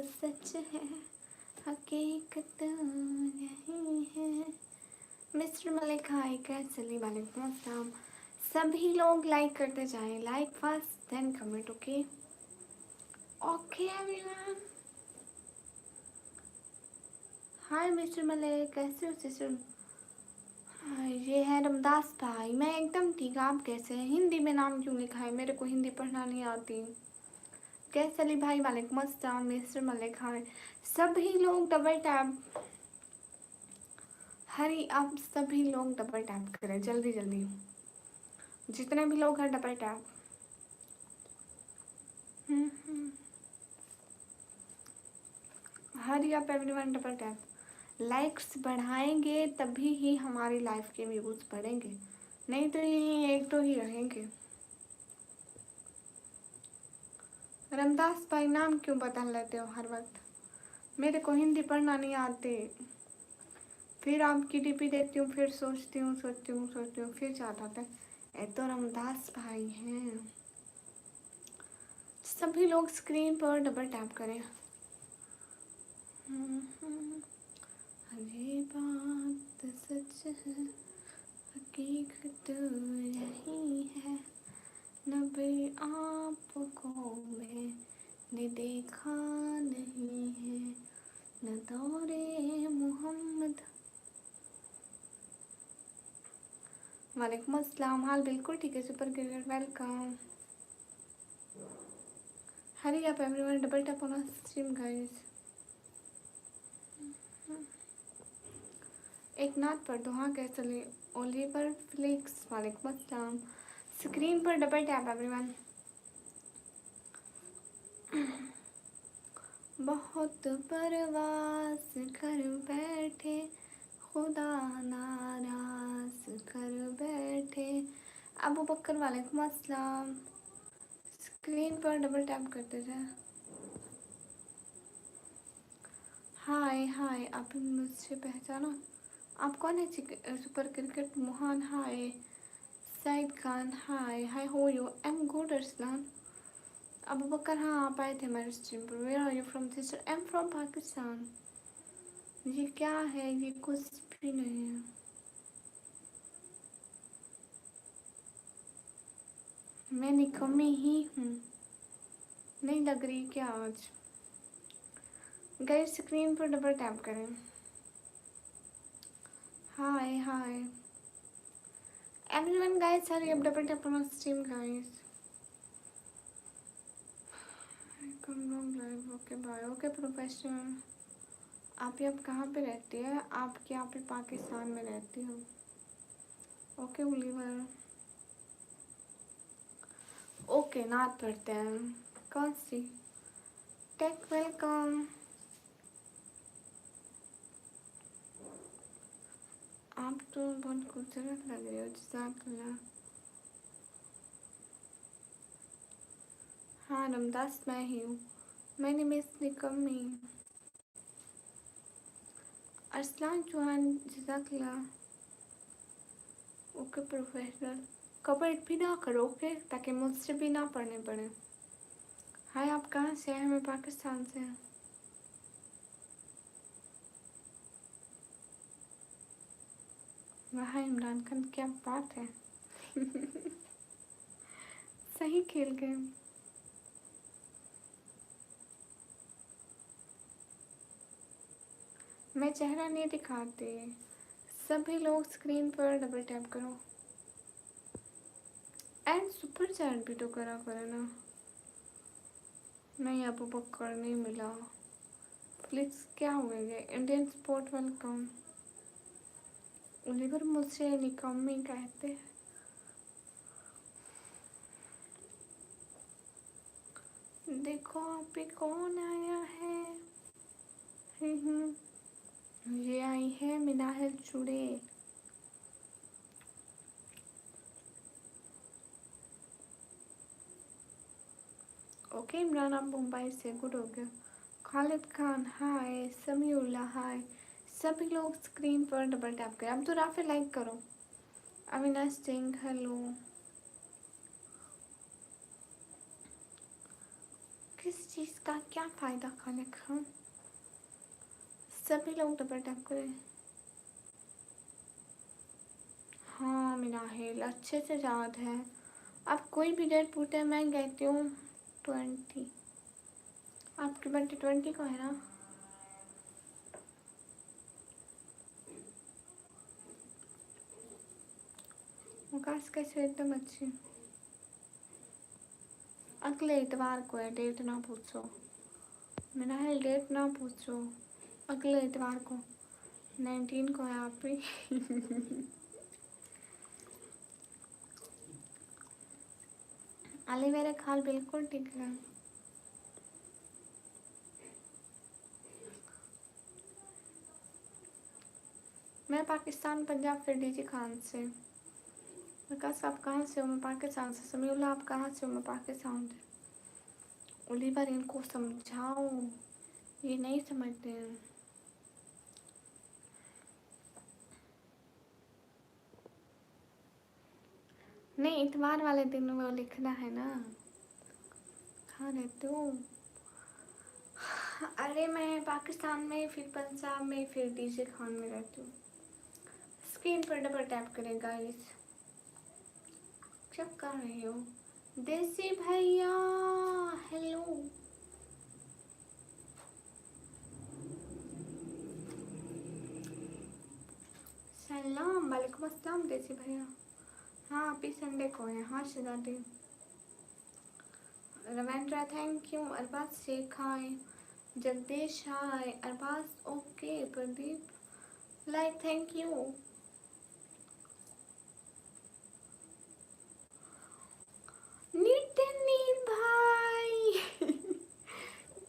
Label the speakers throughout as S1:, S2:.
S1: सच है, हकीकत नहीं है। मिस्टर मलिक हाय, कैसे वालेकुम अस्सलाम। सभी लोग लाइक करते जाएं, like first then comment. Okay okay everyone. Hi mister Malik, कैसे हो सिस्टर? ये है रमदास भाई, मैं एकदम ठीक। आप कैसे हैं? हिंदी में नाम क्यों लिखा है? मेरे को हिंदी पढ़ना नहीं आती। कैसे अली भाई वालेकुम अस्सलाम। मिस्टर मलिक हाय। सभी लोग डबल टैप, हरी आप सभी लोग डबल टैप करें जल्दी जल्दी, जितने भी लोग हैं डबल टैप। हरी up everyone double tap. Likes बढ़ाएंगे तभी ही हमारी लाइफ के व्यूज बढ़ेंगे, नहीं तो यही एक दो ही रहेंगे। रमदास भाई नाम क्यों बदल लेते हो हर वक्त? मेरे को हिंदी पढ़ना नहीं आते। फिर आपकी डीपी देखती हूँ, फिर सोचती हूँ, फिर याद आता है ये तो रमदास भाई हैं। सभी लोग स्क्रीन पर डबल टैप करें। ये बात सच है, हकीकत यही है। नबी आपको मैंने देखा नहीं है, न दौरे मोहम्मद। वालेकुम अस्सलाम। हाल बिल्कुल ठीक है, super cricket welcome. Hurry up everyone double tap on stream guys. एक नाथ पर दो, हाँ कैसे ले? ओलिवर फ्लिक्स वालेकुम अस्सलाम। स्क्रीन पर डबल टैप एवरीवन। बहुत परवास कर बैठे, खुदा नाराज कर बैठे। अबू बकर वालेकुम अस्सलाम। स्क्रीन पर डबल टैप करते जाए। हाय हाय, आप मुझसे पहचाना? आप कौन है? Super cricket Mohan hi. Saeed Khan hi. Hi how you? I'm good Arsalan. Abu Bakar हाँ आप आए थे हमारे स्ट्रीम पर। Where are you from sister? I'm from Pakistan. ये क्या है? ये कुछ भी नहीं है। मैं निकम्मी ही हूँ, नहीं लग रही क्या आज? गाइस स्क्रीन पर डबल टैप करें। Hi hi everyone guys, hurry up double tap on stream guys. Live okay bye. Okay professional. आप अब कहाँ पे रहती है? आपकी आप ही पाकिस्तान में रहती हो? Okay Oliver. ओके नात पढ़ते हैं। कौन सी? Take welcome. आप तो बहुत खूबसूरत लग रही हो, जज़ाकल्लाह। हाँ रमदास मैं ही हूँ। मैंने मिस निकम्मी। अरसलान चौहान जज़ाकल्लाह। Okay professional. कमेंट भी ना करो ओके, ताकि मुझसे भी ना पढ़ने पड़े। हाय आप कहाँ से हैं? मैं पाकिस्तान से हूँ। वाह इमरान खान, क्या बात है। सही खेल गए। मैं चेहरा नहीं दिखाती। सभी लोग स्क्रीन पर डबल टैप करो एंड सुपर चैट भी तो करा करो ना। नहीं आपको पकड़ नहीं मिला। फ्लिक्स क्या हुए ये? Indian sport welcome. ओलिवर मुझसे निकम्मी कहते हैं। देखो आप पे कौन आया है। ये आई है मिनाहल चूड़े। ओके इमरान आप मुंबई से, गुड हो गया। खालिद खान हाय। समीउल्ला हाय। सभी लोग स्क्रीन पर डबल टैप करें। अब तो राफे लाइक करो। अविनाश सिंह हेलो। किस चीज़ का क्या फ़ायदा खाने का? सभी लोग डबल टैप करें। हाँ मेरा हेल अच्छे से याद है। अब कोई भी डेट पूछे मैं कहती हूँ 20। आपकी बर्थडे 20 को है ना? आकाश कैसे एकदम अच्छी। अगले इतवार को है, डेट ना पूछो। मेरा है डेट ना पूछो। अगले इतवार को 19 को है आप भी। अली मेरे खाल बिल्कुल ठीक है। मैं पाकिस्तान पंजाब फिर डीजी खान से। विकास आप कहाँ से हो? मैं पाकिस्तान से। समीउल्लाह आप कहाँ से हो? मैं पाकिस्तान से। ओलिवर इनको समझाओ, ये नहीं समझते हैं। नहीं इतवार वाले दिन वो लिखना है ना। कहाँ रहते हो? अरे मैं पाकिस्तान में फिर पंजाब में फिर डीजे खान में रहती हूँ। स्क्रीन पर डबल टैप करें गाइस। चेक कर रहे हो? देसी भैया हेलो। सलाम वालेकुम अस्सलाम देसी भैया। हाँ अभी संडे को है। हाँ Shahzadi. Ravindra thank you. Arbaz Shaikh hi. Jagdish hi. Arbaz okay. Pradeep like thank you. Nitin भाई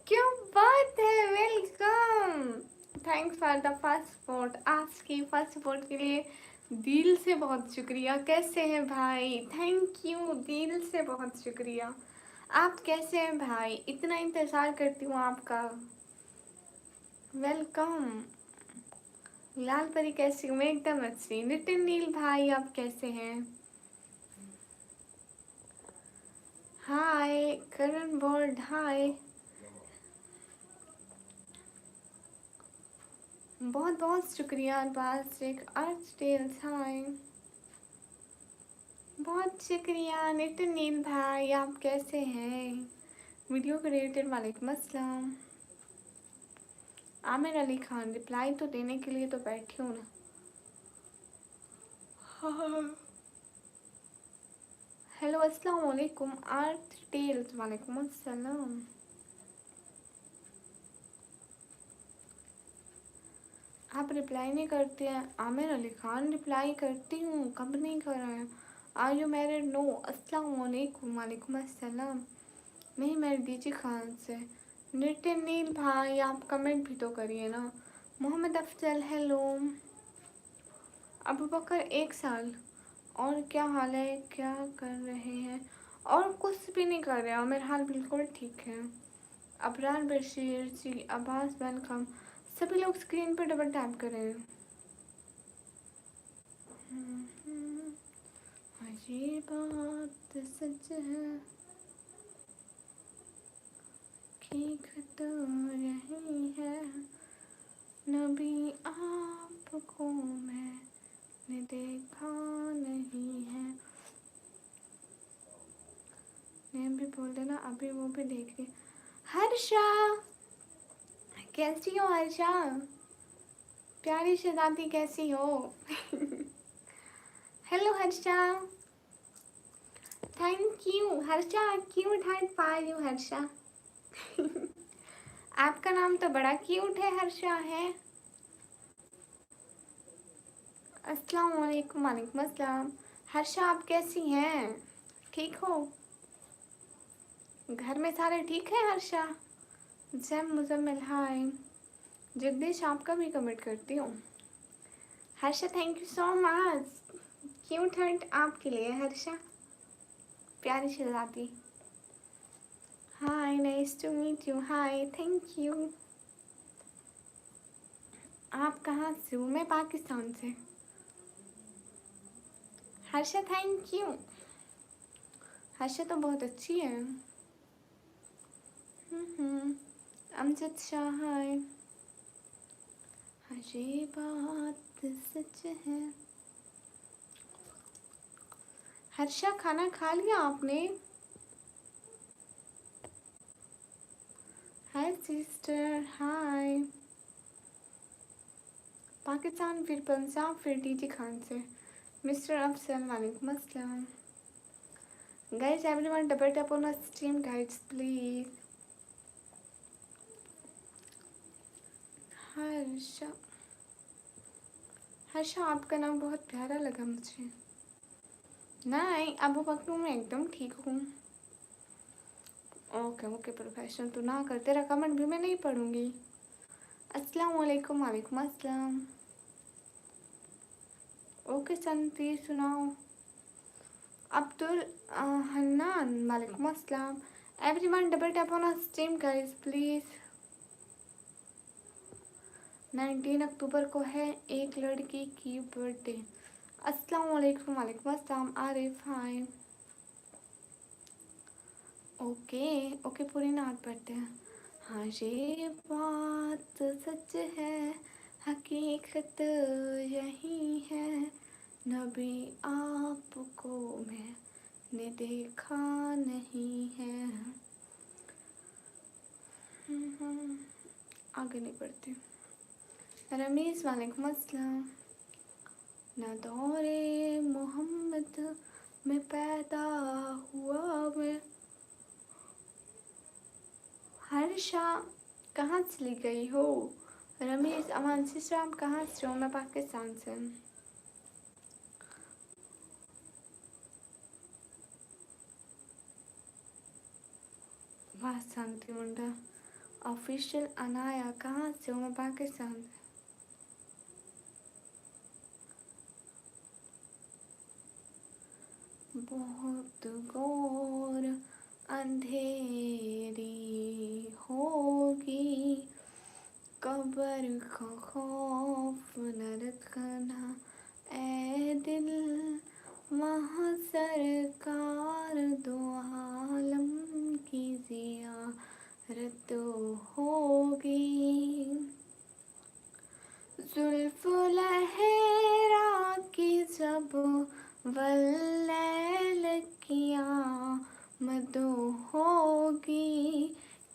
S1: क्या बात है, welcome. Thanks for the first support. आज की फर्स्ट सपोर्ट के लिए दिल से बहुत शुक्रिया। कैसे हैं भाई? थैंक यू, दिल से बहुत शुक्रिया। आप कैसे हैं भाई? इतना इंतज़ार करती हूँ आपका। वेलकम। लाल परी कैसी हूँ? मैं एकदम अच्छी। नितिन नील भाई आप कैसे हैं? हाय करण बोल्ड हाय। बहुत बहुत शुक्रिया अरबाज शेख। अर्थ टेल्स हाय। बहुत शुक्रिया नितिन नील भाई आप कैसे हैं? वीडियो क्रिएटर वालेकुम अस्सलाम। आमिर अली खान रिप्लाई तो देने के लिए तो बैठी हूँ ना। हाँ। हेलो अस्सलाम वालेकुम। अर्थ टेल्स वालेकुम अस्सलाम। आप रिप्लाई नहीं करते हैं। आमिर अली खान रिप्लाई करती हूँ, कब नहीं कर रहे हैं? Are you married? नो। अस्सलाम वालेकुम। वालेकुम अस्सलाम। नहीं मैरिड डीजी खान से। नितिन नील भाई आप कमेंट भी तो करिए ना। मोहम्मद अफजल हेलो। अबू बकर 1 साल। और क्या हाल है? क्या कर रहे हैं? और कुछ भी नहीं कर रहे हैं, मेरा हाल बिल्कुल ठीक है। अबरार बशीर जी अब्बास वेलकम। सभी लोग स्क्रीन पर डबल टैप करें। ये बात सच है कि तो रही है नबी आपको मैंने देखा नहीं है। नेम भी बोल देना, अभी वो भी देख रही। हर्षा कैसी हो? हर्षा प्यारी शहजादी कैसी हो? Hello Harsha. Thank you Harsha. Cute heart for you Harsha. आपका नाम तो बड़ा क्यूट है हर्षा है। अस्सलाम वालेकुम। वालेकुम अस्सलाम। हर्षा आप कैसी हैं? ठीक हो? घर में सारे ठीक हैं हर्षा? जैम मुजम्मिल हाय। जगदीश आपका भी कमेंट करती हूँ। Harsha thank you so much. Cute heart आपके लिए हर्षा, प्यारी Shahzadi. Hi nice to meet you. Hi thank you. आप कहाँ से हो? मैं पाकिस्तान से। Harsha thank you. हर्षा तो बहुत अच्छी है। अमजद शाह हाय। हाँ ये बात सच है। हर्षा खाना खा लिया आपने? हाय सिस्टर हाय। पाकिस्तान फिर पंजाब फिर डीजी खान से। मिस्टर अफसल वालेकुम अस्सलाम। Guys everyone double tap on stream guides please. Harsha Harsha आपका नाम बहुत प्यारा लगा मुझे। नहीं अबू बकरू मैं एकदम ठीक हूँ। ओके ओके प्रोफेशनल तो ना कर, तेरा कमेंट भी मैं नहीं पढ़ूंगी। अस्सलाम वालेकुम। वालेकुम अस्सलाम। ओके सन प्लीज सुनाओ। अब्दुल हन्नान वालेकुम अस्सलाम। Everyone double tap on stream guys please. 19 अक्टूबर को है एक लड़की की बर्थडे। अस्सलाम वालेकुम। वालेकुम अस्सलाम आरिफ हाय। ओके ओके पूरी नात पढ़ते हैं। हाँ ये बात सच है हकीकत यही है नबी आपको मैंने देखा नहीं है। आगे नहीं पढ़ती। रमीज़ वालेकुम अस्सलाम। न दौरे मोहम्मद में पैदा हुआ मैं। हर्षा कहाँ चली गई हो? रमीज़ अमान सिस्टर आप कहाँ से हो? मैं पाकिस्तान से। वाह शांति मुंडा ऑफिशियल अनाया कहाँ से हो? मैं पाकिस्तान से। बहुत गौर अंधेरी होगी कब्र का खौफ न रखना ए दिल वहाँ सरकार दो आलम की ज़ियारत होगी। जुल्फ़ लहरा की जब वल्लैल किया मदो होगी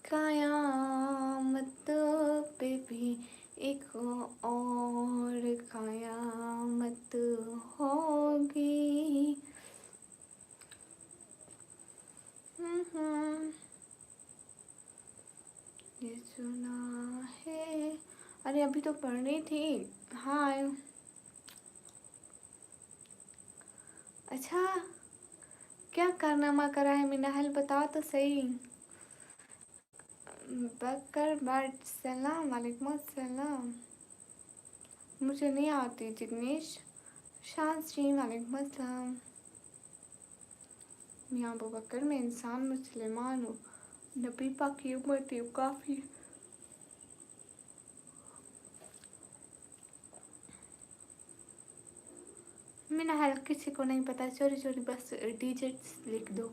S1: क़यामत पे भी एक और क़यामत होगी। ये सुना है। अरे अभी तो पढ़नी थी। हाय अच्छा क्या कारनामा करा है मिनाहल बता तो सही। बकर बट सलाम वालेकुम अस्सलाम। मुझे नहीं आती जिग्नेश। शान श्री वालेकुम अस्सलाम। मियाँ अबू बकर मैं इंसान मुसलमान हूँ नबी पाक की उम्मती हूँ काफ़ी। मिनाहल किसी को नहीं पता चोरी चोरी बस डिजिट्स लिख दो।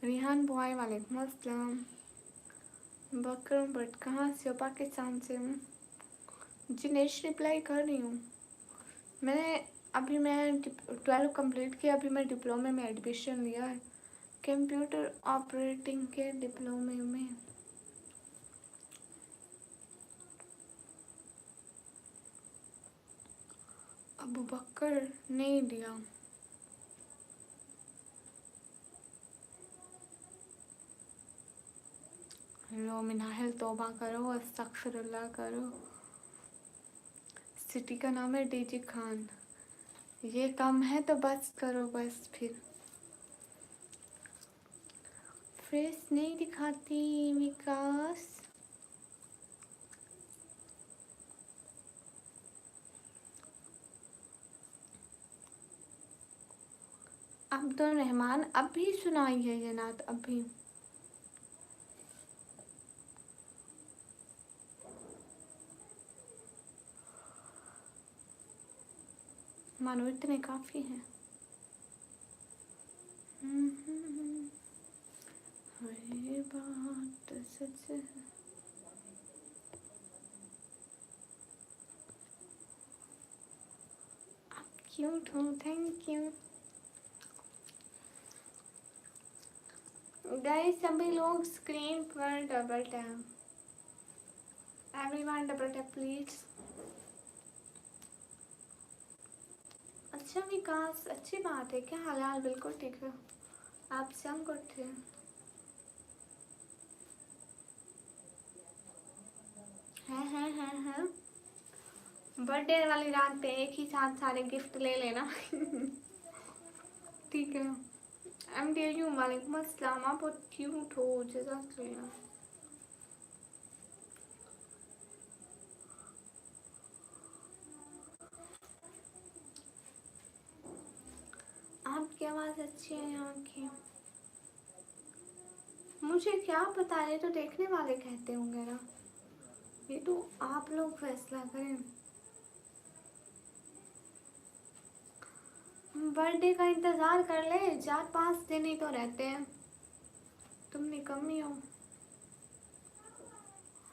S1: रिहान बॉय वालेकुम अस्सलाम। बकर बट कहाँ से हो? पाकिस्तान से हूँ। जिनेश रिप्लाई कर रही हूँ। मैं 12 कंप्लीट किया। अभी मैं डिप्लोमे में एडमिशन लिया है कंप्यूटर ऑपरेटिंग के डिप्लोमे में। अबू बकर नहीं लिया। लो मिनाहिल तौबा करो अस्तगफिरुल्लाह करो। सिटी का नाम है डीजी खान। ये कम है तो बस करो बस फिर। फेस नहीं दिखाती विकास। अब्दुल रहमान अभी सुनाई है ये नात अभी। मानो इतने काफ़ी हैं। ये बात सच है। आप क्यूट हो, थैंक यू। गाइस सभी लोग स्क्रीन पर double tap, everyone double tap please. अच्छा विकास, अच्छी बात है। क्या हाल? बिल्कुल ठीक है। आप सब गुड थे? हैं। बर्थडे वाली रात पे एक ही साथ सारे गिफ्ट ले लेना। ठीक है। एम डी यू, वालेकुम अस्सलाम। आप बहुत क्यूट हो, जज़ाकल्लाह। आपकी आवाज़ अच्छी है यहाँ की। मुझे क्या पता, ये तो देखने वाले कहते होंगे ना, ये तो आप लोग फैसला करें। बर्थडे का इंतज़ार कर ले, 4-5 दिन ही तो रहते हैं। तुम निकम्मी हो।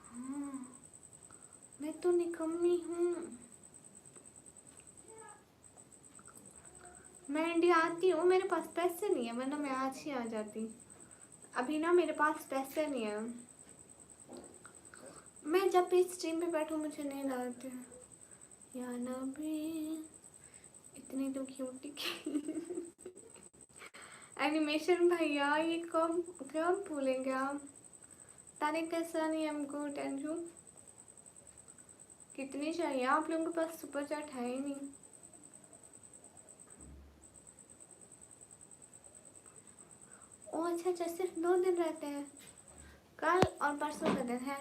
S1: हाँ, मैं तो निकम्मी हूँ। मैं इंडिया आती हूँ, मेरे पास पैसे नहीं है, वरना मैं आज ही आ जाती। अभी ना मेरे पास पैसे नहीं है। मैं जब भी स्ट्रीम पे बैठूँ मुझे नींद आती है। या नबी, इतनी तो क्यूटी की। एनिमेशन भैया, ये कब कब भूलेंगे आप? तारिक कैसा नहीं, एम गुड एंड यू? कितनी चाहिए? आप लोगों के पास सुपर चैट है ही नहीं। ओ अच्छा, सिर्फ 2 दिन रहते हैं, कल और परसों का दिन है,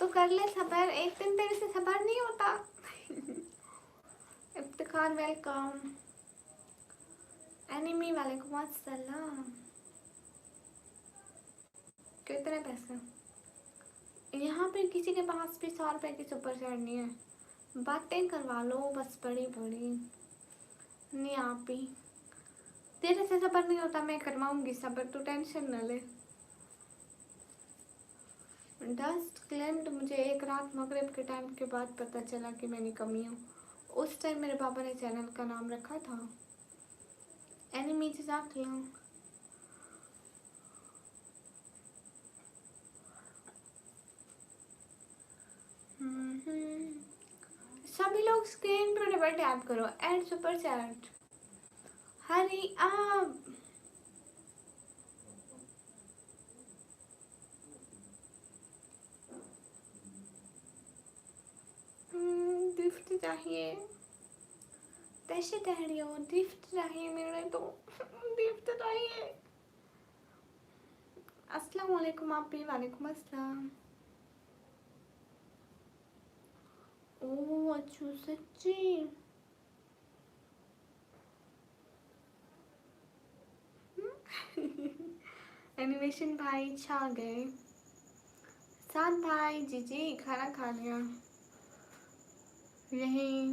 S1: तो कर ले सबर। एक दिन तेरे से सबर नहीं होता। इफ्तिखार वेलकम। एनिमी वालेकुम अस्सलाम। कितने पैसे? यहाँ पे किसी के पास भी 100 रुपए की सुपर चैट नहीं है। बातें करवा लो बस बड़ी बड़ी। नहीं आप ही, तेरे से सबर नहीं होता, मैं करवाऊंगी सबर, तू टेंशन न ले। डस्ट क्लेम्ड, मुझे एक रात मगरिब के टाइम के बाद पता चला कि मैं निकम्मी हूँ। उस टाइम मेरे पापा ने चैनल का नाम रखा था एनिमी जज़ाकल्लाह। सभी लोग स्क्रीन पर डबल टैप करो, एड सुपर चैट। हरी आप गिफ्ट चाहिए, कैसे कह रही हो? गिफ्ट चाहिए मेरे तो। गिफ्ट चाहिए। अस्सलाम वालेकुम। आप भी वालेकुम अस्सलाम। ओह अच्छू सच्ची। एनिमेशन भाई छा गए। साथ भाई जी जी खाना खा लिया। यही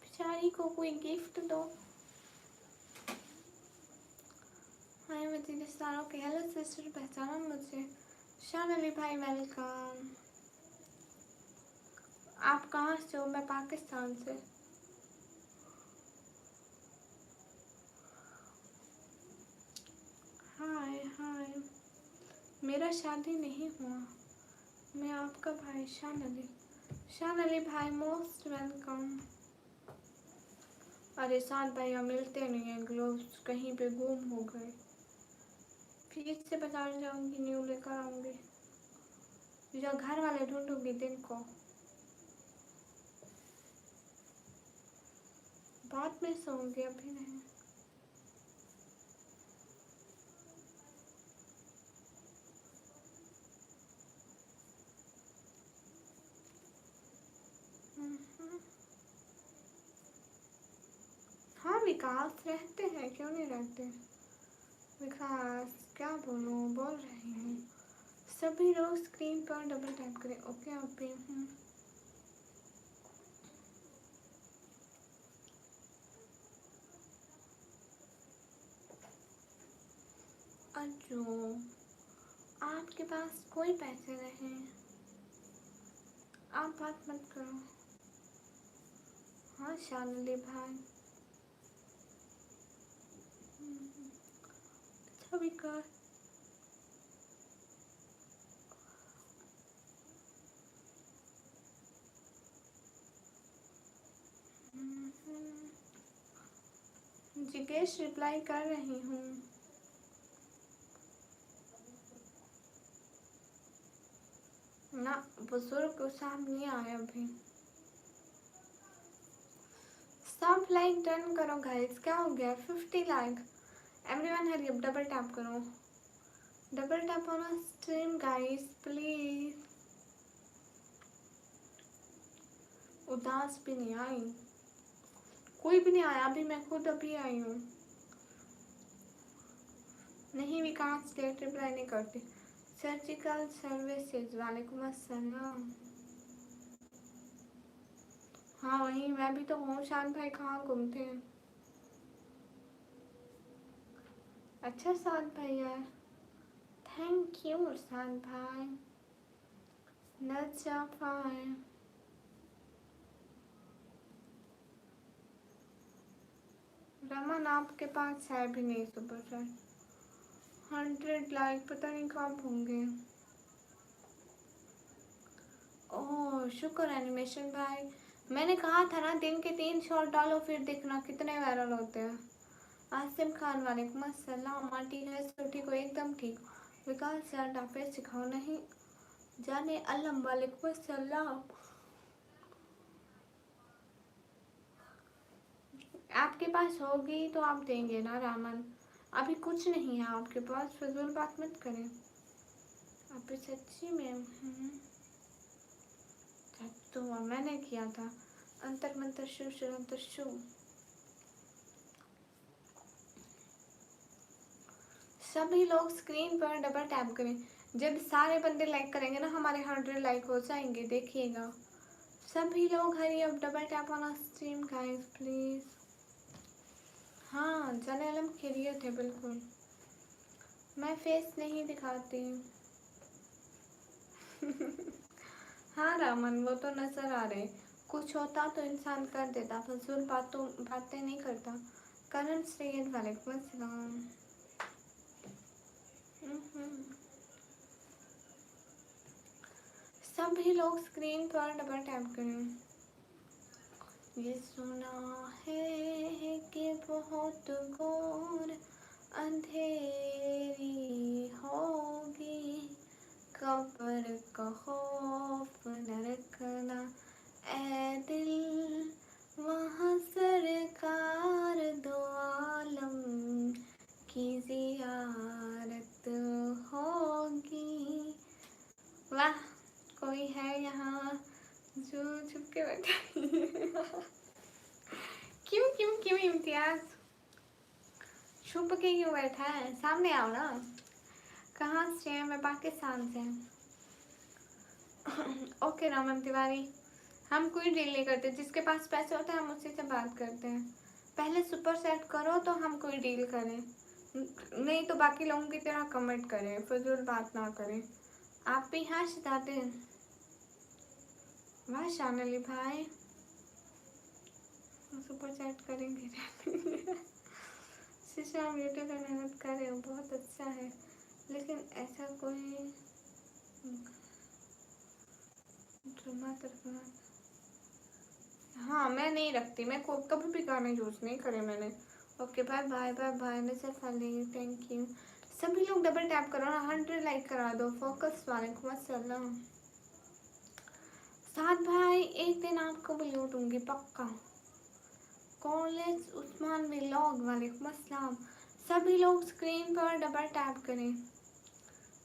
S1: बेचारी को कोई गिफ्ट दो। हाय मदीना सारों के, हेलो सिस्टर, पहचाना मुझे? शान अली भाई वेलकम। आप कहाँ से हो? मैं पाकिस्तान से। हाय हाय, मेरा शादी नहीं हुआ। मैं आपका भाई शान अली। शान अली भाई मोस्ट वेलकम। अरे साथ भाई हम मिलते नहीं हैं, ग्लोव्स कहीं पे गुम हो गए। फिर से बाजार जाऊंगी, न्यू लेकर आऊंगी, या घर वाले ढूंढूंगी दिन को। बाद में सोऊंगी, अभी नहीं। हाँ विकास रहते हैं, क्यों नहीं रहते? विकास क्या बोलूँ, बोल रही हूँ। सभी लोग स्क्रीन पर डबल टैप करें। ओके आप भी। जो आपके पास कोई पैसे नहीं, आप बात मत करो। हाँ शानली भाई, अच्छा विकास। जिज्ञेस रिप्लाई कर रही हूँ। ना बुजुर्ग साहब नहीं आए अभी। सब लाइक डन करो गाइस, क्या हो गया 50 like. Everyone hurry up, double tap करो, double tap on stream guys please. उदास भी नहीं आई, कोई भी नहीं आया अभी, मैं खुद अभी आई हूँ। नहीं विकास लेट रिप्लाई नहीं करती। सर्जिकल सर्विसेज वालेकुम अस्सलाम। हाँ वही मैं भी तो हूँ। शान भाई कहाँ घूमते हैं। अच्छा शान भाई यार, थैंक यू शान भाई। नचा पाए रमन, आपके पास है भी नहीं सुपर चैट। 100 लाइक पता नहीं कब होंगे। ओह शुक्र एनिमेशन भाई, मैंने कहा था ना दिन के 3 शॉट डालो फिर देखना कितने वायरल होते हैं। आसिम खान वालेकुम अस्सलाम। माँ ठीक है, सो ठीक हो एकदम ठीक। विकास यार डाफे सिखाओ नहीं जाने। अलम वालेकुम अस्सलाम। आपके पास होगी तो आप देंगे ना रामन, अभी कुछ नहीं है आपके पास, फजूल बात मत करें। अभी सच्ची में तो मैंने किया था। अंतर मंतर शु शुरंतर शु। सभी लोग स्क्रीन पर डबल टैप करें। जब सारे बंदे लाइक करेंगे ना हमारे 100 लाइक हो जाएंगे, देखिएगा। सभी लोग हरी अब double tap on stream guys please. हाँ जनलम खैरियत है बिल्कुल, मैं फेस नहीं दिखाती। हाँ रामन वो तो नजर आ रहे, कुछ होता तो इंसान कर देता, फजूल बातें नहीं करता। करण सैयद वालेकुम अस्सलाम। सभी लोग स्क्रीन पर डबल टैप करें। ये सुना है कि बहुत घोर अंधेरी होगी, कब्र का खौफ न रखना ऐ दिल, वहाँ सरकार दो आलम की जियारत होगी। वाह, कोई है यहाँ जो छुप के बैठा। क्यों क्यों क्यों इम्तियाज छुप के क्यों बैठा है, सामने आओ ना। कहाँ से है? मैं पाकिस्तान से। ओके रामन तिवारी, हम कोई डील नहीं करते, जिसके पास पैसे होते हैं हम उसी से बात करते हैं। पहले सुपर सेट करो तो हम कोई डील करें, नहीं तो बाकी लोगों की तरह कमेंट करें, फजूल बात ना करें। आप भी यहाँ सिताते हैं। वाह शानली भाई, सुपर चैट करेंगे। शीशा आप यूट्यूब पर मेहनत कर रहे हो, बहुत अच्छा है, लेकिन ऐसा कोई ड्रामा तरफना। हाँ मैं नहीं रखती, मैं को कभी भी गाने यूज नहीं करे मैंने। Okay bye bye bye bye, नजर फाली, थैंक यू। सभी लोग डबल टैप करो ना, 100 लाइक करा दो। फोकस वालेकुम अस्सलाम। साथ भाई एक दिन आपको भी लूटूंगी पक्का। कॉलेज उस्मान व्लॉग वालेकुम अस्सलाम। सभी लोग स्क्रीन पर डबल टैप करें।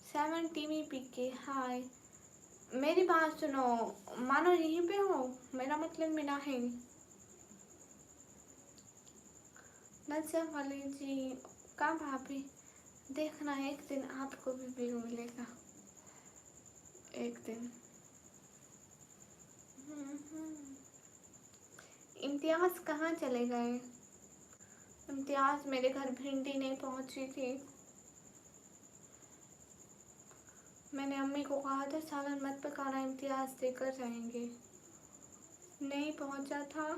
S1: 7 टीवी पीके हाय। मेरी बात सुनो, मानो यहीं पे हो, मेरा मतलब मिना है। नजर वाली जी का भाभी, देखना एक दिन आपको भी व्यू मिलेगा एक दिन। इम्तियाज कहाँ चले गए? इम्तियाज मेरे घर भिंडी नहीं पहुंची थी। मैंने अम्मी को कहा था सालन मत पकाना, इम्तियाज देकर जाएंगे, नहीं पहुंचा था।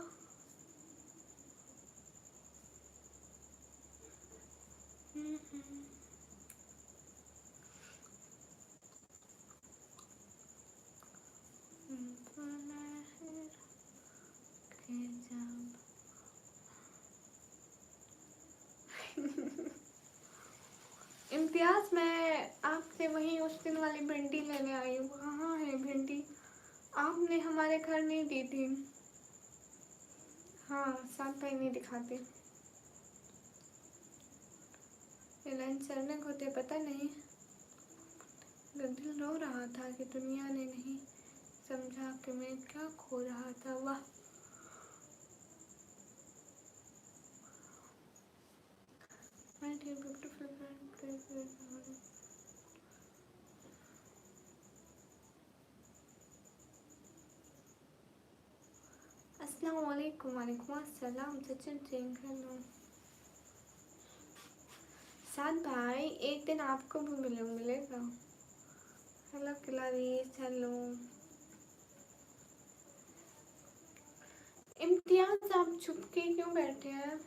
S1: इम्तियाज, मैं आपसे वही उस दिन वाली भिंडी लेने आई हूँ। कहाँ है भिंडी? आपने हमारे घर नहीं दी थी। हाँ, साथ भाई नहीं दिखाते, ये लंच सर्विंग होते पता नहीं। दिल रो रहा था कि दुनिया ने नहीं समझा कि मैं क्या खो रहा था। वाह, अस्सलाम वालेकुम। वालेकुम अस्सलाम। सचिन सिंह, हेलो। साथ भाई, एक दिन आपको भी मिलेगा। Hello क्लारिस, hello. इम्तियाज, आप छुप के क्यों बैठे हैं?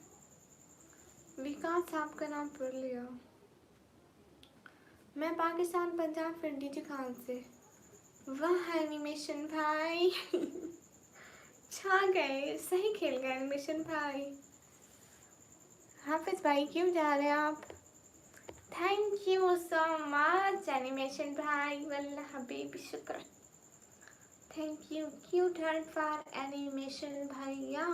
S1: विकास आपका नाम पढ़ लिया। मैं पाकिस्तान, पंजाब, फिर डीजी खान से। वाह एनिमेशन भाई छा गए, सही खेल गए एनिमेशन भाई। हाफिज भाई, क्यों जा रहे हैं आप? Thank you so much animation भाई, वल्लाह हबीबी, शुक्र। Thank you, cute heart for animation भैया।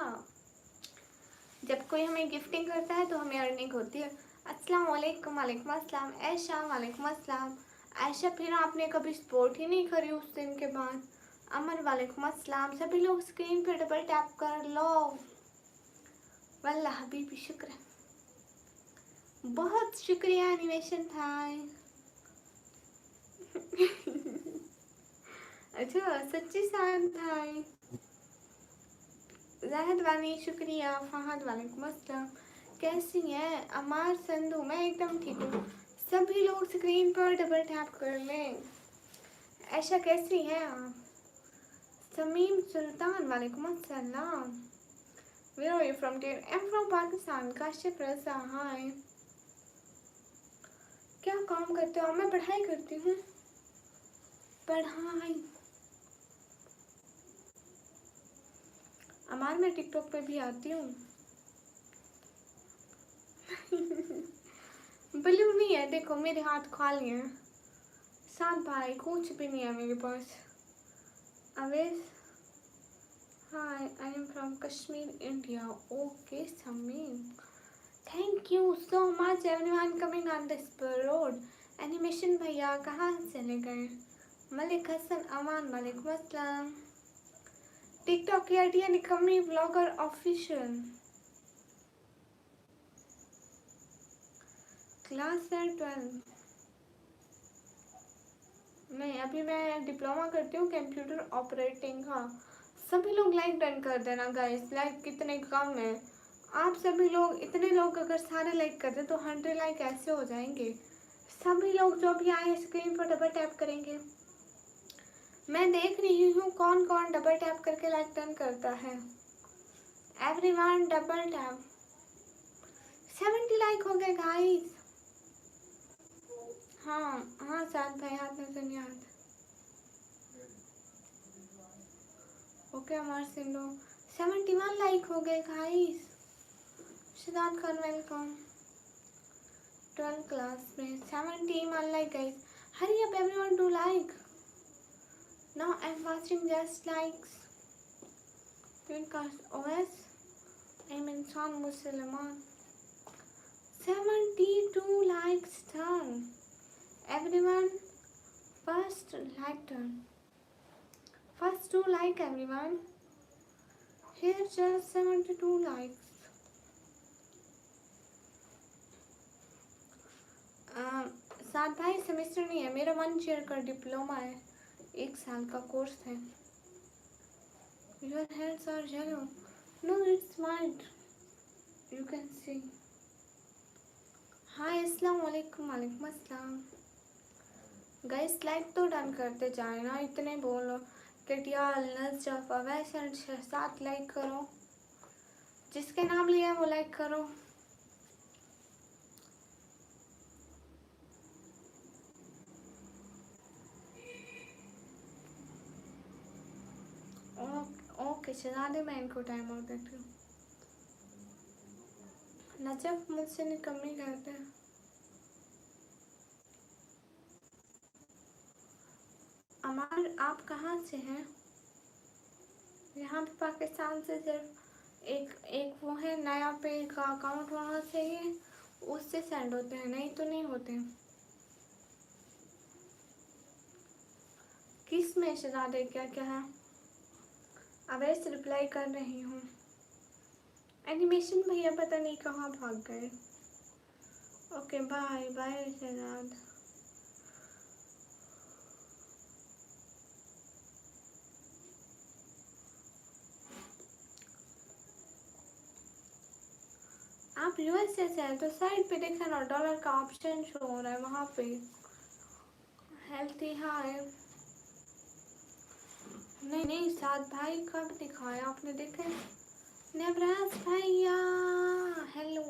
S1: जब कोई हमें गिफ्टिंग करता है तो हमें अर्निंग होती है। अस्सलाम वालेकुम। वालेकुम अस्सलाम। ऐशा, वालेकुम अस्सलाम। ऐशा, फिर आपने कभी सपोर्ट ही नहीं करी उस दिन के बाद। अमर, वालेकुम अस्सलाम। सभी लोग स्क्रीन पर डबल टैप कर लो। वल्लाह हबीबी, शुक्र, बहुत शुक्रिया एनिमेशन भाई अच्छा, सच्ची साथ भाई। जाहिद वानी, शुक्रिया। फहद, वालेकुम अस्सलाम। कैसी हैं? अमार, संधू, मैं एकदम ठीक हूँ। सभी लोग स्क्रीन पर डबल टैप कर लें। ऐशा, कैसी हैं आप? समीम सुल्तान, वालेकुम अस्सलाम। Where are you from dear? I'm from Pakistan. Kashif रज़ा, हाय। क्या काम करते हो? मैं पढ़ाई करती हूँ। पढ़ाई। अमार, मैं टिकटॉक पे भी आती हूँ। ब्लू नहीं है, देखो मेरे हाथ खाली हैं। साथ भाई, कुछ भी नहीं है मेरे पास। Avesh, hi, I am from Kashmir, India. Okay Samim, thank you so much everyone coming on this road. Animation भैया कहाँ चले गए? मलिक हसन अमान, वालेकुम अस्सलाम। टिकटॉक की आईडी निकम्मी ब्लॉगर ऑफिशियल। क्लास है 12। नहीं, अभी मैं डिप्लोमा करती हूँ कंप्यूटर ऑपरेटिंग। हाँ, सभी लोग लाइक डन कर देना गाइस, लाइक कितने कम है। आप सभी लोग, इतने लोग अगर सारे लाइक कर दें तो 100 लाइक ऐसे हो जाएंगे। सभी लोग जो भी आए स्क्रीन पर डबल टैप करेंगे। मैं देख रही हूँ कौन कौन डबल टैप करके लाइक डन करता है। Everyone double tap. 70 लाइक हो गए गाइस। हाँ हाँ, साथ भाई, हाथ में सुनिए हाथ। ओके अमर सिंधु, 71 लाइक हो गए guys. Shidat Khan, welcome. 12 class में 71 like guys. Hurry up everyone to like. Now I am watching just likes. Podcast OS, I am इंसान मुसलमान। 72 likes done. Everyone, first like done. First 2 like everyone. Here just 72 likes. साथ भाई, semester नहीं है मेरा, 1 year का diploma है, 1 साल का कोर्स है। Your hands are yellow. No, it's white. You can see. Hi, अस्सलाम वालेकुम। वालेकुम अस्सलाम। गाइस लाइक तो डन करते जाए ना, इतने बोलो कटियाल नजफ अवैसन 6-7 लाइक करो, जिसके नाम लिया वो लाइक करो। ओके चला दे, मैं इनको टाइम आउट देती हूँ। नजफ मुझसे निकम्मी करते हैं। अमार आप कहाँ से हैं? यहाँ पे पाकिस्तान से सिर्फ एक वो है नया पे का अकाउंट होना चाहिए, उससे सेंड होते हैं, नहीं तो नहीं होते। किस में शहजादे क्या क्या है? अब ऐसे रिप्लाई कर रही हूँ। एनिमेशन भैया पता नहीं कहाँ भाग गए। Okay bye bye Shahzad. आप यूएसए से हैं तो साइड पे देखा ना, डॉलर का ऑप्शन शो हो रहा है वहाँ पे। हेल्थी हाय। नहीं साथ भाई कब दिखाया आपने, देखे? नेवराज भैया हेलो।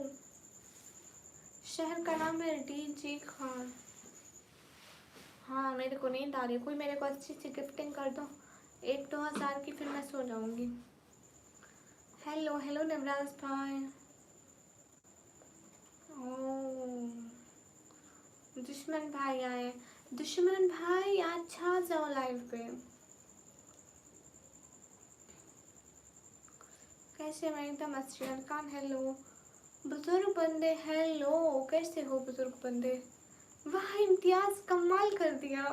S1: शहर का नाम है डीजी खान। हाँ मेरे को नींद आ रही है, कोई मेरे को अच्छी सी गिफ्टिंग कर दो 1-2 हज़ार की, फिर मैं सो जाऊंगी। हेलो हेलो नेवराज भाई। ओ दुश्मन भाई आए। दुश्मन भाई अच्छा जाओ लाइव पे। कैसे? मैं एकदम अच्छी। अरकान हेलो। बुजुर्ग बंदे हेलो, कैसे हो बुजुर्ग बंदे? वाह इम्तियाज कमाल कर दिया।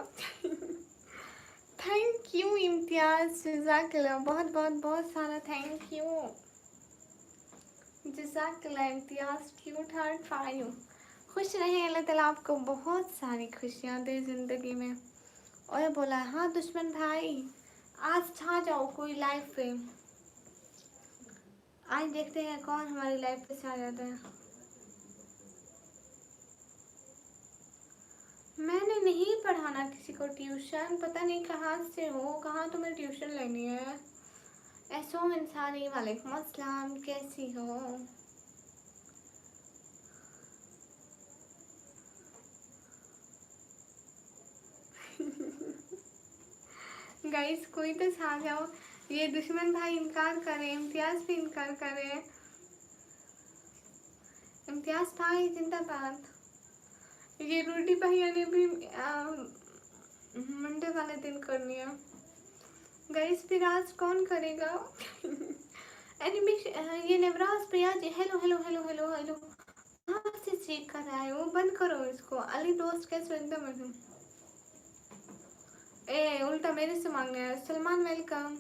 S1: थैंक यू इम्तियाज, जज़ाकल्लाह, बहुत बहुत बहुत सारा थैंक यू। जज़ाकल्लाह इम्तियाज, क्यूट हार्ट 5। खुश रहें, अल्लाह ताला आपको बहुत सारी खुशियाँ दे ज़िंदगी में। और बोला हाँ दुश्मन भाई आज छा जाओ कोई लाइफ पे। आज देखते हैं कौन हमारी लाइफ पे छा जाता है। मैंने नहीं पढ़ाना किसी को ट्यूशन, पता नहीं कहाँ से हो, कहाँ तुम्हें ट्यूशन लेनी है। ऐसो इंसानी वालेकुम अस्सलाम, कैसी हो? गाइस कोई तो छा जाओ। ये दुश्मन भाई इनकार करे, इम्तियाज भी इनकार करे। इम्तियाज भाई जिंदाबाद। ये रूडी भैया ने भी मंडे वाले दिन करनी है। गाइस फिर आज कौन करेगा? एनिमेशन ये नेवराज भैया ji hello hello hello hello hello. कहाँ से चेक कर रहा है वो, बंद करो इसको। अली दोस्त कैसे एकदम एकदम ए उल्टा मेरे से मांगने है। सलमान वेलकम।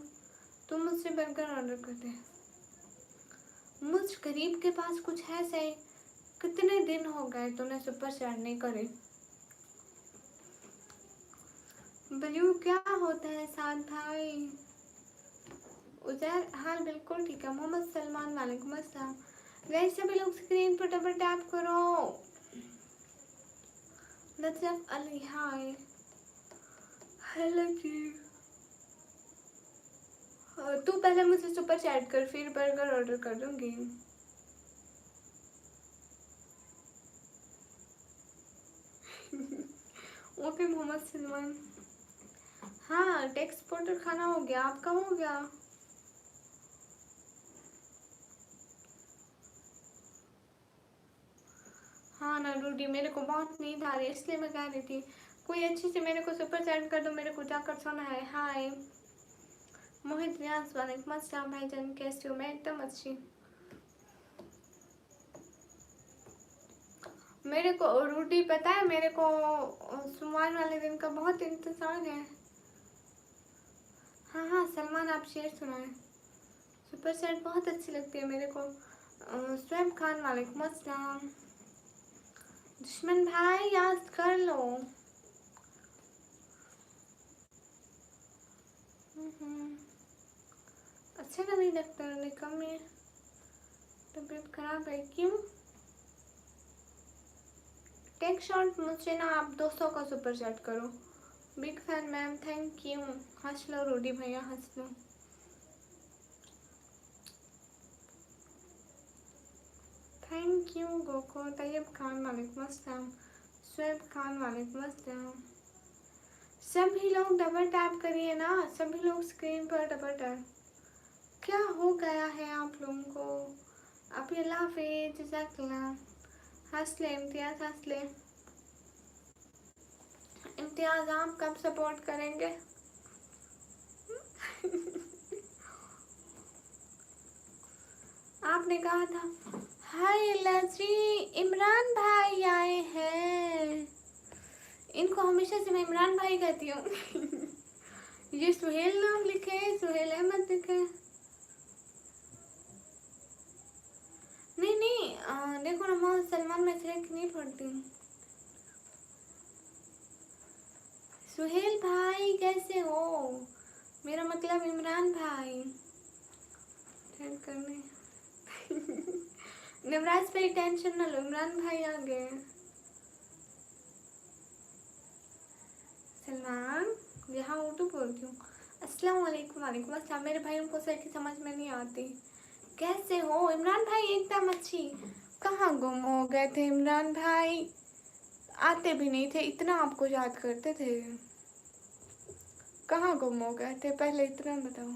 S1: तुम मुझसे बर्गर ऑर्डर करते हैं। मुझ गरीब के पास कुछ है सही। कितने दिन हो गए तूने सुपर चैट नहीं करे। ब्लू क्या होता है साथ भाई? उजैर हाल बिल्कुल ठीक है। मोहम्मद सलमान वालेकुम अस्सलाम। गाइस सभी लोग स्क्रीन पर डबल टैप करो। नजफ अली हाय हेलो जी। तू पहले मुझे सुपर चैट कर, फिर बर्गर ऑर्डर कर दूंगी। ओके मोहम्मद सलमान। हाँ टेक्स्ट पोर्टर खाना हो गया, आपका हो गया? हाँ ना रूडी, मेरे को बहुत नींद आ रही है इसलिए मैं कह रही थी कोई अच्छी से मेरे को सुपर चैट कर दो, मेरे को जाकर सोना है। हाय मोहित रियाज वालेकुम अस्सलाम भाईजान, कैसे हो? मैं एकदम अच्छी। मेरे को रूडी पता है, मेरे को सोमवार वाले दिन का बहुत इंतजार है। हाँ हाँ सलमान आप शेर सुनाए। सुपर चैट बहुत अच्छी लगती है मेरे को। स्वयं खान वालेकुम अस्सलाम। दुश्मन भाई याद कर लो। अच्छा का नहीं लगता, निकम में तबीयत खराब है क्यों? टेक शॉट मुझसे ना आप 200 का सुपर चैट करो। Big fan ma'am, thank you. हंस लो रूडी भैया, हंस लो। थैंक यू गोको। तैयब खान वालेकुम अस्सलाम। शुएब खान वालेकुम अस्सलाम। सभी लोग डबल टैप करिए ना, सभी लोग स्क्रीन पर डबल टैप। क्या हो गया है आप लोगों को? आप अल्लाह हाफिज, जज़ाकल्लाह। हंस ले इम्तियाज़, हंस ले। इम्तियाज़ आप कब सपोर्ट करेंगे? आपने कहा था। हाय लजी, इमरान भाई आए हैं। इनको हमेशा से मैं इमरान भाई कहती हूँ। ये सुहेल नाम लिखे, सुहेल अहमद लिखे। नहीं नहीं, देखो ना मोहम्मद सलमान में सिलेक्ट नहीं पढ़ती हूँ। सुहेल भाई कैसे हो? मेरा मतलब इमरान भाई। ऐड करने। नवराज पे टेंशन ना लो, इमरान भाई आ गए। सलमान, यहाँ उर्दू बोलती हूँ। अस्सलाम वालेकुम। वालेकुम अस्सलाम। मेरे भाइयों को सर की समझ में नहीं आती। कैसे हो इमरान भाई? एकदम अच्छी। कहाँ गुम हो गए थे इमरान भाई? आते भी नहीं थे, इतना आपको याद करते थे। कहाँ गुम हो गए थे पहले इतना बताओ।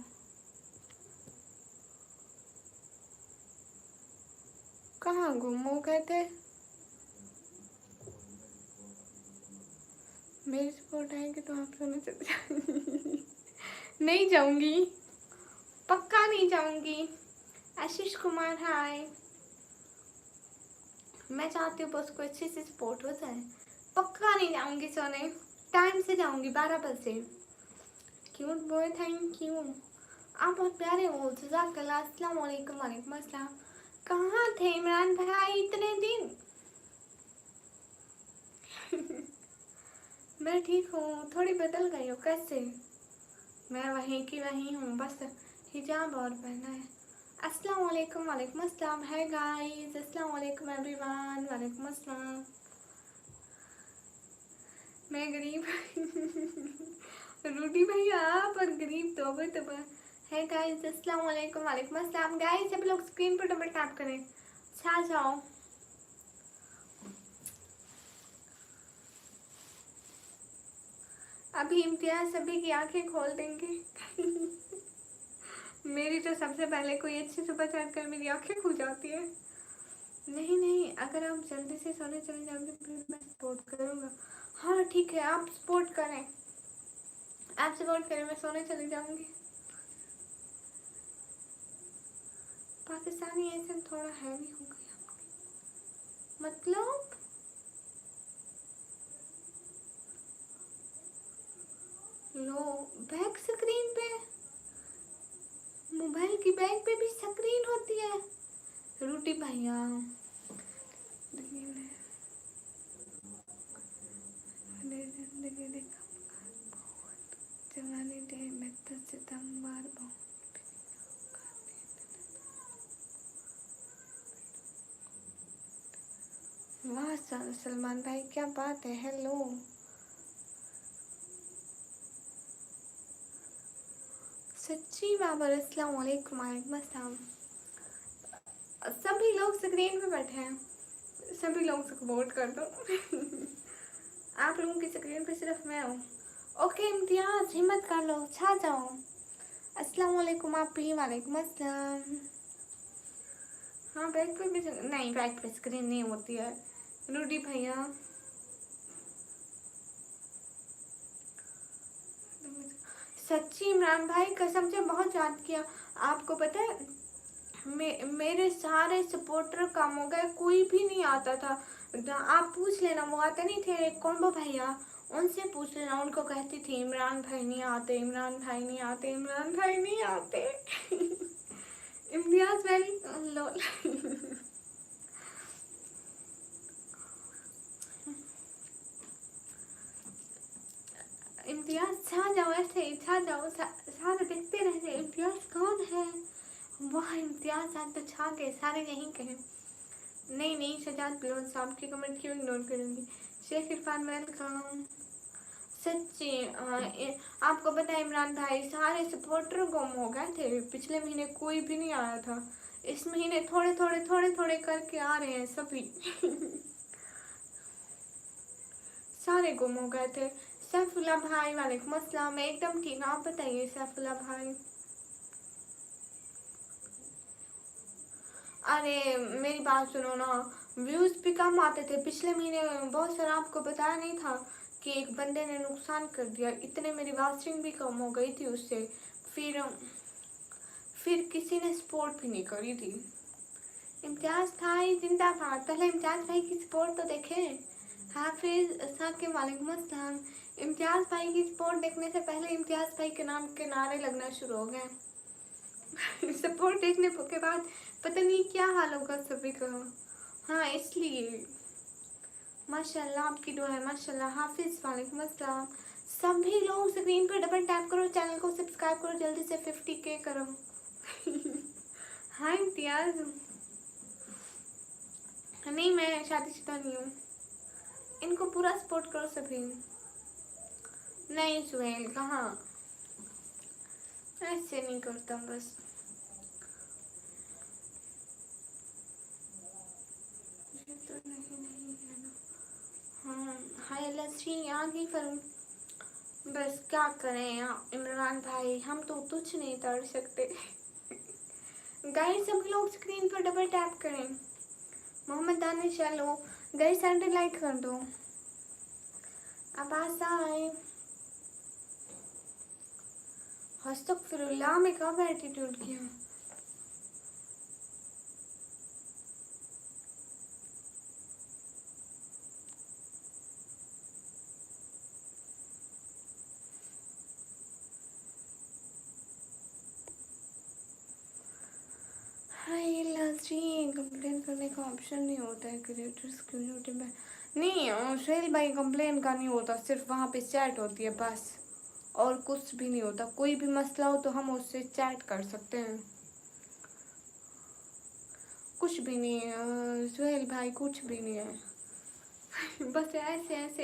S1: कहाँ गुम हो गए थे? मेरी सपोर्ट आएगी तो आप सोने चले जाएंगी। नहीं जाऊंगी, पक्का नहीं जाऊंगी। आशीष कुमार हाय। मैं चाहती हूँ बस कोई अच्छी सी सपोर्ट हो जाए। पक्का नहीं जाऊंगी सोने, टाइम से जाऊंगी 12 बजे। Cute boy, thank you. आप बहुत प्यारे हो, जज़ाकल्लाह। अस्सलाम वालेकुम। वालेकुम अस्सलाम। कहाँ थे इमरान भाई इतने दिन? मैं ठीक हूँ, थोड़ी बदल गई हो। कैसे? मैं वहीं की वहीं हूँ, बस हिजाब और पहना है। अस्सलाम वालेकुम। वालेकुम अस्सलाम। है गाइस, अस्सलाम वालेकुम एवरीवन। वालेकुम अस्सलाम। मैं गरीब। रूडी भैया आप और गरीब तौबा तौबा। है गाइस, अस्सलाम वालेकुम। वालेकुम अस्सलाम। गाइस सब लोग स्क्रीन पर डबल टैप करें, छा जाओ। अभी इम्तियाज सभी की आंखें खोल देंगे। मेरी तो सबसे पहले कोई अच्छी सुबह चढ़ कर मेरी आंखें खुल जाती है। नहीं नहीं, अगर आप जल्दी से सोने चले जाओगे फिर मैं सपोर्ट करूँगा। हाँ ठीक है, आप सपोर्ट करें, आप सपोर्ट करें, मैं सोने चली जाऊँगी। पाकिस्तानी ऐसे थोड़ा हैवी हो गया मतलब। लो, बैक स्क्रीन पे, मोबाइल की बैक पे भी स्क्रीन होती है? रूटी भैया जवानी दे में तो सितंबर वाह सलमान भाई क्या बात है। हेलो सच्ची बाबर, अस्सलाम वालेकुम। वालेकुम अस्सलाम। सभी लोग स्क्रीन पे बैठे हैं, सभी लोग सपोर्ट कर दो। आप लोगों की स्क्रीन पे सिर्फ मैं हूँ। ओके इम्तियाज, हिम्मत कर लो, छा जाओ। अस्सलाम वालेकुम आप भी। वालेकुम अस्सलाम। हाँ बैक पे भी नहीं, बैक पे स्क्रीन नहीं होती है रूडी भैया। सच्ची इमरान भाई कसम से बहुत याद किया। आपको पता है मेरे सारे सपोर्टर कम हो गए, कोई भी नहीं आता था। आप पूछ लेना, वो आते नहीं थे कॉम्बो भैया, उनसे पूछ लेना। उनको कहती थी इमरान भाई नहीं आते, इमरान भाई नहीं आते, इमरान भाई नहीं आते। इम्तियाज वेरी लोल। इम्तियाज छा जाओ, ऐसे ही छा जाओ, सारे देखते रहते इम्तियाज कौन है। वाह इम्तियाज आज तो छा गए, सारे यहीं कहे। नहीं नहीं, सजाद बिलोन साहब की कमेंट क्यों इग्नोर करूँगी। शेख इरफान वेलकम। सच्ची आपको पता है इमरान भाई सारे सपोर्टर गुम हो गए थे, पिछले महीने कोई भी नहीं आया था, इस महीने थोड़े थोड़े थोड़े थोड़े करके आ रहे हैं सभी सारे गुम हो गए थे। सैफुल्ला भाई वालेकुम अस्सलाम, मैं एकदम ठीक, आप बताइए सैफुल्ला भाई। अरे मेरी बात सुनो ना, व्यूज भी कम आते थे पिछले महीने, बहुत सारा आपको बताया नहीं था कि एक बंदे ने नुकसान कर दिया, इतने मेरी वाचिंग भी कम हो गई थी उससे, फिर किसी ने सपोर्ट भी नहीं करी थी। इम्तियाज भाई जिंदाबाद, पहले इम्तियाज भाई की सपोर्ट तो देखें। हाफिज साकिब वालेकुम अस्सलाम। इम्तियाज भाई की सपोर्ट देखने से पहले इम्तियाज भाई के नाम के नारे लगना शुरू हो गए सपोर्ट देखने के बाद पता नहीं क्या हाल होगा सभी का। हाँ इसलिए माशाल्लाह आपकी दुआ है माशाल्लाह। हाफिज वालेकुम अस्सलाम। सभी लोग स्क्रीन पर डबल टैप करो, चैनल को सब्सक्राइब करो, जल्दी से 50K करो हाँ इम्तियाज, नहीं मैं शादीशुदा नहीं हूँ, इनको पूरा सपोर्ट करो सभी। नहीं सुहेल कहाँ, ऐसे नहीं करता बस। ये तो नहीं है ना। हाँ हाय लस्सी आ गई फरूम, बस क्या करें इमरान भाई, हम तो कुछ नहीं कर सकते गाइस सभी लोग स्क्रीन पर डबल टैप करें। मोहम्मद दानिश चलो गाइस सेंटर लाइक कर दो। अब आए हस्तगफिरुल्लाह में कब एटीट्यूड किया। हाय लाजी कंप्लेन करने का ऑप्शन नहीं होता है क्रिएटर्स कम्युनिटी में। नहीं सुहेल भाई कंप्लेन का नहीं होता, सिर्फ वहाँ पे चैट होती है बस, और कुछ भी नहीं होता। कोई भी मसला हो तो हम उससे चैट कर सकते हैं, कुछ भी नहीं है सुहेल भाई, कुछ भी नहीं है बस ऐसे ऐसे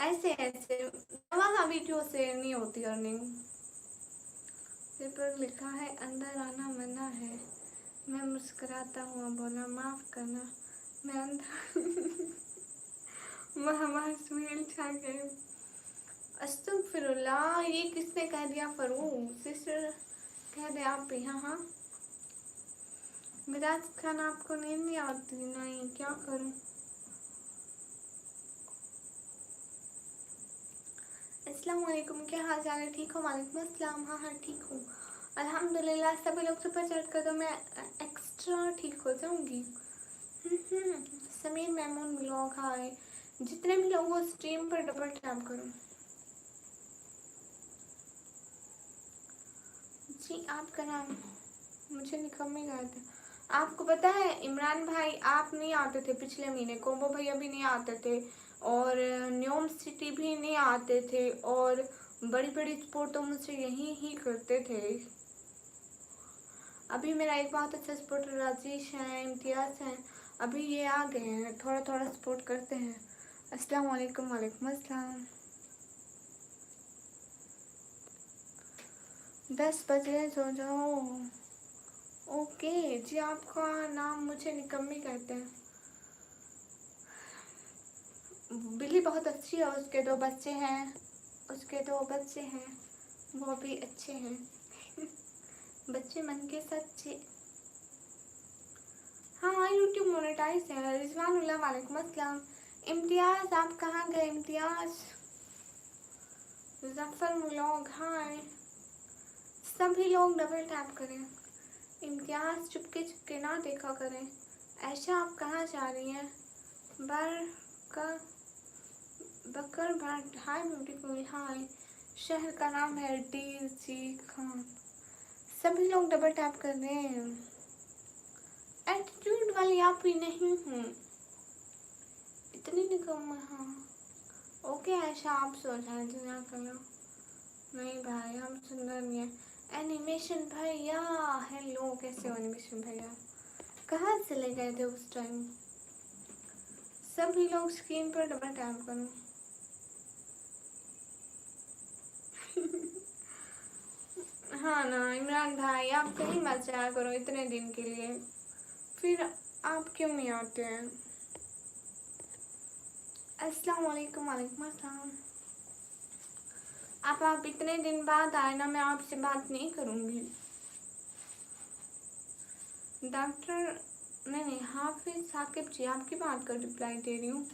S1: ऐसे ऐसे वहाँ वीडियो से नहीं होती अर्निंग। पेपर लिखा है अंदर आना मना है, मैं मुस्कुराता हुआ बोला माफ करना, मैं अंदर वहाँ सुहेल छा गए। अस्तगफिरुल्लाह, ये किसने कह दिया फरूम सिस्टर, कह दे आप भी। हाँ हाँ मिराज खान आपको नींद नहीं आती? नहीं क्या करूं। अस्सलाम वालेकुम, क्या हाल चाल है, ठीक हो? वालेकुम अस्सलाम, हाँ हाँ ठीक हूँ अल्हम्दुलिल्लाह। सभी लोग सुपर चैट कर दो, मैं एक्स्ट्रा ठीक हो जाऊंगी। समीर मेमून ब्लॉग हाय, जितने भी लोग हो स्ट्रीम पर डबल टैप करो जी। आपका नाम मुझे निकम्मी गया था। आपको पता है इमरान भाई आप नहीं आते थे पिछले महीने, कोम्बो भैया भी नहीं आते थे, और न्योम सिटी भी नहीं आते थे, और बड़ी बड़ी सपोर्ट तो मुझसे यही ही करते थे। अभी मेरा एक बहुत अच्छा सपोर्टर राजेश है, इम्तियाज़ हैं, अभी ये आ गए हैं, थोड़ा थोड़ा सपोर्ट करते हैं। अस्सलाम वालेकुम। वालेकुम अस्सलाम। 10 बजे सो जाओ। ओके जी, आपका नाम मुझे निकम्मी कहते हैं। बिल्ली बहुत अच्छी है, उसके 2 बच्चे हैं, उसके 2 बच्चे हैं, वो भी अच्छे हैं बच्चे मन के सच्चे। हाँ यूट्यूब मोनेटाइज है। रिजवानुल्लाह वालेकुम अस्सलाम। इम्तियाज़ आप कहाँ गए इम्तियाज़? जफर व्लॉग हाय, सभी लोग डबल टैप करें। इम्तियाज़ चुपके चुपके ना देखा करें। ऐशा आप कहाँ जा रही हैं? बरकर बकर भट्ट हाय ब्यूटीफुल हाय। शहर का नाम है डीजी खान। सभी लोग डबल टैप कर रहे हैं। एटीट्यूड वाली आप ही नहीं हूँ, इतनी निकम्मा। हाँ ओके ऐशा आप सो जाए जज़ाकल्लाह। नहीं भाई हम सुंदर नहीं है। एनिमेशन भैया हेलो, कैसे हो एनिमेशन भैया? कहाँ चले गए थे उस टाइम? सभी लोग स्क्रीन पर डबल टैप करो। हाँ ना इमरान भाई, आप कहीं मत जाया करो इतने दिन के लिए, फिर आप क्यों नहीं आते हैं? अस्सलाम वालेकुम। वालेकुम अस्सलाम। आप इतने दिन बाद आए ना, मैं आपसे बात नहीं करूँगी। डॉक्टर नहीं नहीं, हाफिज साकिब जी आपकी बात का रिप्लाई दे रही हूँ।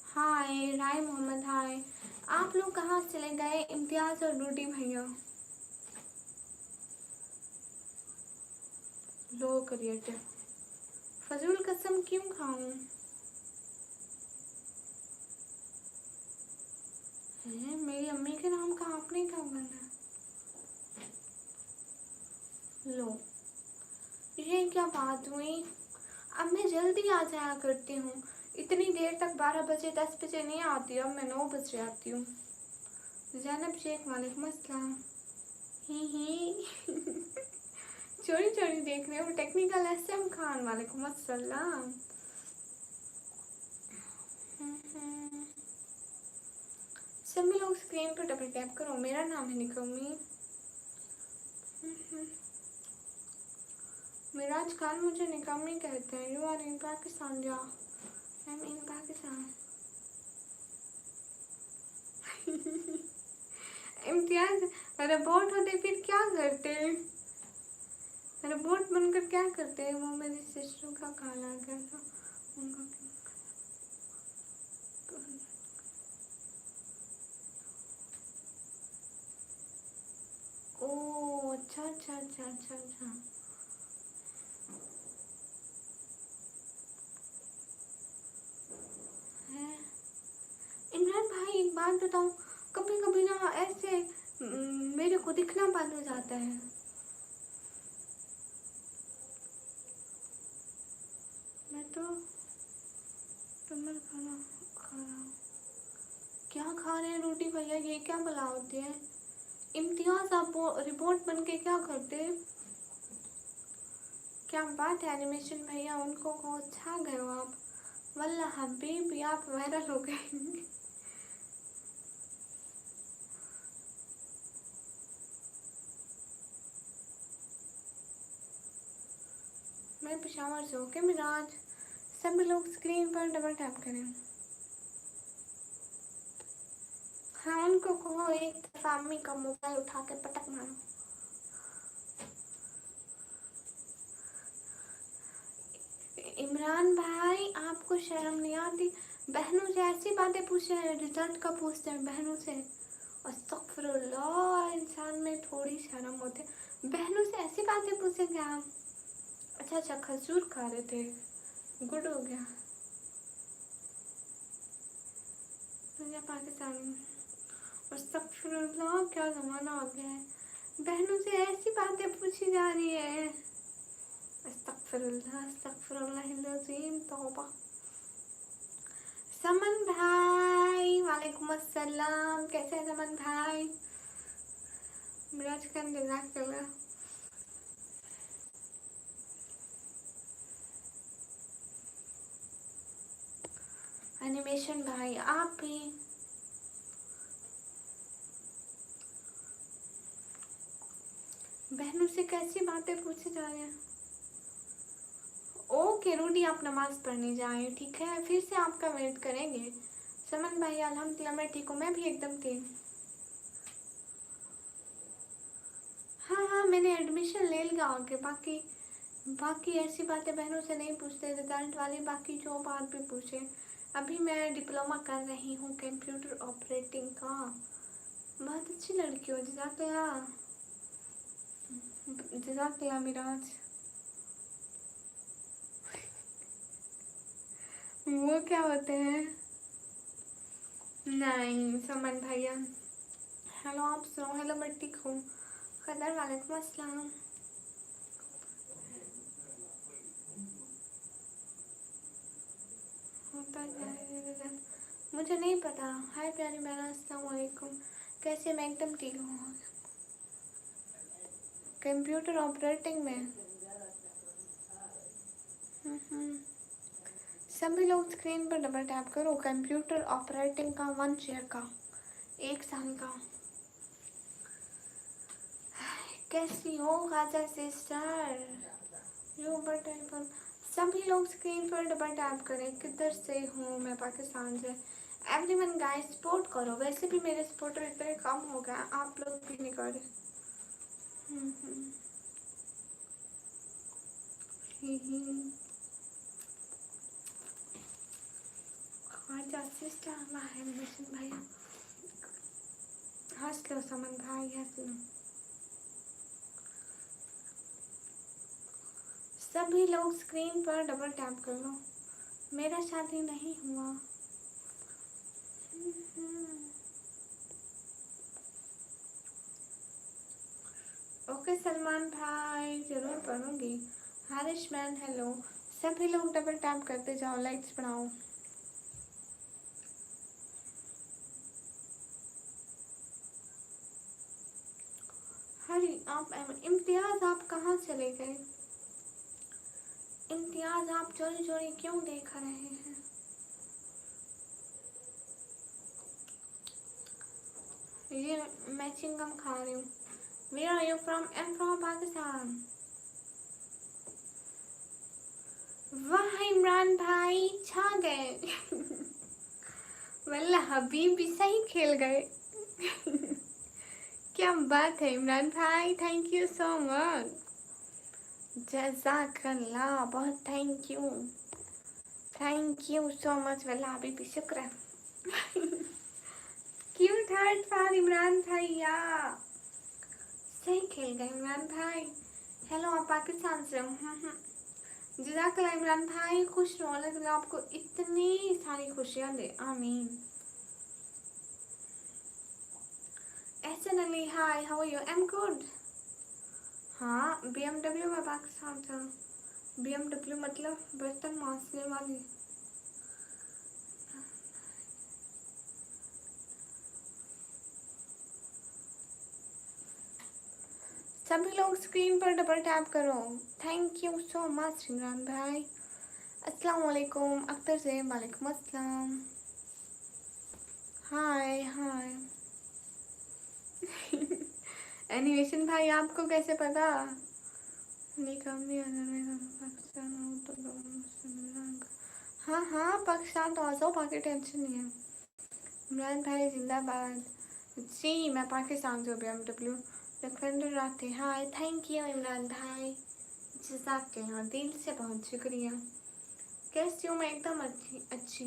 S1: हाय राय मोहम्मद, हाय। आप लोग कहाँ चले गए, इम्तियाज़ और रूटी भैया? लो क्रिएटिव। फजूल कसम क्यों खाऊं? मेरी अम्मी के नाम का आपने क्या करना है? लो, ये क्या बात हुई? अब मैं जल्दी आ जाया करती हूँ, इतनी देर तक 12 बजे 10 बजे नहीं आती, अब मैं 9 बजे आती हूँ। ज़ैनब शेख, वालेकुम अस्सलाम। ही चोरी चोरी देख रहे हो? टेक्निकल एसएम खान, वालेकुम अस्सलाम। सभी लोग स्क्रीन पर डबल टैप करो, मेरा नाम है निकमी। मिराज खान मुझे निकमी कहते हैं। You are in Pakistan? Yeah I am in Pakistan. Imtiaz robot होते फिर क्या करते? रोबोट बनकर क्या करते हैं? वो मेरी सिस्टर का कॉल आ गया था, उनका ओ अच्छा अच्छा अच्छा अच्छा अच्छा। है इमरान भाई, एक बात बताऊं, कभी कभी ना ऐसे मेरे को दिखना बंद हो जाता है। मैं तो टमाटर खा रहा हूँ। क्या खा रहे हैं रोटी भैया? ये क्या बला होती है? इम्तियाज आप रिपोर्ट बन के क्या करते? क्या बात है एनिमेशन भैया, उनको को छा गए हो आप। वल्ला हबीबी आप वायरल हो गए। मैं पेशावर से होके मिराज, सभी लोग स्क्रीन पर डबल टैप करें। हाँ उनको कहो एक दफा अम्मी का मोबाइल उठा के पटक मारो। इमरान भाई आपको शर्म नहीं आती? बहनों से ऐसी बातें पूछ रहे हैं, रिजल्ट का पूछते हैं बहनों से। अस्तगफुरुल्लाह, इंसान में थोड़ी शर्म होती है, बहनों से ऐसी बातें पूछेंगे आप? अच्छा अच्छा, खजूर खा रहे थे, गुड हो गया। दुनिया पाकिस्तानी, अस्तगफुरुल्लाह, क्या ज़माना आ गया है, बहनों से ऐसी बातें पूछी जा रही है। अस्तगफुरुल्लाह अस्तगफुरुल्लाहिल-अज़ीम, तौबा। समन भाई, वालेकुम अस्सलाम, कैसे हैं समन भाई? मिराज खान जज़ाकल्लाह। एनिमेशन भाई आप भी। बहनों से कैसी बातें पूछी जा रही हैं? ओके रूडी, आप नमाज पढ़ने जाएं, ठीक है, फिर से आपका वेट करेंगे। समन भाई अल्हम्दुलिल्लाह मैं ठीक हूँ, मैं भी एकदम ठीक। हाँ हाँ, मैंने एडमिशन ले लिया आगे, बाकी बाकी ऐसी बातें बहनों से नहीं पूछते, रिजल्ट वाली बाकी जो बात भी पूछे। अभी मैं डिप्लोमा कर रही हूँ कंप्यूटर ऑपरेटिंग का। बहुत अच्छी लड़की हो, जज़ाकल्लाह जज़ाकल्लाह मिराज। वो क्या होते हैं? नहीं समन भैया। हेलो आप सुनो, हेलो मैं ठीक हूँ। खदर, वालेकुम अस्सलाम। होता है मुझे नहीं पता। हाय प्यारी बहना, अस्सलाम वालेकुम, कैसे? मैं एकदम ठीक हूँ। कंप्यूटर ऑपरेटिंग में। सभी लोग स्क्रीन पर डबल टैप करो। कंप्यूटर ऑपरेटिंग का 1 ईयर का, 1 साल का। कैसी हो खाजा सिस्टर? यू बट सभी लोग स्क्रीन पर डबल टैप करें। किधर से हूँ मैं? पाकिस्तान से। एवरीवन गाइस सपोर्ट करो। वैसे भी मेरे सपोर्टर इतने कम हो गए, आप लोग भी नहीं कर रहे। खाजा सिस्टर हमारे मिशन भैया हंस लो, समन भाई हंस लो। सभी लोग स्क्रीन पर डबल टैप कर लो। मेरा शादी नहीं हुआ। ओके सलमान भाई, जरूर पढ़ूंगी। Harish man hello. सभी लोग डबल टैप करते जाओ, लाइक्स बढ़ाओ। हरी आप इम्तियाज, आप कहाँ चले गए? इम्तियाज आप चोरी चोरी क्यों देख रहे हैं? ये मैं चिंगम खा रही हूँ। Where are you from? I'm from Pakistan. वाह इमरान भाई छा गए। वल्ला हबीबी सही खेल गए। क्या बात है इमरान भाई, थैंक यू सो मच। जज़ाकल्लाह, बहुत थैंक यू सो मच। वल्ला हबीबी शुक्र है। क्यूट हार्ट फॉर इमरान भैया, सही खेल गए इमरान भाई। हेलो, आप पाकिस्तान से हो? जज़ाकल्लाह इमरान भाई, खुश रहो, अल्लाह आपको इतनी सारी खुशियाँ दे, आमीन। Ehsan Ali hi, how are you? I am good. हाँ, BMW में पाकिस्तान से हूँ। BMW मतलब बर्तन मांजने वाली। सभी लोग स्क्रीन पर डबल टैप करो। Thank you so much Imran भाई। अस्सलाम वालेकुम अख्तर से, वालेकुम अस्सलाम। हाय हाय। एनिमेशन भाई आपको कैसे पता? पाकिस्तान हो तो हाँ हाँ, पाकिस्तान तो आ जाओ, बाकी टेंशन नहीं है। इमरान भाई जिंदाबाद। जी मैं पाकिस्तान से BMW Lakhwinder Rathi. Hi, thank you Imran भाई, जज़ाकल्लाह, दिल से बहुत शुक्रिया। कैसी हूँ मैं? एकदम अच्छी।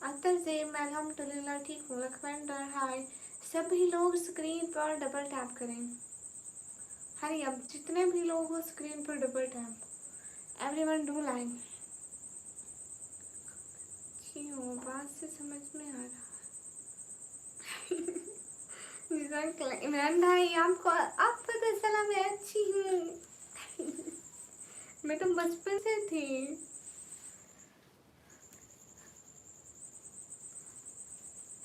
S1: अख्तर से मैं अल्हम्दुलिल्लाह ठीक हूँ। लखविंदर हाय। सभी लोग स्क्रीन पर डबल टैप करें। हरी अब जितने भी लोग हो स्क्रीन पर double tap. Everyone do like. अच्छी हो, बात से समझ में आ रहा है। इमरान भाई आपको अब पता चला मैं अच्छी हूँ। मैं तो बचपन से थी।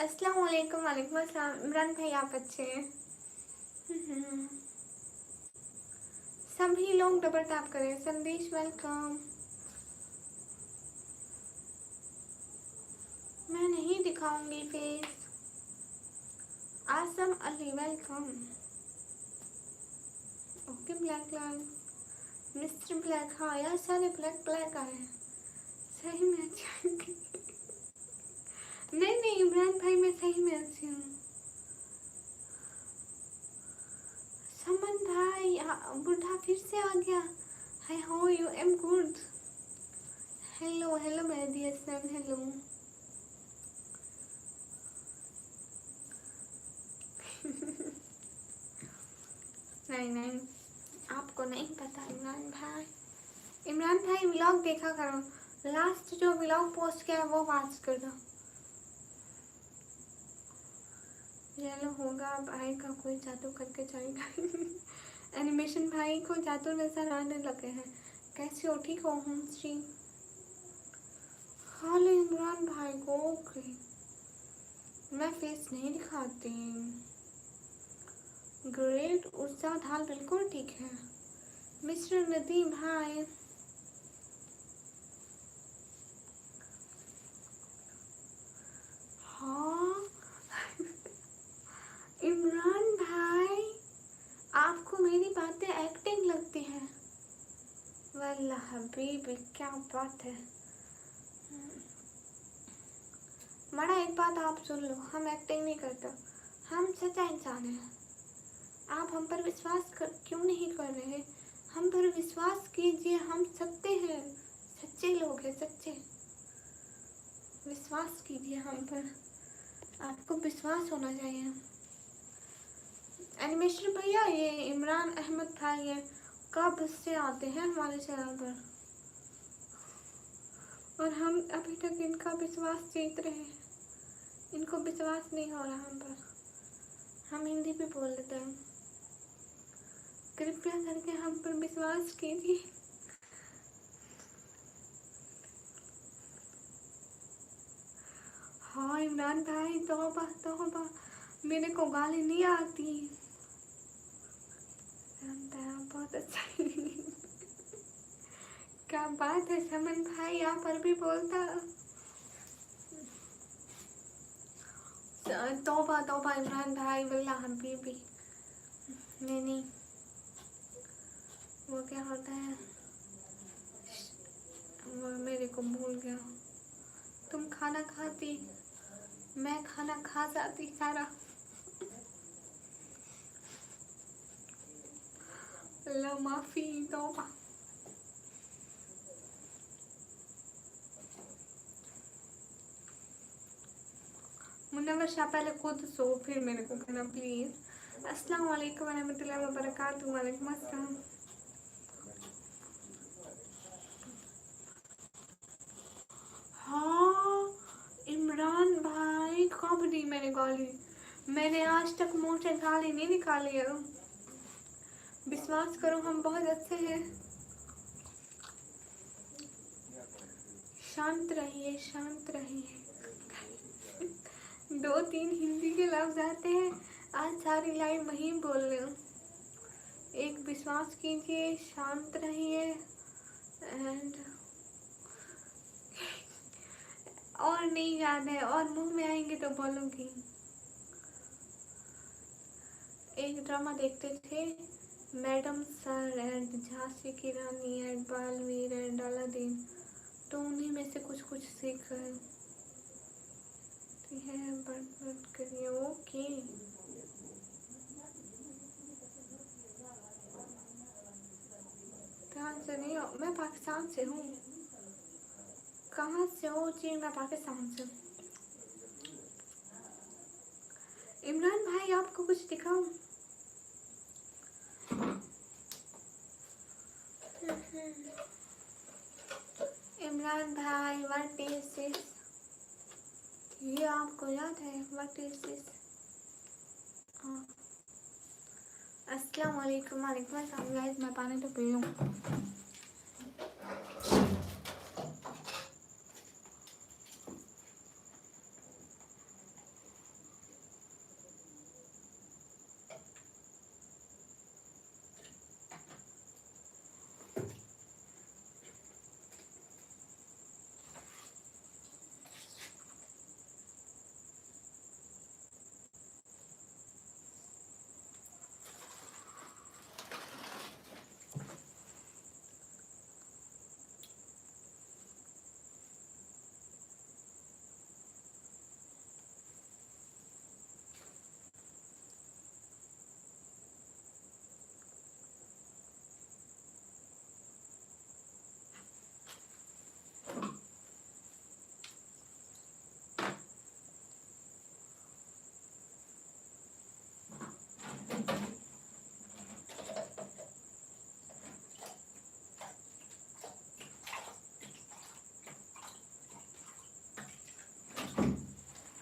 S1: अस्सलाम वालेकुम। वालेकुम अस्सलाम। इमरान भाई आप अच्छे हैं? सभी लोग डबल टैप करें। संदेश वेलकम। मैं नहीं दिखाऊंगी face. Asim Ali welcome. Okay black black, mister black. हाँ यार सारे ब्लैक ब्लैक आए हैं, सही में अच्छी। नहीं नहीं इमरान भाई मैं सही में अच्छी हूँ। समन भाई बुढ़ा फिर से आ गया। Hi how you? I am good. Hello hello Mehdi Hasan hello. नहीं नहीं आपको नहीं पता इमरान भाई। इमरान भाई व्लॉग देखा करो, लास्ट जो व्लॉग पोस्ट किया है वो वॉच कर दो। येलो होगा भाई का कोई जादू करके जाएगा। एनिमेशन भाई को जादू नजर आने लगे हैं। कैसे हो? ठीक हो? हम श्री खाली इमरान भाई को। ओके मैं फेस नहीं दिखाती। ग्रेट उसका हाल बिल्कुल ठीक है। मिस्टर नदीम भाई हाँ। इमरान भाई मेरी बातें एक्टिंग लगती हैं। वल्ला हबीबी क्या बात है। बड़ा एक बात आप सुन लो, हम एक्टिंग नहीं करते, हम सच्चा इंसान हैं। आप हम पर विश्वास क्यों नहीं कर रहे? हम पर विश्वास कीजिए, हम सत्य हैं, सच्चे लोग हैं, सच्चे। विश्वास कीजिए हम पर, आपको विश्वास होना चाहिए। एनिमेशन भैया ये इमरान अहमद था, ये कब से आते हैं हमारे चैनल पर और हम अभी तक इनका विश्वास जीत रहे हैं। इनको विश्वास नहीं हो रहा हम पर। हम हिंदी भी बोल लेते हैं। कृपया करके हम पर विश्वास कीजिए। हाँ इमरान भाई, तौबा तौबा, मेरे को गाली नहीं आती। बहुत अच्छा। क्या बात है समन भाई, आप अरबी बोलता। तौबा तौबा इमरान भाई, वल्ला हबीबी। नहीं, वो क्या होता है, वो मेरे को भूल गया। तुम खाना खाती, मैं खाना खा जाती सारा। ला माफी, तौबा। मुन्नवर शाह पहले खुद सो फिर मेरे को कहना प्लीज। अस्सलाम वालेकुम वरहमतुल्लाहि वबरकातुहू। वालेकुम अस्सलाम। हाँ इमरान भाई, कब दी मैंने गाली? मैंने आज तक मुंह से गाली नहीं निकाली है। विश्वास करो हम बहुत अच्छे हैं। शांत रहिए, शांत रहिए। 2-3 हिंदी के लफ्ज आते हैं, आज सारी लाइव वही बोल रहे हो। एक विश्वास कीजिए, शांत रहिए एंड और नहीं याद है, और मुंह में आएंगे तो बोलूँगी। एक ड्रामा देखते थे, मैडम सर एंड झांसी की रानी एंड बालवीर एंड अलादीन, तो उन्हीं में से कुछ कुछ सीख गए है। बट करिए ओके। कहाँ से नहीं हो? मैं पाकिस्तान से हूँ। कहाँ से हो जी? मैं पाकिस्तान से। इमरान भाई आपको कुछ दिखाऊं? इमरान भाई व्हाट इज दिस? ये आपको याद है व्हाट इज दिस? अस्सलाम वालेकुम। वालेकुम अस्सलाम गाइस, मैं पानी तो पी लूँ।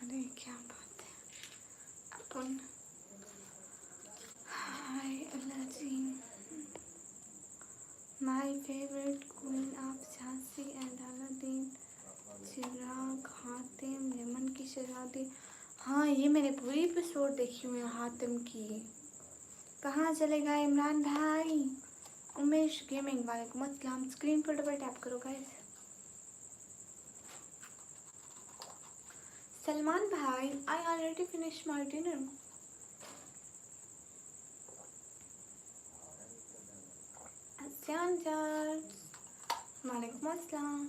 S1: अरे क्या बात है अपन। हाय अल्लाह जी। My favourite queen of Jhansi and Aladdin, चिराग, हातिम, यमन की शहजादी। हाँ ये मैंने पूरी एपिसोड देखी हुई है हातिम की। कहाँ चले गए इमरान भाई? उमेश गेमिंग, वालेकुम अस्सलाम। स्क्रीन पर डबल टैप करो गाइस। सलमान भाई, I already finish my dinner. Strangers, वालेकुम अस्सलाम।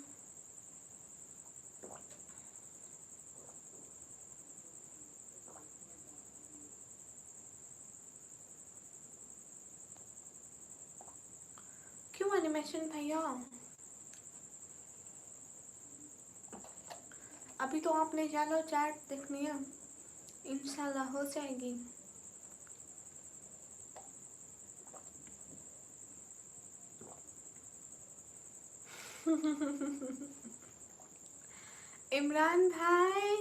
S1: क्यों एनिमेशन भैया? अभी तो आपने चलो चैट देखनी है, इंशाल्लाह हो जाएगी। इमरान भाई,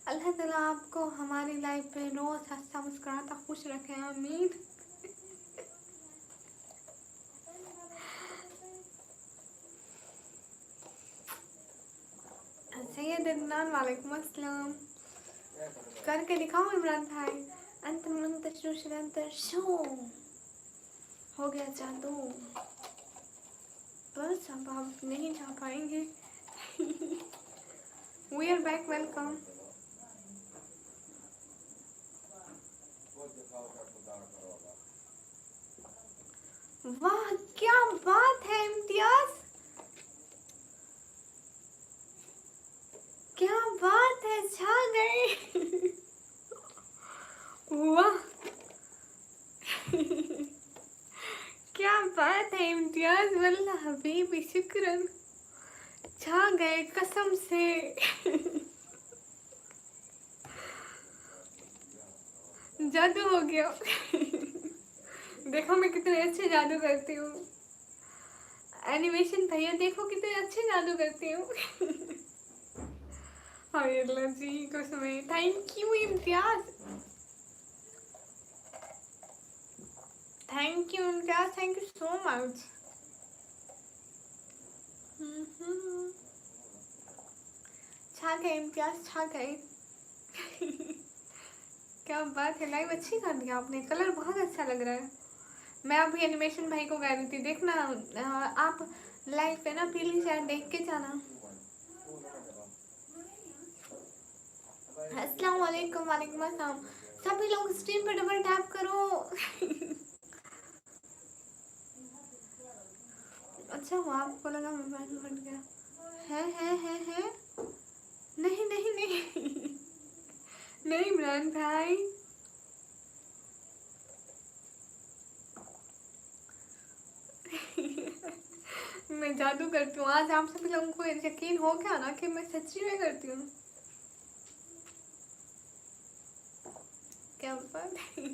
S1: अल्लाह ताला आपको हमारी लाइफ में रोज हंसता मुस्कुराता खुश रखे, आमीन। सैयद अदनान, वालेकुम अस्सलाम। करके दिखाओ इमरान भाई। अंतर मंतर शो शो हो गया जादू, बस अब आप नहीं जा पाएंगे। We are back, welcome. वाह क्या बात है इम्तियाज, क्या बात है, छा गए। वाह क्या बात है इम्तियाज, वल्लाह हबीबी शुक्रन, छा गए कसम से। जादू हो गया। देखो मैं कितने अच्छे जादू करती हूँ। एनिमेशन भैया देखो कितने अच्छे जादू करती हूँ। हाय अल्लाह जी कसम, thank you Imtiaz, thank you Imtiaz, thank you so much. छा गए इम्तियाज, छा गए। क्या बात है, लाइव अच्छी कर दिया आपने, कलर बहुत अच्छा लग रहा है। मैं अभी एनिमेशन भाई को कह रही थी देखना, आप लाइव पे ना पीली शर्ट देख के जाना। अस्सलाम वालेकुम, वालेकुम अस्सलाम। सभी लोग स्क्रीन पे डबल टैप करो। अच्छा वो आपको लगा मोबाइल फट गया। है नहीं नहीं नहीं। नहीं इमरान भाई, मैं जादू करती हूँ। आज आप सभी लोगों को यकीन हो गया ना कि मैं सच्ची में करती हूँ। क्या बात है।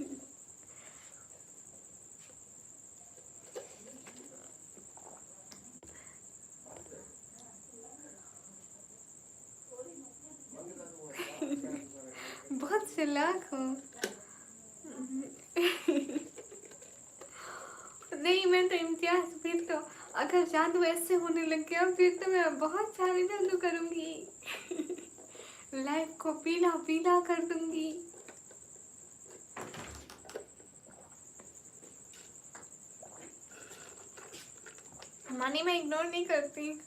S1: बहुत चालाक हो। नहीं मैं तो इम्तियाज, फिर तो अगर जादू ऐसे होने लग गया फिर तो मैं बहुत सारे जादू करूंगी। लाइफ को पीला पीला कर दूंगी। मानी मैं इग्नोर नहीं करती।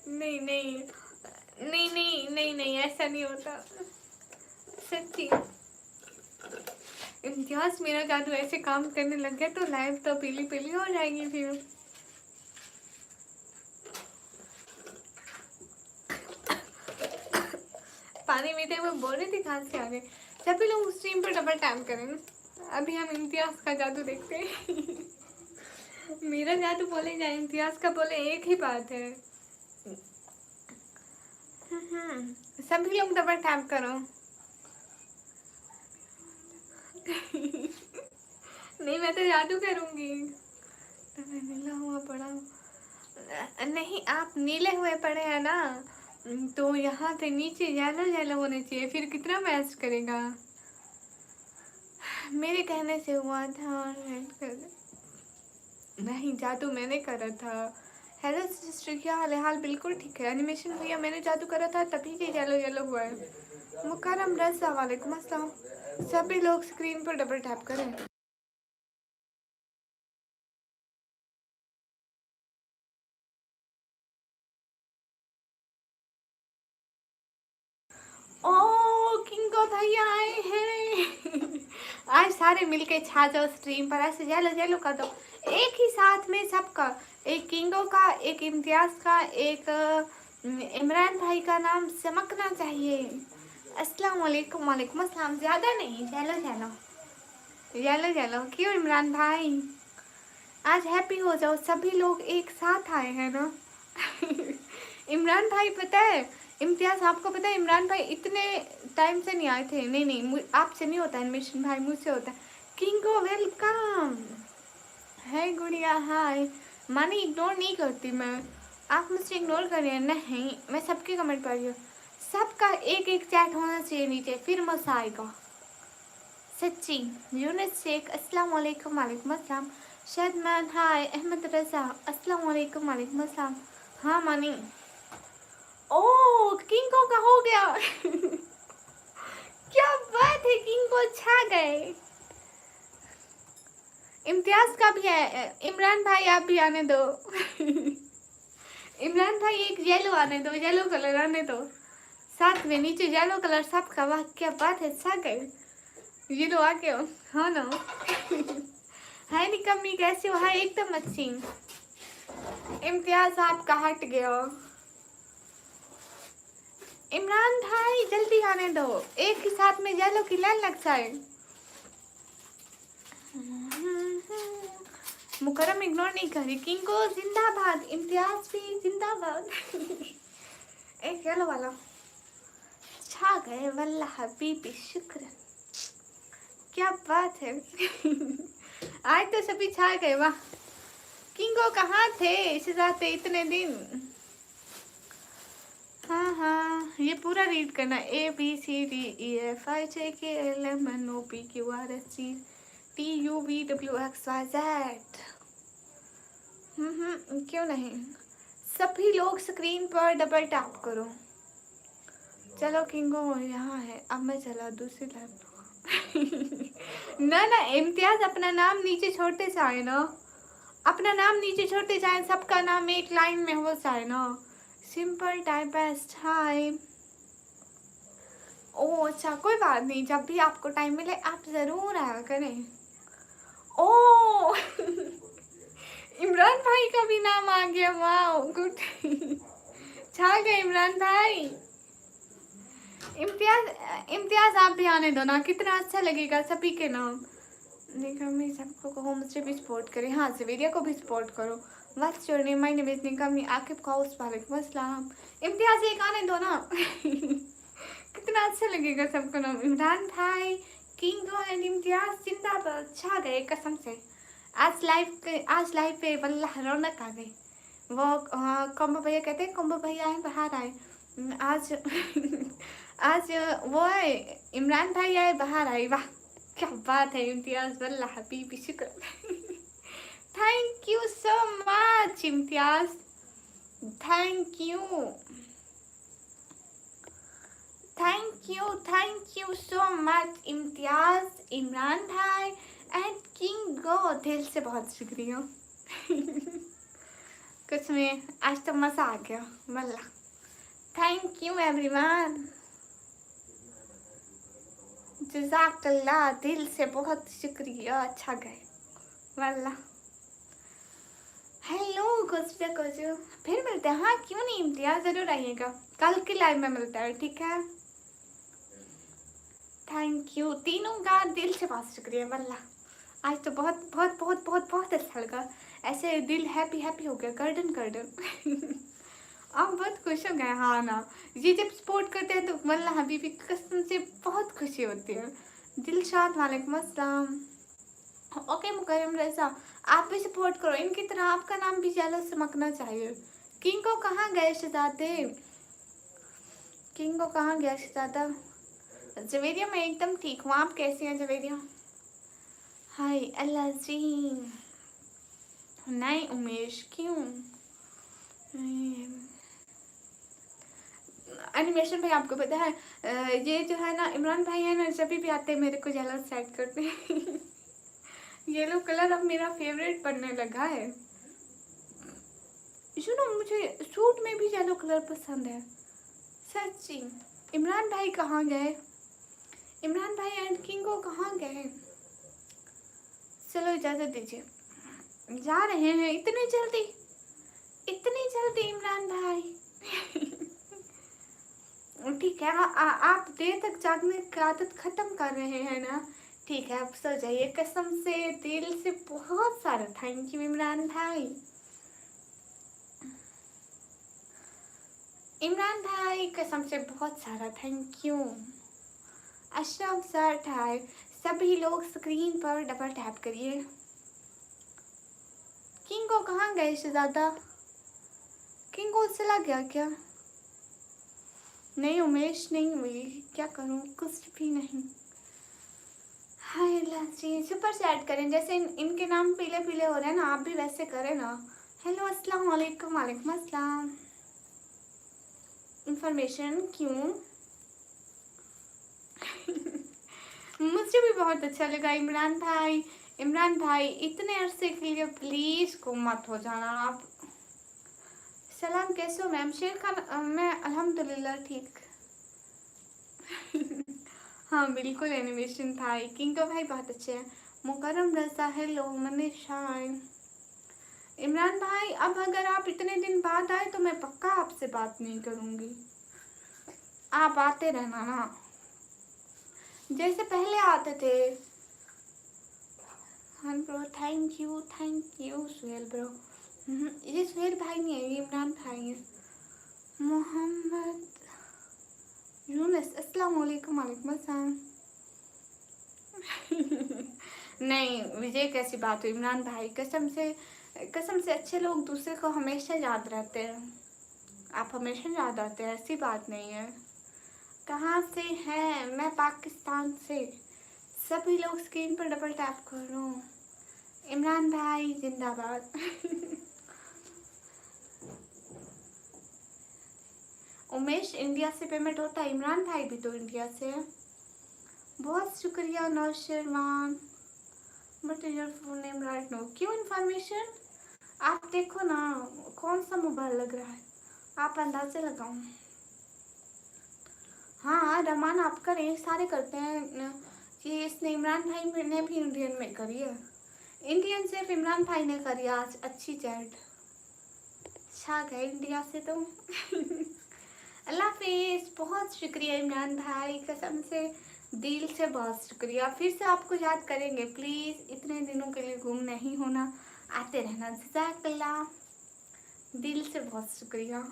S1: नहीं नहीं नहीं नहीं नहीं नहीं, ऐसा नहीं होता सच्ची। इम्तियाज मेरा जादू ऐसे काम करने लग गया तो लाइफ तो पीली पीली हो जाएगी फिर। पानी पीते हुए बोल रही थी, खांसी आ गई। सभी लोग स्ट्रीम पर डबल टैप करें। अभी हम इम्तियाज का जादू देखते हैं। मेरा जादू बोले या इम्तियाज का बोले एक ही बात है। सभी लोग डबल टैप करो। नहीं मैं तो जादू करूंगी। नीला हुआ पड़ा, नहीं आप नीले हुए पड़े हैं ना, तो यहाँ पे नीचे येलो येलो होने चाहिए, फिर कितना मैच करेगा। मेरे कहने से हुआ था और नहीं, जादू मैंने करा था। हेलो सिस्टर, क्या हाल है? हाल बिल्कुल ठीक है। एनिमेशन भैया मैंने जादू करा था तभी के येलो येलो हुआ है। मुकरम रज़ा, वालेकुम अस्सलाम। सभी लोग स्क्रीन पर डबल टैप करें। ओ किंग को भैया आए हैं। आज सारे मिलके छा जाओ स्ट्रीम पर, ऐसे जेलो जेलो कर दो एक ही साथ में सबका, एक किंगो का, एक इम्तियाज का, एक इमरान भाई का नाम चमकना चाहिए। अस्सलाम वालेकुम। वालेकुम अस्सलाम। ज़्यादा नहीं, जेलो जेलो जेलो जेलो। क्यों इमरान भाई, आज हैप्पी हो जाओ, सभी लोग एक साथ आए हैं ना। इमरान भाई पता है, इम्तियाज आपको पता है इमरान भाई इतने टाइम से नहीं आए थे। नहीं नहीं, आपसे नहीं होता एनिमेशन भाई, मुझसे होता है। किंगो वेलकम है। गुड़िया हाय। मानी इग्नोर नहीं करती मैं, आप मुझसे इग्नोर कर रहे हैं। नहीं, मैं सबके कमेंट पढ़ रही हूँ। सबका एक एक चैट होना चाहिए नीचे, फिर मजा आएगा सच्ची। यूनिस शेख अस्सलाम वालेकुम। वालेकुम अस्सलाम। शदमान हाय। अहमद रजा अस्सलाम वालेकुम। वालेकुम अस्सलाम। हाँ मानी। ओ किंगो का हो गया। क्या बात है, किंगो छा गए। इम्तियाज का भी है। इमरान भाई आप भी आने दो। इमरान भाई एक येलो आने दो, येलो कलर आने दो साथ में, नीचे येलो कलर सबका। वाह क्या बात है, छा गए। ये लो आके हो। हाँ ना। हाय निकम्मी कैसे हो? हाय एकदम अच्छी। इम्तियाज आपका हट गया। इमरान भाई जल्दी आने दो, एक ही साथ में येलो की लाइन लग जाए। मुकरम इग्नोर नहीं करी। किंगो जिंदाबाद, इम्तियाज भी जिंदाबाद। एक येलो वाला छा गए। वल्लाह हबीबी शुक्र, क्या बात है। आज तो सभी छा गए। वाह, किंगो कहाँ थे शहजादे इतने दिन। हाँ हाँ, ये पूरा रीड करना। ABCDEFGHIJKLMNOPQRSTUVWXYZ। क्यों नहीं। सभी लोग स्क्रीन पर डबल टैप करो। चलो किंगो यहाँ है। अब मैं चला दूसरी लाइफ। ना ना, इम्तियाज अपना नाम नीचे छोड़ते जाए ना, अपना नाम नीचे छोड़ते जाए, सबका नाम एक लाइन में हो जाए ना। Simple type best hi. ओ अच्छा, कोई बात नहीं, जब भी आपको टाइम मिले आप ज़रूर आया करें। ओ इमरान भाई का भी नाम आ गया। वाह गुड। छा गए इमरान भाई। इम्तियाज आप भी आने दो ना, कितना अच्छा लगेगा सभी के नाम। निकम्मी सबको कहो मुझे भी सपोर्ट करें। हाँ सवेरिया को भी सपोर्ट करो। What's your name? My name is निकम्मी। आकिब कौस। वालेकुम अस्सलाम। इम्तियाज एक आने दो ना। कितना अच्छा लगेगा सबको नाम। इमरान भाई, किंगो एंड इम्तियाज जिंदाबाद। छा गए कसम से। आज लाइव पे वल्लाह रौनक आ गई। वो कॉम्बो भैया कहते हैं, कॉम्बो भैया आए बाहर आए आज। आज वो आए, इमरान भाई आए बाहर आए। वाह क्या बात है इम्तियाज, वल्लाह हबीबी शुक्र। Thank you so much Imtiaz, thank you so much Imtiaz, Imran भाई एंड किंगो। दिल से बहुत शुक्रिया। कुछ में आज तो मज़ा आ गया वल्लाह। थैंक यू एवरीवन, जज़ाकल्लाह, दिल से बहुत शुक्रिया। अच्छा गए वल्लाह। हेलो कुछ फिर मिलते हैं। हाँ क्यों नहीं इम्तियाज, ज़रूर आइएगा, कल की लाइव में मिलता है ठीक है। थैंक यू तीनों का दिल से बहुत शुक्रिया वल्लाह। आज तो बहुत बहुत बहुत बहुत बहुत अच्छा लगा, ऐसे दिल हैप्पी हैप्पी हो गया, गर्डन गर्डन। आप बहुत खुश हो गए। हाँ ना, ये जब सपोर्ट करते हैं तो वल्लाह हबीबी कसम से बहुत खुशी होती है। दिलशाद वालेकुम अस्सलाम। ओके मुकरम रजा, आप भी सपोर्ट करो इनकी तरह, आपका नाम भी ज़्यादा चमकना चाहिए। किंगो कहाँ गए शहजादे, किंगो कहाँ गया शहजादा। जवेरिया मैं एकदम ठीक हूँ, आप कैसी हैं जवेरिया। हाय अल्लाह जी। नहीं उमेश क्यों। एनिमेशन भाई आपको पता है, ये जो है ना इमरान भाई है ना, जब भी आते हैं मेरे को जेलस सेट करते हैं। येलो कलर अब मेरा फेवरेट बनने लगा है। सुनो मुझे सूट में भी येलो कलर पसंद है सच्ची। इमरान भाई कहाँ गए, इमरान भाई एंड किंगो कहाँ गए। चलो इजाज़त दीजिए, जा रहे हैं। इतनी जल्दी इमरान भाई। ठीक है, आप देर तक जागने की आदत ख़त्म कर रहे हैं ना? ठीक है, आप सो जाइए। कसम से दिल से बहुत सारा थैंक यू इमरान भाई। इमरान भाई कसम से बहुत सारा थैंक यू। अशरफ सर ठाए, सभी लोग स्क्रीन पर डबल टैप करिए। किंगो कहाँ गए शहजादा? किंगो चला गया क्या? नहीं उमेश, नहीं हुई, क्या करूँ, कुछ भी नहीं। हाय अल्लाह जी, सुपर चैट करें जैसे इनके नाम पीले पीले हो रहे हैं ना, आप भी वैसे करें ना। हेलो अस्सलाम वालेकुम। वालेकुम अस्सलाम। इंफॉर्मेशन क्यों? मुझे भी बहुत अच्छा लगा इमरान भाई। इमरान भाई इतने अरसे के लिए प्लीज़ को मत हो जाना आप। सलाम, कैसे हो मैम? शेर खान, मैं अल्हम्दुलिल्लाह ठीक। हाँ बिल्कुल एनिमेशन भाई, किंग का भाई बहुत अच्छे हैं। मुकरम रजा, हेलो मनीष, हाय। इमरान भाई अब अगर आप इतने दिन बाद आए तो मैं पक्का आपसे बात नहीं करूँगी। आप आते रहना ना, जैसे पहले आते थे। हाँ bro, thank you Suhail bro. ये सुहेल भाई नहीं है, ये इमरान भाई है। मोहम्मद यूनुस, अस्सलाम वालेकुम। वालेकुम अस्सलाम। नहीं विजय, कैसी बात हुई इमरान भाई? कसम से अच्छे लोग दूसरे को हमेशा याद रहते हैं। आप हमेशा याद आते हैं, ऐसी बात नहीं है। कहाँ से हैं? मैं पाकिस्तान से। सभी लोग स्क्रीन पर डबल टैप करो। इमरान भाई जिंदाबाद। उमेश, इंडिया से पेमेंट होता है? इमरान भाई भी तो इंडिया से है। बहुत शुक्रिया Nausherwan, but your full name right no. क्यों इन्फॉर्मेशन? आप देखो ना कौन सा मोबाइल लग रहा है, आप अंदाज़ा लगाओ। हाँ रमान आप करें, सारे करते हैं। ये इसने इमरान भाई ने भी इंडियन में करी है। इंडियन सिर्फ इमरान भाई ने करी आज अच्छी चैट। छा गए इंडिया से तो। अल्लाह हाफिज़। बहुत शुक्रिया इमरान भाई, कसम से दिल से बहुत शुक्रिया। फिर से आपको याद करेंगे, प्लीज़ इतने दिनों के लिए गुम नहीं होना, आते रहना। जज़ाकल्लाह, दिल से बहुत शुक्रिया।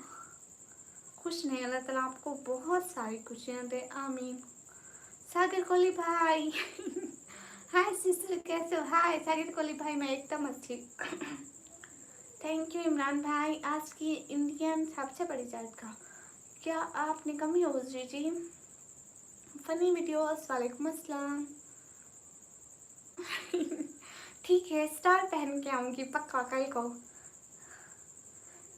S1: खुश नहीं, अल्लाह ताला आपको बहुत सारी खुशियाँ दे, आमीन। सागर कोहली भाई। हाय सिस्टर, कैसे हो? हाय सागर कोहली भाई, मैं एकदम अच्छी। थैंक यू इमरान भाई, आज की इंडियन सबसे बड़ी चैट का क्या आपने कमी हो जी? फनी वीडियोस, वालेकुम अस्सलाम। ठीक है, स्टार पहन के आऊँगी पक्का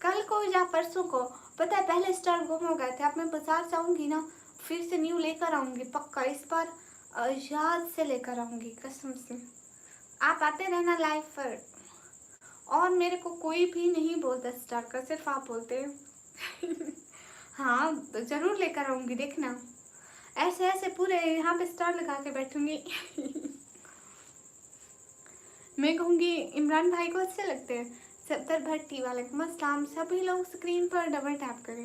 S1: कल को या परसों को। पता है पहले स्टार गुम हो गए थे, अब मैं बाजार जाऊँगी ना फिर से न्यू लेकर आऊँगी पक्का। इस बार याद से लेकर आऊँगी कसम से। आप आते रहना लाइव पर। और मेरे को कोई भी नहीं बोलता स्टार का, सिर्फ आप बोलते हो। हाँ तो ज़रूर लेकर आऊँगी, देखना। ऐसे ऐसे पूरे यहाँ पे स्टार लगा के बैठूँगी। मैं कहूँगी इमरान भाई को अच्छे लगते हैं। सत्तर भट्टी, वालेकुम अस्सलाम। सभी लोग स्क्रीन पर डबल टैप करें।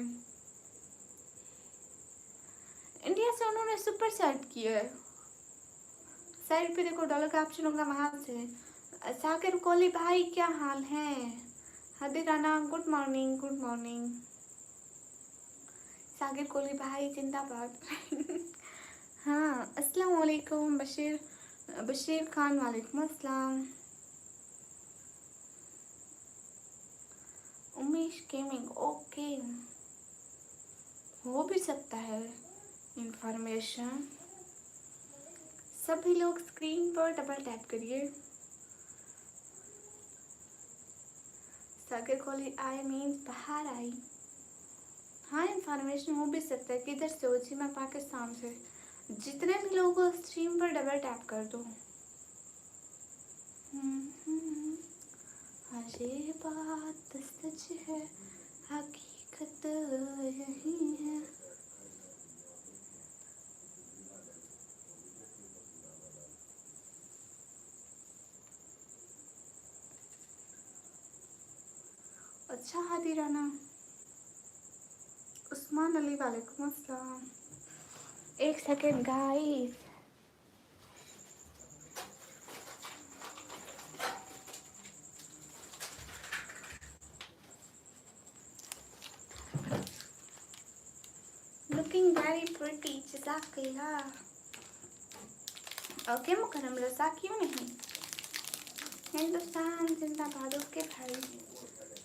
S1: इंडिया से उन्होंने सुपर चैट किया है। साइड पे देखो डॉलर का ऑप्शन होगा, वहाँ से। साकिर कोहली भाई क्या हाल है? Hadi Rana, good morning good morning. Sakir Kohli भाई जिंदाबाद। हाँ अस्सलाम वालेकुम बशीर खान, वालेकुम अस्सलाम। उमेश गेमिंग, ओके, हो भी सकता है इंफॉर्मेशन। सभी लोग स्क्रीन पर डबल टैप करिए। सागर कोहली आई मीन बाहर आई। हाँ इंफॉर्मेशन हो भी सकता है। किधर से हो जी? मैं पाकिस्तान से। जितने भी लोग हो स्ट्रीम पर डबल टैप कर दो। हाँ ये बात सच है, हकीकत यही है। अच्छा हादी राना। उस्मान अली वालेकुम अस्सलाम। एक second guys. Looking very pretty जज़ाकल्लाह। ओके मुकरम रजा क्यों नहीं। हिंदुस्तान जिंदाबाद। ओके भाई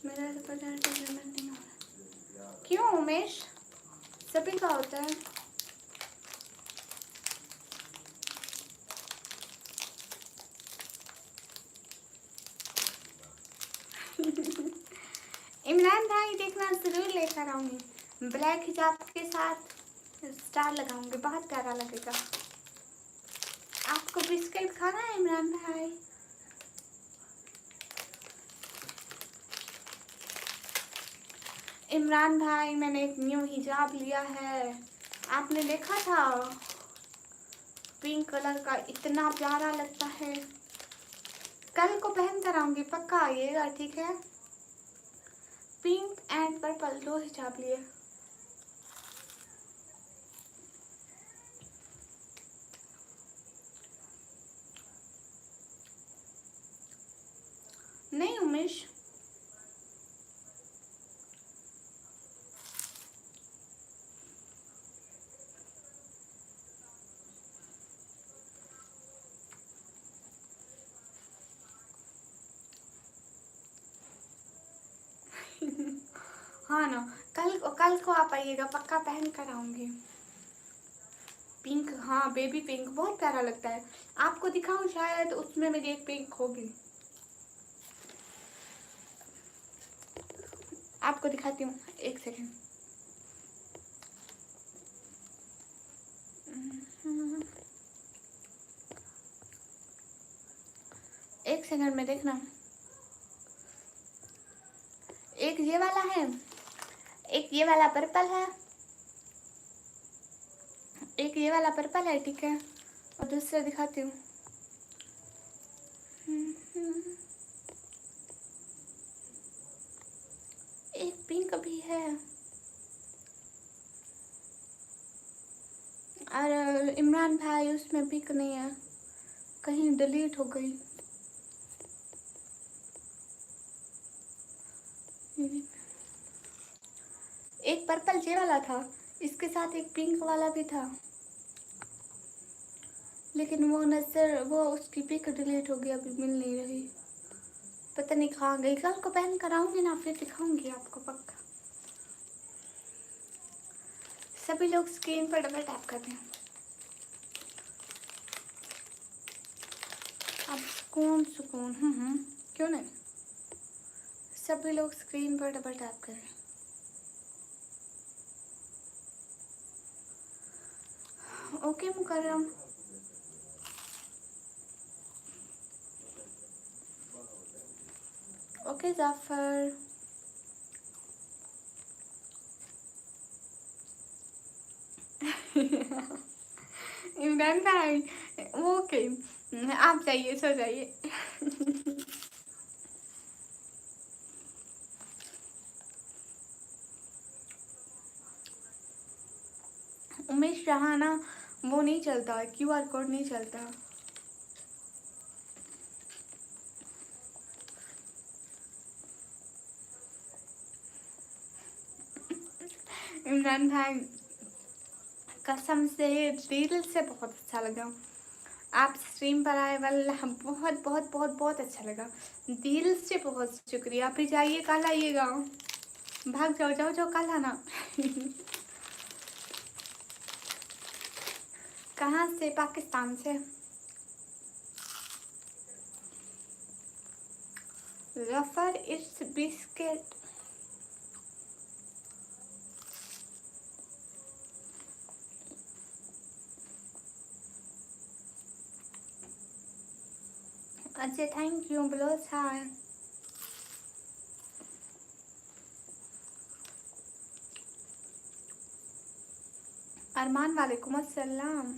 S1: मेरा पेमेंट नहीं हो रहा। क्यों उमेश? सभी का होता है। इमरान भाई देखना जरूर लेकर आऊंगी। ब्लैक हिजाब के साथ स्टार लगाऊंगी, बहुत प्यारा लगेगा। आपको बिस्किट खाना है इमरान भाई? इमरान भाई मैंने एक न्यू हिजाब लिया है, आपने देखा था? पिंक कलर का, इतना प्यारा लगता है। कल को पहन कर आऊंगी, पक्का आइएगा ठीक है। पिंक एंड पर्पल दो हिजाब लिए। नहीं उमेश हाँ ना, कल को आप आइएगा, पक्का पहन कर आऊंगी। पिंक, हाँ बेबी पिंक बहुत प्यारा लगता है। आपको दिखाऊं शायद उसमें मेरी एक पिंक होगी। आपको दिखाती हूँ, एक सेकेंड। एक सेकंड में देखना। एक ये वाला है, एक ये वाला पर्पल है, एक ये वाला पर्पल है ठीक है, और दूसरा दिखाती हूँ। एक पिंक भी है। और इमरान भाई उसमें पिंक नहीं है, कहीं डिलीट हो गई। एक पर्पल ये वाला था, इसके साथ एक पिंक वाला भी था, लेकिन वो उसकी पिक डिलीट हो गई, अभी मिल नहीं रही, पता नहीं कहाँ गई। कल को पहन कर आऊंगी ना, फिर दिखाऊंगी आपको पक्का। सभी लोग स्क्रीन पर डबल टैप कर दें। अब सुकून सुकून, क्यों नहीं। सभी लोग स्क्रीन पर डबल टैप करें। ओके मुकर्रम। ओके जाफर। इमरान भाई ओके, आप जाइए, सो जाइए। उमेश रहा ना, वो नहीं चलता, क्यूआर कोड नहीं चलता। इमरान भाई कसम से दिल से बहुत अच्छा लगा, आप स्ट्रीम पर आए, वाला बहुत बहुत बहुत बहुत अच्छा लगा, दिल से बहुत शुक्रिया। आप भी जाइए, कल आइएगा। भाग जाओ जाओ जाओ, कल आना। कहाँ से? पाकिस्तान से। रफर इट्स बिस्किट। अच्छा थैंक यू, बलोच है। अरमान वालेकुम अस्सलाम।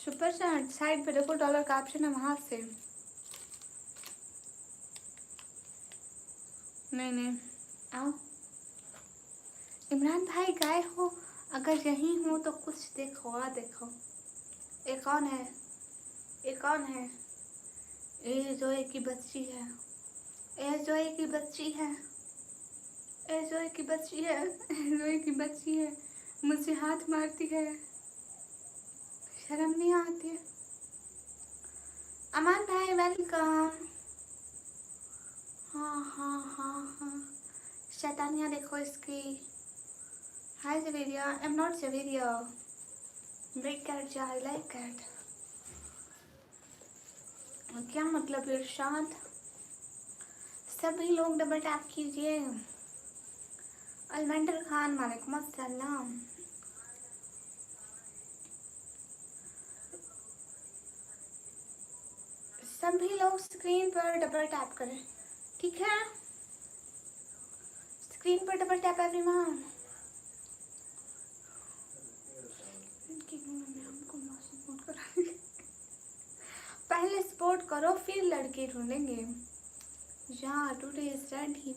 S1: सुपर चैट साइड पे देखो, डॉलर का ऑप्शन है, वहां से। नहीं नहीं, आओ। इमरान भाई गाय हो, अगर यहीं हो तो कुछ देखो, आ देखो। ये कौन है? ये कौन है? ये जोए की बच्ची है। ये जोए की बच्ची है। ये जोए की बच्ची है। जोए की बच्ची है, मुझसे हाथ मारती है, शर्म नहीं आती है। अमान भाई वेलकम। हाँ हाँ हाँ हाँ, शैतानियाँ देखो इसकी। Hi Javeria, I am not Javeria. ब्रेक कैट जा, आई लाइक कैट। क्या मतलब इरशाद? सभी लोग डबल टैप कीजिए। अलमंडर खान वालेकुम अस्सलाम। सभी लोग स्क्रीन पर डबल टैप करें, ठीक है? स्क्रीन पर डबल टैप एवरीवन। पहले सपोर्ट करो, फिर लड़के ढूंढेंगे। या टुडे इज रेडी।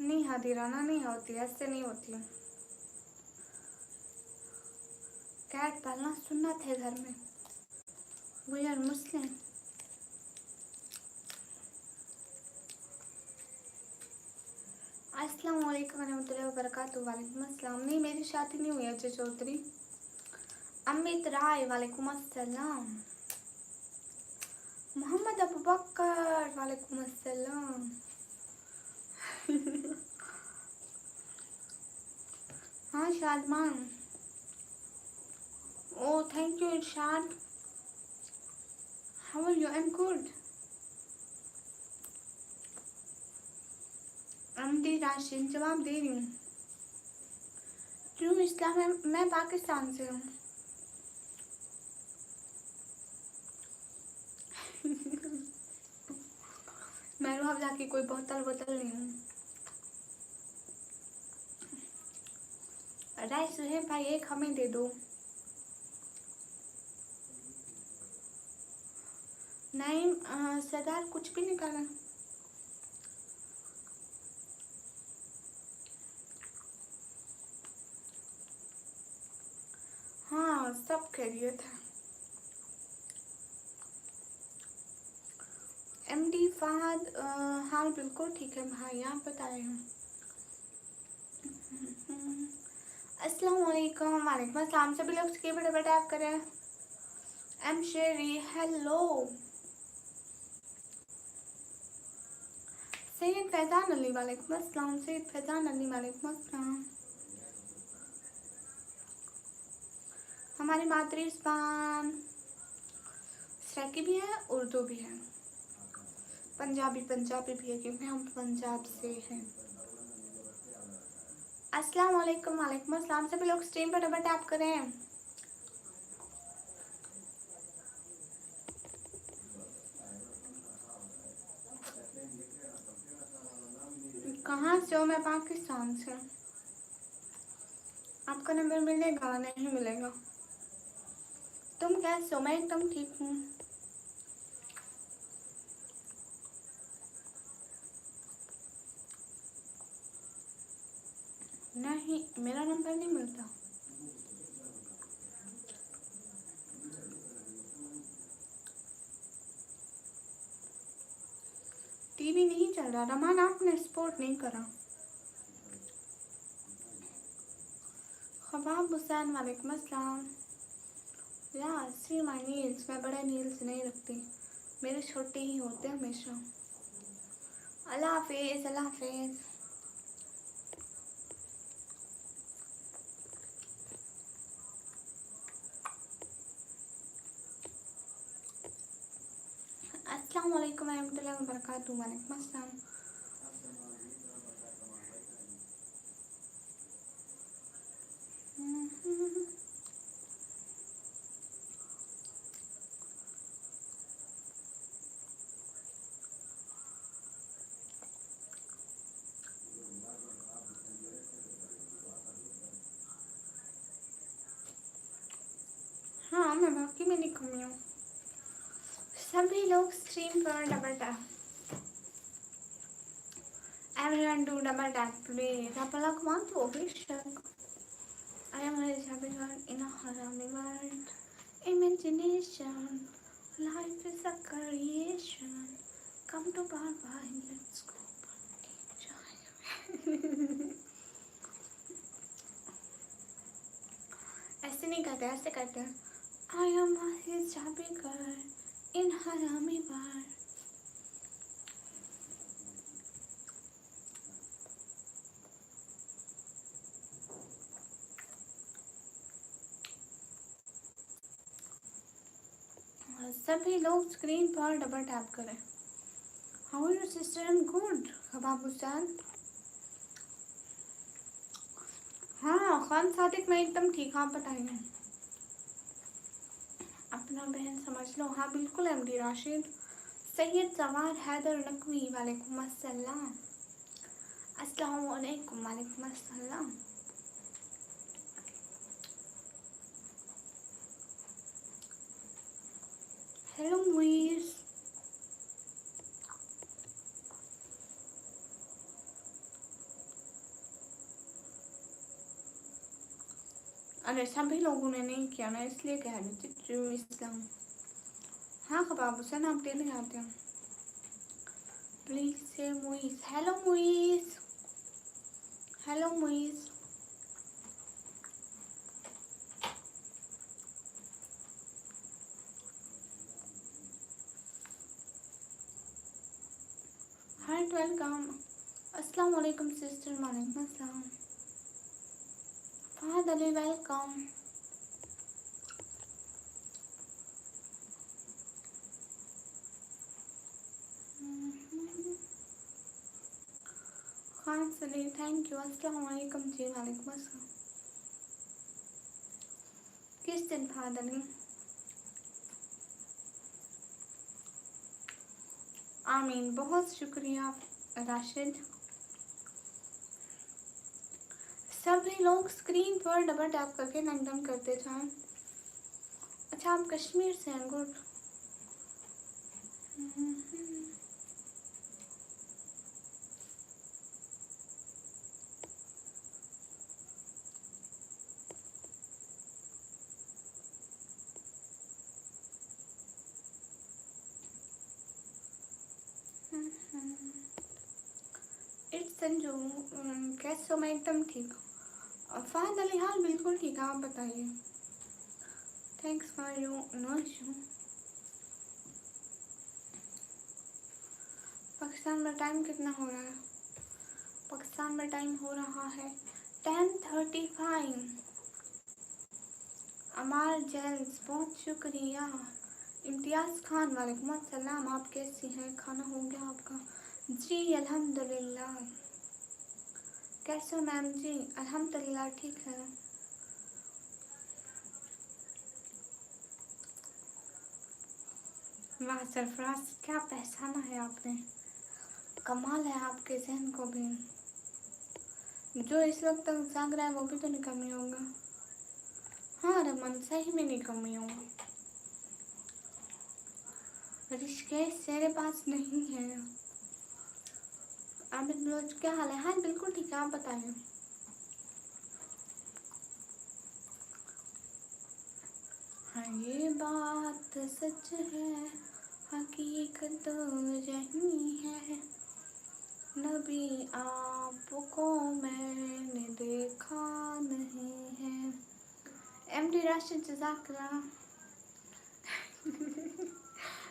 S1: नहीं हादिराना, नहीं होती, ऐसे नहीं होती। कैट पालना सुन्नत है घर में, वी आर मुस्लिम। अस्सलाम वालेकुम रहमतुल्लाहि व बरकातुहू। वालेकुम अस्सलाम। नहीं, मेरी शादी नहीं हुई अजय चौधरी। अमित राय वालेकुम अस्सलाम। मोहम्मद अबू बकर वालेकुम अस्सलाम। हाँ शादमान। ओ thank you Irshad. How are you? I am good. Amdi Rashid जवाब दे रही हूँ। क्यों इस्लाम है? मैं पाकिस्तान से हूँ। मैं रूह की कोई बोतल नहीं हूँ। राइस है भाई, एक हमें दे दो। नहीं सरदार कुछ भी नहीं करा। हाँ सब खैरियत है। एमडी फहद हाल बिल्कुल ठीक है भाई, आप बताए हैं। अस्सलाम वालेकुम। वालेकुम अस्सलाम। सभी लोग के बड़े बड़े आप करें। एम शेरी हेलो। सैयद फैजान अली वालेकुम अस्सलाम। सैयद फैजान अली वालेकुम अस्सलाम। हमारी मातृ जबान सराइकी भी है, उर्दू भी है, पंजाबी भी है, क्योंकि हम पंजाब से हैं। अस्सलाम वालेकुम। वालेकुम अस्सलाम। सभी लोग स्ट्रीम पर डबल टैप करें। कहाँ से हो? मैं पाकिस्तान से। आपका नंबर मिलेगा? नहीं मिलेगा। तुम कैसे हो? मैं एकदम ठीक हूँ। नहीं, मेरा नंबर नहीं मिलता। टीवी नहीं चल रहा। रमान आपने सपोर्ट नहीं करा। खबाब हुसैन वालेकुम अस्सलाम। या सी माय नील्स, मैं बड़े नील्स नहीं रखती, मेरे छोटे ही होते हमेशा। अल्लाह हाफिज़, अल्लाह हाफिज़। अस्सलाम वालेकुम रहमतुल्लाहि व बरकातुहू। वालेकुम अस्सलाम। हाँ मैं बाकी में नहीं कमी हूँ। सभी लोग स्ट्रीम पर double tap. Everyone do double tap please. Apalak want to obligation. I am a Jabigan in a harami world. Imagination. Life is a creation. Come to Barbara, let's go. ऐसे नहीं करते, ऐसे करते हैं। I am a Jabigan in harami world. सभी लोग screen पर double tap करें। How are you sister? I'm good. Khabab Hussain. हाँ खान सादिक मैं एकदम ठीक। आप बताइए। अपना बहन समझ लो। हाँ बिल्कुल एमडी राशिद। सैयद जवार हैदर नकवी वालेकुम अस्सलाम। अस्सलाम वालेकुम। वालेकुम अस्सलाम। हेलो मुइस। अरे सभी लोगों ने नहीं किया ना, इसलिए कह रही थी जो इस्लाम। हाँ खबाब हुसैन आप डेली आते हैं। प्लीज से Muis. Hello Muis. Hello Muis. Hi welcome. अस्सलाम वालेकुम सिस्टर। वालेकुम अस्सलाम। फहद अली वेलकम। खान सली थैंक यू। अस्सलाम वालेकुम जी। वालेकुम अस्सलाम। किस दिन फहद अली? आमीन। बहुत शुक्रिया राशिद। सभी लोग स्क्रीन पर डबल टैप करके नंगडन करते जाएं। अच्छा आप कश्मीर से हैं? गुड। इट्स संजू। कैसे हो? मैं एकदम ठीक हूँ। फहद अली हाल बिल्कुल ठीक है। आप बताइए। Thanks for you. No issue. Pakistan में टाइम कितना हो रहा है? पाकिस्तान में टाइम हो रहा है 10:35। अमार जेल्स बहुत शुक्रिया। इम्तियाज़ खान वालेकुम अस्सलाम। आप कैसी हैं? खाना हो गया आपका? जी अल्हम्दुलिल्लाह। कैसे हो मैम जी? अल्हम्दुलिल्लाह ठीक है। वाह सरफराज क्या पहचाना है आपने। कमाल है आपके जहन को भी। जो इस वक्त तक जाग रहा है वो भी तो निकम्मी होगा। हाँ रमन सही में निकम्मी होगा। ऋषिकेश मेरे पास नहीं है। आबिद बलोच क्या हाल है? हाँ बिल्कुल ठीक है। आप बताइए। हाँ ये बात सच है, हकीकत यही है, नबी आपको मैंने देखा नहीं है। एमडी राशिद जज़ाकल्लाह।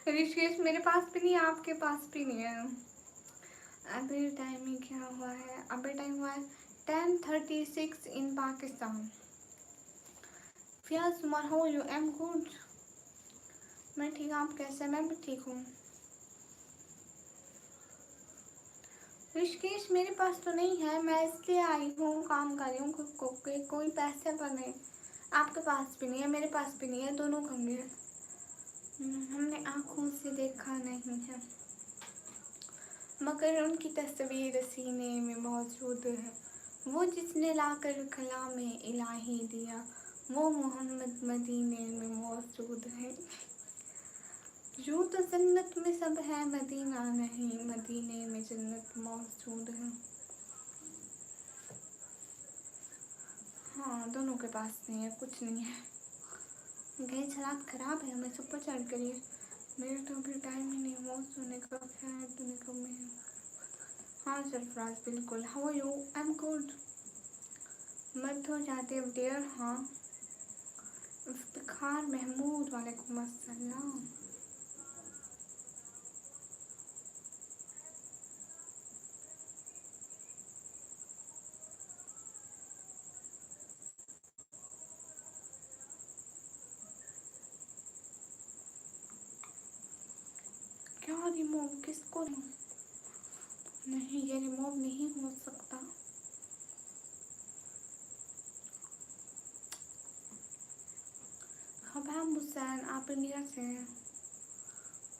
S1: ऋषिकेश मेरे पास भी नहीं है, आपके पास भी नहीं है। अभी टाइमिंग क्या हुआ है? अभी टाइम हुआ है 10:36 in Pakistan. Fiyaz Umar how you? I'm good. मैं ठीक हूँ। आप कैसे? मैं भी ठीक हूँ। ऋषिकेश मेरे पास तो नहीं है, मैं इसलिए आई हूँ काम कर रही हूँ खुद को, कोई पैसे पर नहीं। आपके पास भी नहीं है, मेरे पास भी नहीं है, दोनों कम है। हमने आँखों से देखा नहीं है मगर उनकी तस्वीर सीने में मौजूद है। वो जिसने लाकर कलाम में इलाही दिया, वो मोहम्मद मदीने में मौजूद है। यूं तो जन्नत में सब है, मदीना नहीं, मदीने में जन्नत मौजूद है। हाँ, दोनों के पास नहीं है, कुछ नहीं है। गैस हालात ख़राब है, हमें सुपर चैट करिए। मेरे तो अभी टाइम ही नहीं हुआ सोने का, खैर तुम्हें कब में। हाँ सरफराज बिल्कुल। How are you? I am good. मत हो जाते अब डियर। हाँ इफ्तिखार महमूद वालेकुम अस्सलाम। क्या रिमूव? किसको रिमूव? नहीं, ये रिमूव नहीं हो सकता। हबाब हुसैन, आप इंडिया से हैं?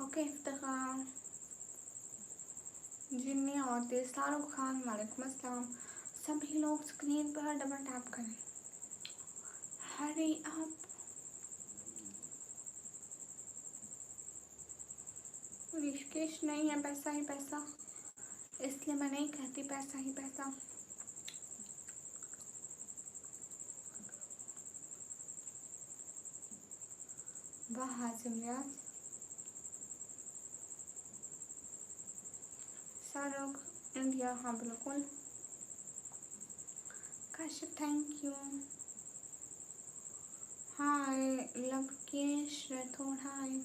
S1: ओके इफ्तिखार। जिन्नी औरतें, शाहरुख खान वालेकुम अस्सलाम। सभी लोग स्क्रीन पर डबल टैप करें। हरी आप। ऋषिकेश नहीं है, पैसा ही पैसा, इसलिए मैं नहीं कहती पैसा ही पैसा। वाह हाजिम रियाज। शाहरुख इंडिया, हाँ बिल्कुल। Kashif thank you. Hi Lovekesh Rathore, hi.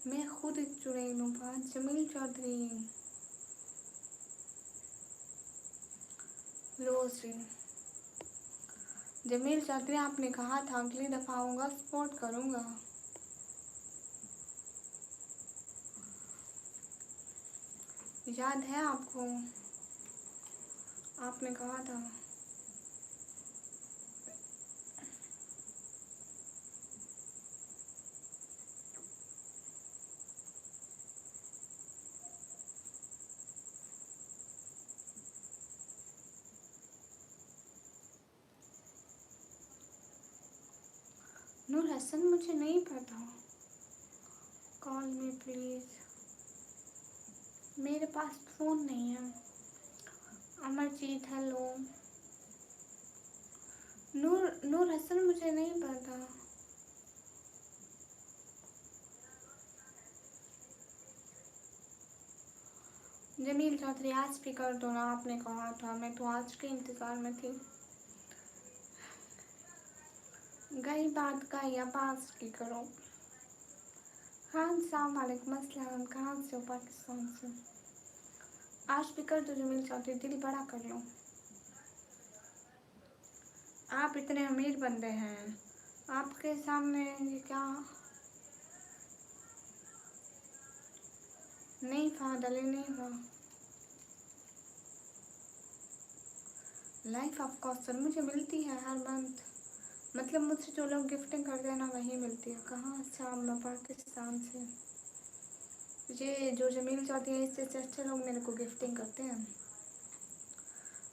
S1: मैं खुद एक चुड़ैल हूँ। जमील चौधरी, लोजी। जमील चौधरी, आपने कहा था अगली दफ़ा आऊँगा सपोर्ट करूँगा। याद है आपको? आपने कहा था। नूर हसन, मुझे नहीं पता। Call me please. मेरे पास फ़ोन नहीं है। अमरजीत हेलो। नूर हसन, मुझे नहीं पता। जमील चौधरी, आज भी कर दो ना, आपने कहा था। मैं तो आज के इंतज़ार में थी। गई बात का या पास की करो। खान साहब वालेकुम अस्सलाम। कहाँ से हो? पाकिस्तान से। आज भी कर दो जमील चौधरी, दिल बड़ा कर लो। आप इतने अमीर बंदे हैं, आपके सामने ये क्या। नहीं फाद अली, नहीं हुआ। लाइफ ऑफ कॉस्टर मुझे मिलती है हर मंथ। मतलब मुझसे जो लोग गिफ्टिंग करते हैं ना, वही मिलती है। कहाँ? अच्छा, मैं पाकिस्तान से। ये जो जमील चौधरी है, इससे अच्छे लोग मेरे को गिफ्टिंग करते हैं।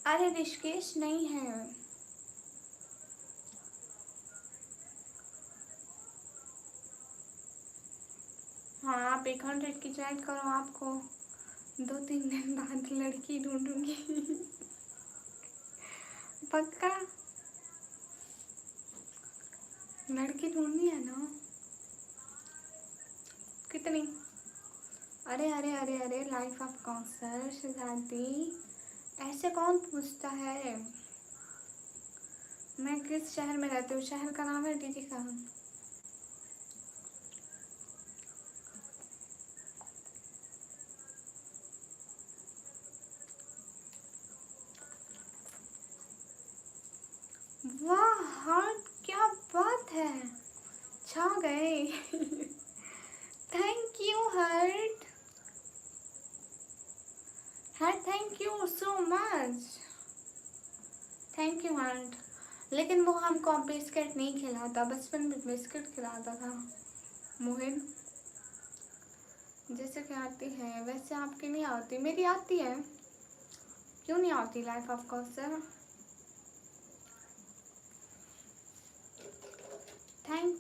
S1: अरे ऋषिकेश नहीं है। हाँ, आप 100 की चैट करो, आपको 2-3 दिन बाद लड़की ढूंढूंगी। पक्का? लड़की ढूंढनी है ना? कितनी? अरे अरे अरे अरे, लाइफ ऑफ कॉन्सर शहजादी, ऐसे कौन पूछता है? मैं किस शहर में रहती हूँ? शहर का नाम है दीदी का। वाह हार्ट, क्या बात है, छा गए। Thank you heart. Heart thank you so much. Thank you heart. लेकिन वो हमको बिस्किट नहीं खिलाता, बचपन में बिस्किट खिलाता था मोहिन। जैसे कि आती है वैसे आपकी नहीं आती, मेरी आती है। क्यों नहीं आती लाइफ ऑफ कॉन्सर?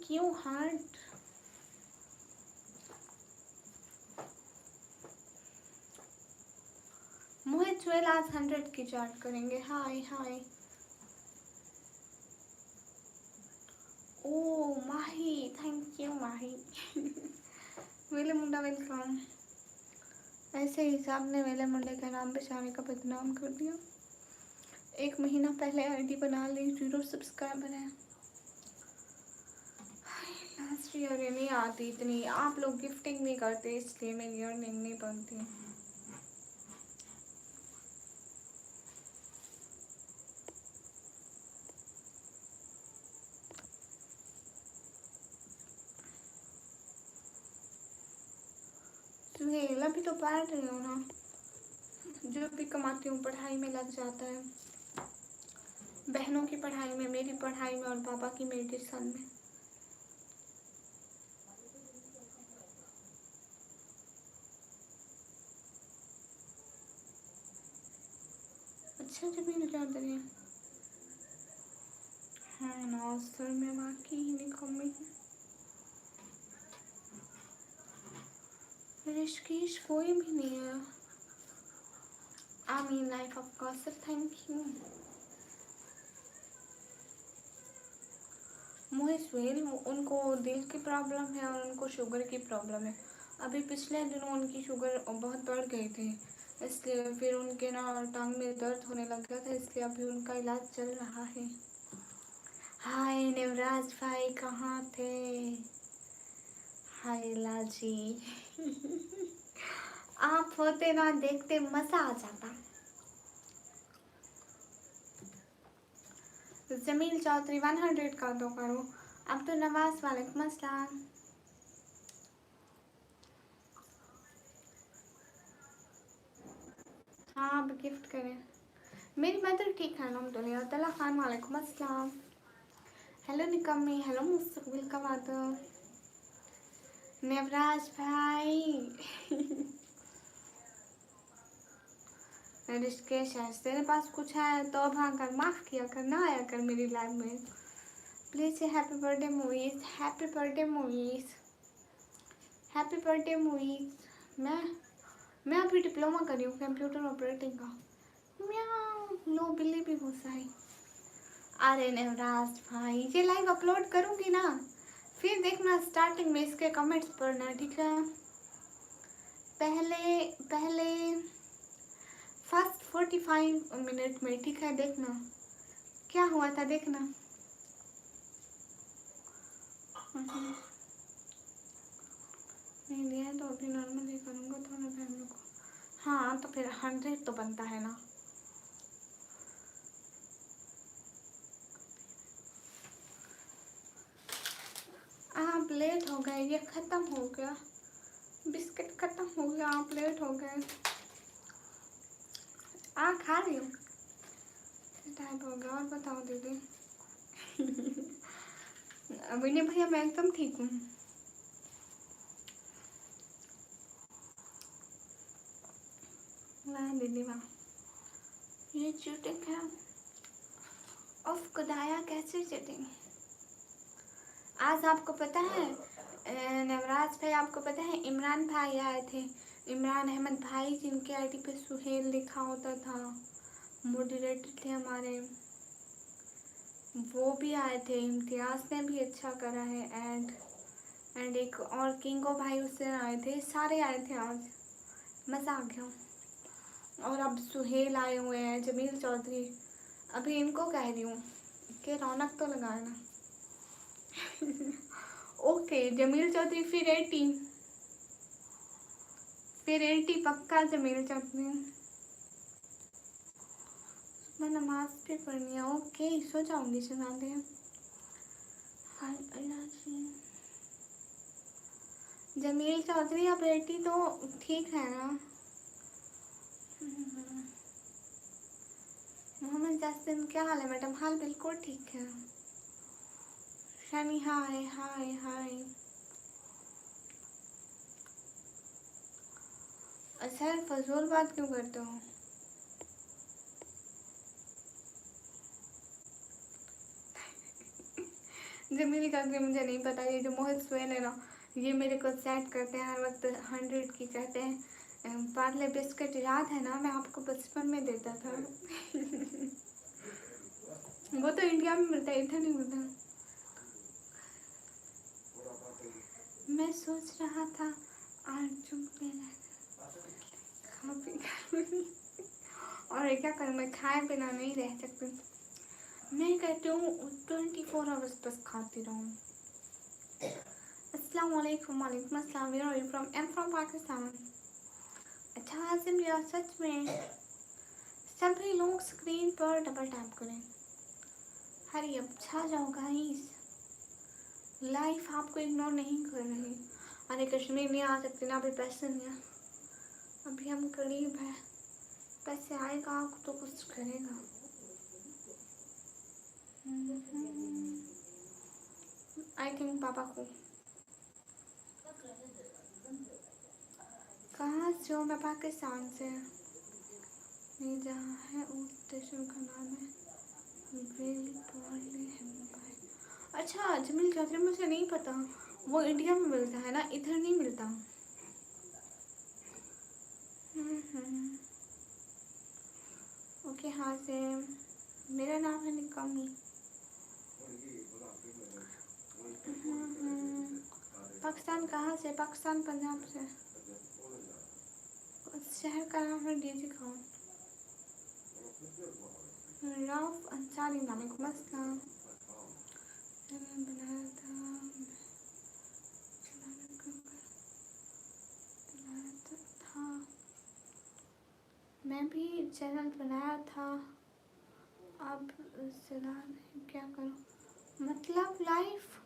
S1: You heart. मोहित जुएल आज 100 की चार्ट करेंगे। Hi hi. ओ माही, थैंक यू माही। वेले मुंडा वेलकम। ऐसे ही आपने वेले मुंडे के नाम पे सारे का बदनाम कर दिया। 1 महीना पहले आईडी बना ली, 0 सब्सक्राइबर है। लास्ट ईयर नहीं आती इतनी, आप लोग गिफ्टिंग नहीं करते इसलिए मेरी अर्निंग नहीं बनती। सुहेल अभी तो पढ़ रही हूँ ना, जो भी कमाती हूँ पढ़ाई में लग जाता है। बहनों की पढ़ाई में, मेरी पढ़ाई में और पापा की मेडिसिन में। अच्छा जब भी निकाल दे रही है ना, सर में बाकी ही नहीं कमी है। ऋषिकेश कोई भी नहीं है। I mean life of gossip, thank you. Mohit Suhel, उनको दिल की प्रॉब्लम है और उनको शुगर की प्रॉब्लम है। अभी पिछले दिनों उनकी शुगर बहुत बढ़ गई थी, इसलिए फिर उनके ना टांग में दर्द होने लग गया था, इसलिए अभी उनका इलाज चल रहा है। हाय नेवराज भाई, कहाँ थे? हाय लाजी। आप होते ना, देखते मजा आ जाता। जमील चौधरी 100 का तो करो। अब्दुल नवाज वालेकुम अस्सलाम। हाँ आप गिफ्ट करें। मेरी मदर ठीक है अल्हम्दुलिल्लाह। तला खान वालेकुम अस्सलाम। हेलो निकम्मी, हेलो मुस्तकबिल का बात। नेवराज भाई। ऋषिकेश है, तेरे पास कुछ है तो भाग माफ किया कर, ना आया कर मेरी लाइफ में प्लीज। से happy birthday movies, happy birthday movies, happy birthday movies. मैं अभी डिप्लोमा कर रही हूँ कंप्यूटर ऑपरेटिंग का। म्याऊ लो बिल्ली भी गुस्सा है। अरे नवराज भाई, ये लाइव अपलोड करूँगी ना, फिर देखना स्टार्टिंग में इसके कमेंट्स पढ़ना, ठीक है? पहले पहले फर्स्ट 45 मिनट में, ठीक है? देखना क्या हुआ था, देखना। नहीं दिया तो अभी नॉर्मल ही करूँगा थोड़ा फैमिली को। हाँ तो फिर 100 तो बनता है ना। आप लेट हो गए, ये ख़त्म हो गया, बिस्किट ख़त्म हो गया, आप लेट हो गए। खा रही हूँ, टाइम हो गया। और बताओ दीदी। विनय भैया मैं एकदम ठीक हूँ। वाह दीदी वाह, ये चीटिंग है। उफ खुदाया, कैसे चीटिंग। आज आपको पता है नवराज भाई, आपको पता है इमरान भाई आए थे, इमरान अहमद भाई, जिनके आईडी पे सुहेल लिखा होता था, मोडरेटर थे हमारे, वो भी आए थे। इम्तियाज़ ने भी अच्छा करा है। एंड एक और किंगो भाई उससे आए थे, सारे आए थे आज, मज़ा आ गया। और अब सुहेल आए हुए हैं, जमील चौधरी। अभी इनको कह रही हूँ कि रौनक तो लगाना। ओके जमील चौधरी, फिर 80 पक्का जमील चौधरी। मैं नमाज भी पढ़नी है। ओके सो जाऊँगी सुना दे। हाय अल्लाह जी। जमील चौधरी अब 80 तो ठीक है ना। मोहम्मद जासिन क्या हाल है मैडम? हाल बिल्कुल ठीक है। शनी हाय हाय हाय। अच्छा फजूल बात क्यों करते हो? जमील का कि मुझे नहीं पता, ये जो मोहित सुहेल है ना, ये मेरे को सेट करते हैं हर वक्त 100 की कहते हैं। पार्ले बिस्किट याद है ना, मैं आपको बचपन में देता था। वो तो इंडिया में मिलता है, इधर नहीं मिलता। मैं सोच रहा था आज चुप खा पी कर और क्या करूँ, मैं खाए बिना नहीं रह सकती। मैं कहती हूँ 24 आवर्स बस खाती रहूँ। अस्सलाम वालेकुम। वालेकुम अस्सलाम। Where are you from? I am from Pakistan. अच्छा हाजिम यार, सच में सभी लोग स्क्रीन पर डबल टैप करें। हरी अब छा जाओ गाइस, लाइफ आपको इग्नोर नहीं कर रही। अरे कश्मीर नहीं आ सकते ना, अभी पैसे नहीं है, अभी हम गरीब हैं, पैसे आएगा तो कुछ करेगा। आई थिंक पापा को। कहाँ से हो? मैं पाकिस्तान से। नहीं जहाँ है उस स्टेशन का नाम है वेल पॉली एम्पायर। अच्छा जमील चौधरी, मुझे नहीं पता, वो इंडिया में मिलता है ना, इधर नहीं मिलता। ओके हाँ से, मेरा नाम है निकामी। पाकिस्तान कहाँ से? पाकिस्तान पंजाब से। उस शहर का नाम है डीजी खान। रऊफ अंसारी। वालेकुम अस्सलाम। बनाया था, मैं भी चैनल बनाया था, अब चला नहीं, क्या करूँ, मतलब लाइफ।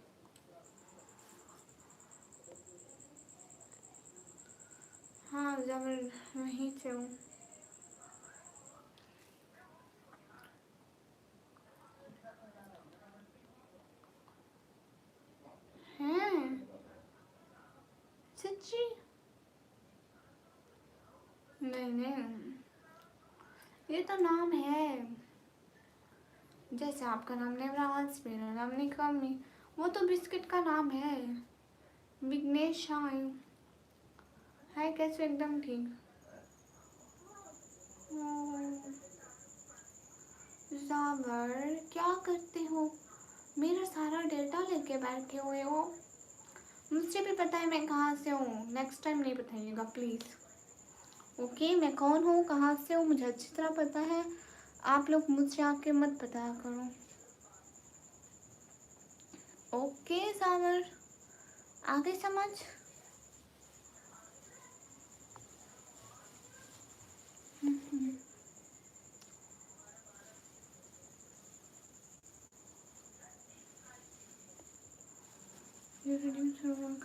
S1: हाँ जब वहीं से हूँ। हैं सच्ची? नहीं नहीं, ये तो नाम है, जैसे आपका नाम नेवराज, मेरा नाम निकामी, वो तो बिस्किट का नाम है। विघ्नेश है कैसे? एकदम ठीक। जावर क्या करते हो? मेरा सारा डेटा लेके बैठे हुए हो। मुझे भी पता है मैं कहाँ से हूँ, नेक्स्ट टाइम नहीं बताइएगा प्लीज़। ओके मैं कौन हूँ, कहाँ से हूँ, मुझे अच्छी तरह पता है। आप लोग मुझसे आके मत बताया करो। ओके जावर, आगे समझ।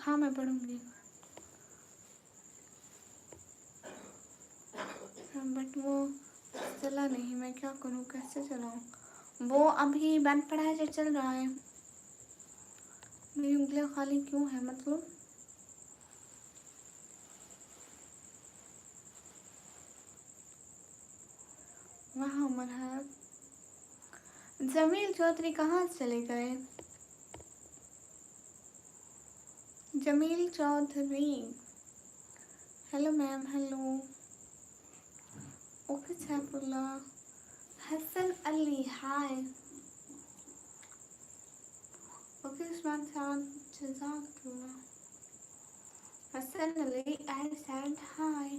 S1: हाँ मैं पढ़ूंगी, बट वो चला नहीं, मैं क्या करूँ, कैसे चलाऊँ? वो अभी बंद पड़ा है जो चल रहा है। मेरी उंगलियाँ खाली क्यों है मतलब? वहाँ उमर है। जमील चौधरी कहाँ चले गए? Jameel Chaudhary, hello ma'am. Hello. Okay Saifullah. Hasan Ali hi. Okay Usman साहब जज़ाकल्लाह। Hasan Ali I said hi.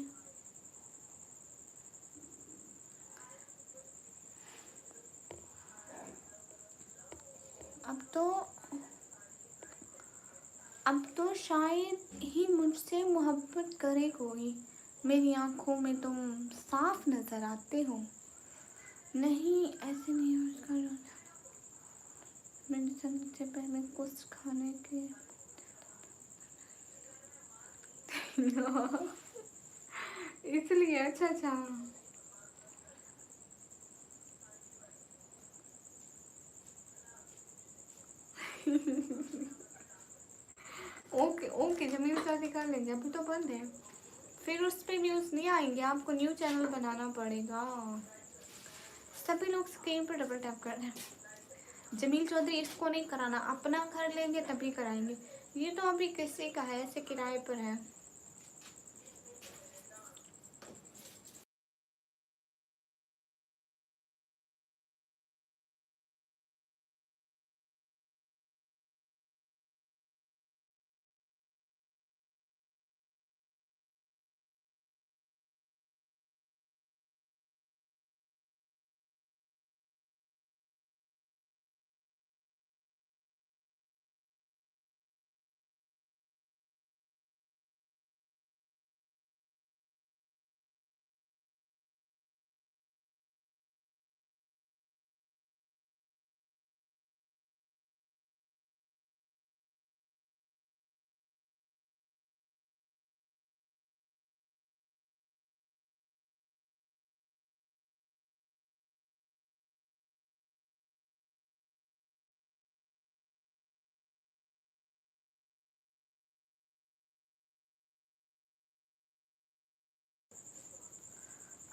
S1: अब तो शायद ही मुझसे मोहब्बत करे कोई, मेरी आंखों में तुम साफ नजर आते हो। नहीं ऐसे नहीं हो उसका, मेडिसिन से पहले कुछ खाने के इसलिए। अच्छा अच्छा। ओके ओके जमीन शादी कर लेंगे, अभी तो बंद है, फिर उस पर व्यूज नहीं आएंगे, आपको न्यू चैनल बनाना पड़ेगा। सभी लोग स्क्रीन पर डबल टैप कर रहे हैं। जमील चौधरी इसको नहीं कराना, अपना घर लेंगे तभी कराएंगे। ये तो अभी किसी का है, ऐसे किराए पर है।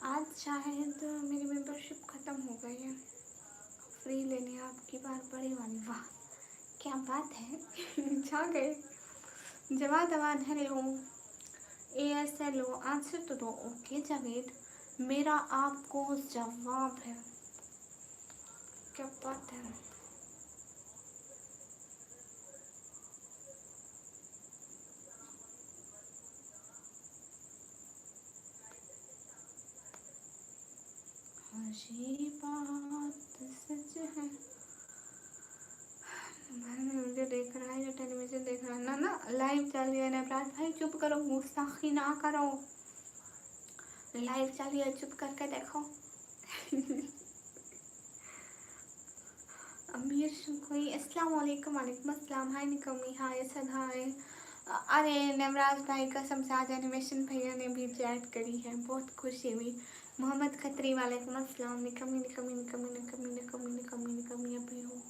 S1: आज शायद मेरी मेंबरशिप ख़त्म हो गई है, फ्री लेनी है आपकी बार बड़ी वाली। वाह क्या बात है। छा गए। जवाब अवान हेलो, ASLO आंसर तो दो। ओके जावेद, मेरा आपको जवाब है। क्या बात है। ये बात सच है। वीडियो देख रहा है या टेलीविजन देख रहा है? ना ना, लाइव चल रही है। नवराज भाई चुप करो, गुस्ताखी ना करो, लाइव चल रही है, चुप करके देखो। अमीर कोई अस्सलाम वालेकुम। वालेकुम अस्सलाम। हाय निकमी, हाय असद, हाय। अरे नवराज भाई कसम से आज एनिमेशन भैया ने भी चैट करी है, बहुत खुशी हुई। मोहम्मद खत्री वालेकुम अस्सलाम। निकमी निकमी निकमी निकमी निकमी निकमी निकमी अभी हो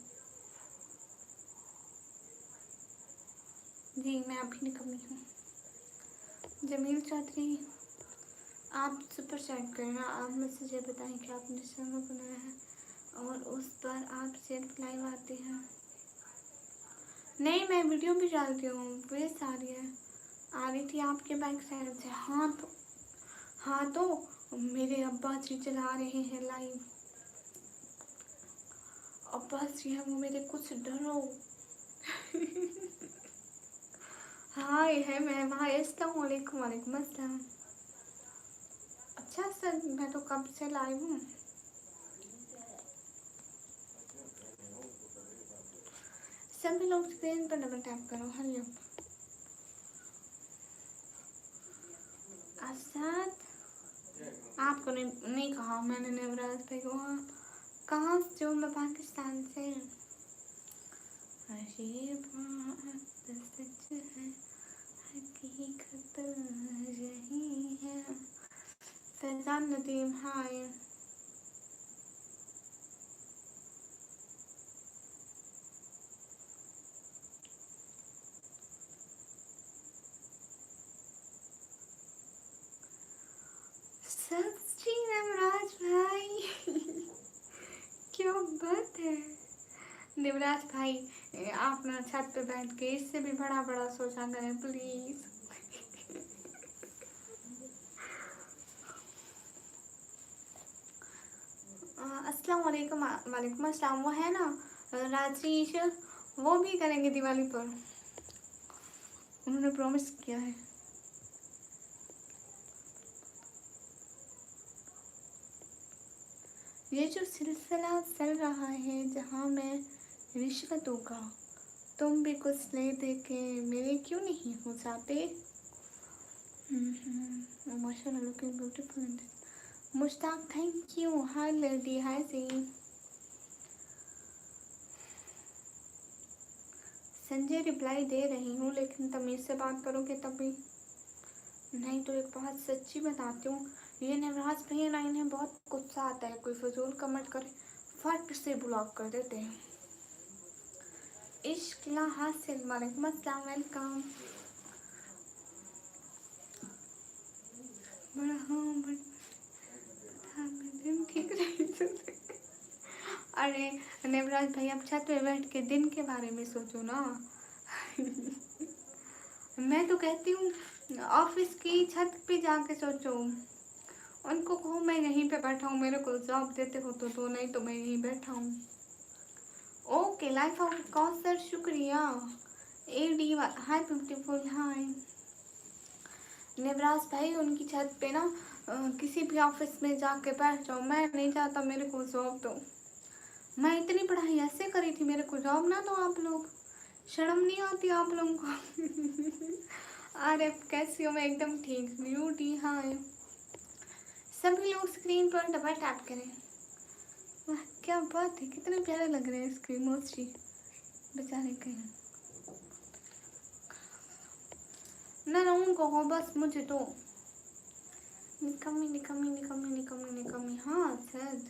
S1: जी, मैं अभी निकमी हूँ। जमील चौधरी आप सुपर चैट करना, आप मुझसे ये बताएं कि आपने चैनल बनाया है और उस पर आप सिर्फ लाइव आते हैं। नहीं, मैं वीडियो भी डालती हूँ, वे सारी है। आ रही थी आपके बैक साइड से। हाँ तो मेरे अब्बा जी चला रहे हैं लाइव। अब्बा जी हैं वो मेरे, कुछ डरो। हाय है मैम, हाय अस्सलाम वालेकुम। वालेकुम अस्सलाम। अच्छा सर, मैं तो कब से लाइव हूँ। सभी लोग स्क्रीन पर डबल टैप करो। हरिओम असद, आपको नहीं कहा मैंने नवराज भाई को। हाँ, कहाँ से हो? मैं पाकिस्तान से। ये बात सच है, हकीकत यही है। फैजान नदीम हाय। सच्ची नवराज भाई। क्या बात है देवराज भाई, आप ना छत पे बैठ के इससे भी बड़ा बड़ा सोचा करें प्लीज। अस्सलाम वालेकुम। वालेकुम अस्सलाम। वो है ना राजेश, वो भी करेंगे दिवाली पर, उन्होंने प्रॉमिस किया है। ये जो सिलसिला चल रहा है जहाँ मैं रिश्वतों का, तुम भी कुछ ले दे के मेरे क्यों नहीं हो जाते। माशाल्लाह looking beautiful. Mushtaq thank you. Hi लड़ी, हाय सी। संजय रिप्लाई दे रही हूँ, लेकिन तमीज़ से बात करोगे तभी, नहीं तो एक बात सच्ची बताती हूँ, ये नवराज भैया ना, इन्हें बहुत गुस्सा आता है, कोई फजूल कमेंट करे फट से ब्लॉक कर देते हैं। इश्क ला हासिल वालेकुम अस्सलाम, वेलकम। ठीक रही। अरे नेवराज भाई, आप छत पे बैठ के दिन के बारे में सोचो ना। मैं तो कहती हूँ ऑफिस की छत पे जाके सोचो। उनको कहो मैं यहीं पे बैठा हूँ, मेरे को जॉब देते हो तो नहीं तो मैं यहीं बैठा हूँ। ओके, लाइफ ऑफ कौसर, शुक्रिया। AD, हाय ब्यूटीफुल, हाय। नेवराज भाई उनकी छत पे ना किसी भी ऑफिस में जाके बैठ जाओ, मैं नहीं चाहता मेरे को जॉब दो। मैं इतनी पढ़ाई ऐसे करी थी, मेरे को जॉब ना दो आप लोग। शर्म नहीं आती आप लोगों को? अरे कैसी हो? मैं एकदम ठीक। ब्यूटी, हाय। सभी लोग स्क्रीन पर डबल टैप करें। वाह क्या बात है, कितने प्यारे लग रहे हैं इसके इमोजी बेचारे के। ना ना उनको हो, बस मुझे तो निकम्मी निकम्मी निकम्मी निकम्मी निकम्मी। हाँ शायद।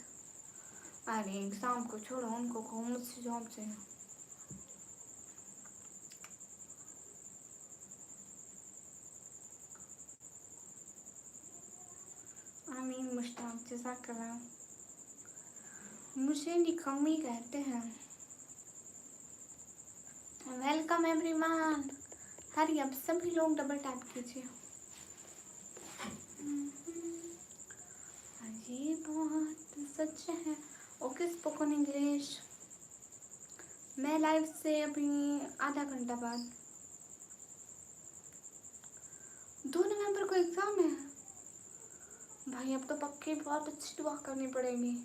S1: अरे एग्जाम को छोड़ो, उनको कहो मुझसे जॉब चाहिए। आमीन मुश्ताक, जज़ाकल्लाह। मुझे निकम्मी कहते हैं। Welcome everyone. हरी अब सभी लोग डबल टैप कीजिए। ये बात सच है। Okay spoken English. मैं लाइव से अभी आधा घंटा बाद। 2 नवंबर को एग्ज़ाम है भाई। अब तो पक्की बहुत अच्छी दुआ करनी पड़ेगी।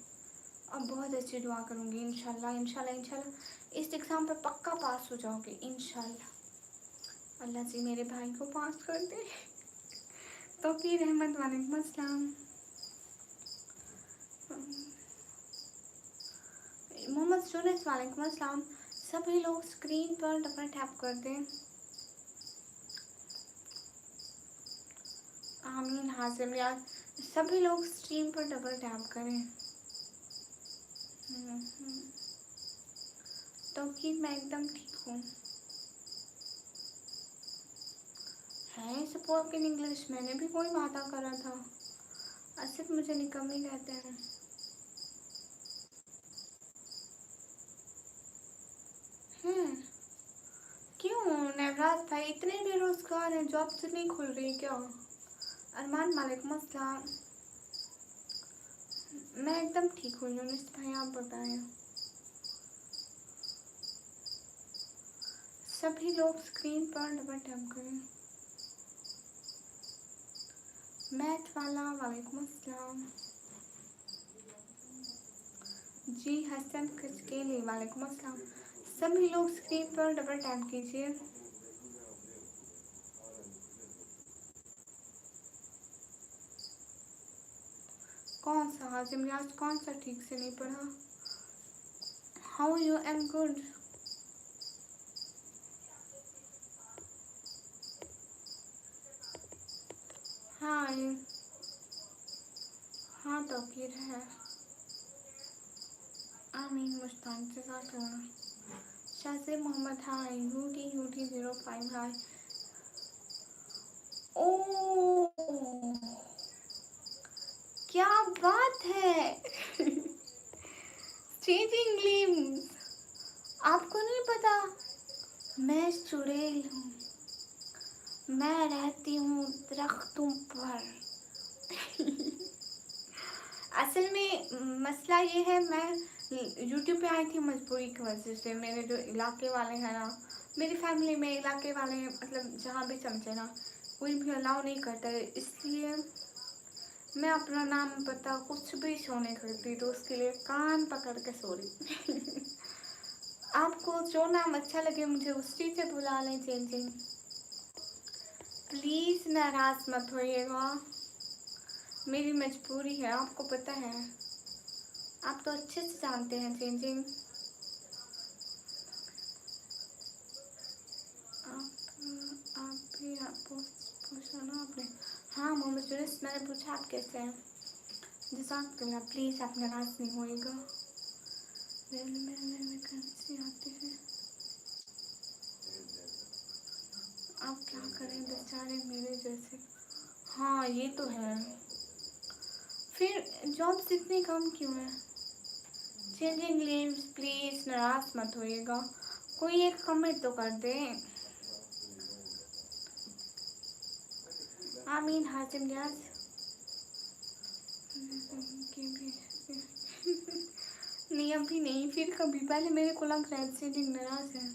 S1: अब बहुत अच्छी दुआ करूँगी, इंशाल्लाह इंशाल्लाह इंशाल्लाह। इस एग्ज़ाम पे पक्का पास हो जाओगे इंशाल्लाह। अल्लाह जी मेरे भाई को पास कर दे। तो की रहमत। वालेकुम अस्सलाम। मोहम्मद सुरेश, वालेकुम अस्सलाम। सभी लोग स्क्रीन पर डबल टैप कर दें। आमीन हाजिर यार। सभी लोग स्क्रीन पर डबल टैप करें। तो कि मैं एकदम ठीक हूँ। है स्पोकन इंग्लिश, मैंने भी कोई वादा करा था। असद मुझे निकम्मी कहते हैं। हैं क्यों नवराज भाई इतने बेरोजगार हैं, जॉब से नहीं खुल रही क्या? अरमान, वालेकुम अस्सलाम। मैं एकदम ठीक हूँ यूनिस भाई, आप बताएं। सभी लोग स्क्रीन पर डबल टैप करें। मैथ वाला, वालेकुम अस्सलाम। जी हसन कचकेली, वालेकुम अस्सलाम। सभी लोग स्क्रीन पर डबल टैप कीजिए। कौन सा हाजिम रियाज, कौन सा ठीक से नहीं पढ़ा? How you? I'm good. Hi. हाँ तौकीर है। आमीन मुस्तान, जज़ाकल्लाह। शाज़े मोहम्मद, हाय। UT05, हाय। ओ क्या बात है। चेंजिंग लिम्स, आपको नहीं पता? मैं चुड़ैल हूँ, मैं रहती हूँ दरख्तों पर। असल में मसला ये है, मैं यूट्यूब पे आई थी मजबूरी की वजह से। मेरे जो इलाके वाले हैं ना, मेरी फैमिली में इलाके वाले मतलब जहाँ भी समझे ना, कोई भी अलाउ नहीं करता है, इसलिए मैं अपना नाम पता कुछ भी शो नहीं करती, तो उसके लिए कान पकड़ के सो रही। आपको जो नाम अच्छा लगे मुझे उस चीज़ से बुला लें। चेंजिंग, प्लीज़ नाराज़ मत होइएगा, मेरी मजबूरी है, आपको पता है, आप तो अच्छे से जानते हैं। चेंजिंग, आप भी पूछा ना आपने? हाँ मोहम्मद जुलिस, मैंने पूछा आप कैसे हैं। जज़ाकल्लाह, प्लीज़ आप नाराज़ नहीं होइएगा। रेलवे में वैकेंसी आती है, आप क्या करें बेचारे मेरे जैसे। हाँ ये तो है, फिर जॉब्स इतनी कम क्यों है? चेंजिंग लिव्स प्लीज नाराज मत होइएगा, कोई एक कमेंट तो कर दे। आमीन हाजिम लियाज नहीं अभी नहीं, फिर कभी, पहले मेरे को लग रहा है चेंजिंग नाराज है।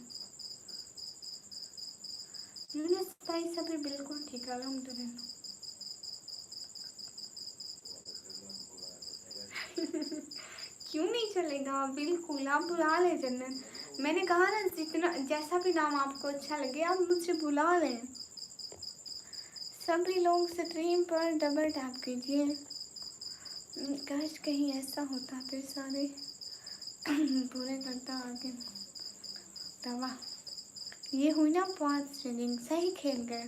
S1: स्पाइस अभी बिल्कुल ठीक है अल्हम्दुलिल्लाह। क्यों नहीं चलेगा, बिल्कुल आप बुला लें जन्नत। मैंने कहा ना जितना जैसा भी नाम आपको अच्छा लगे आप मुझसे बुला लें। सभी लोग स्ट्रीम पर डबल टैप कीजिए। काश कहीं ऐसा होता फिर सारे पूरे करता आगे। तवा ये हुई ना 5 रनिंग, सही खेल गए।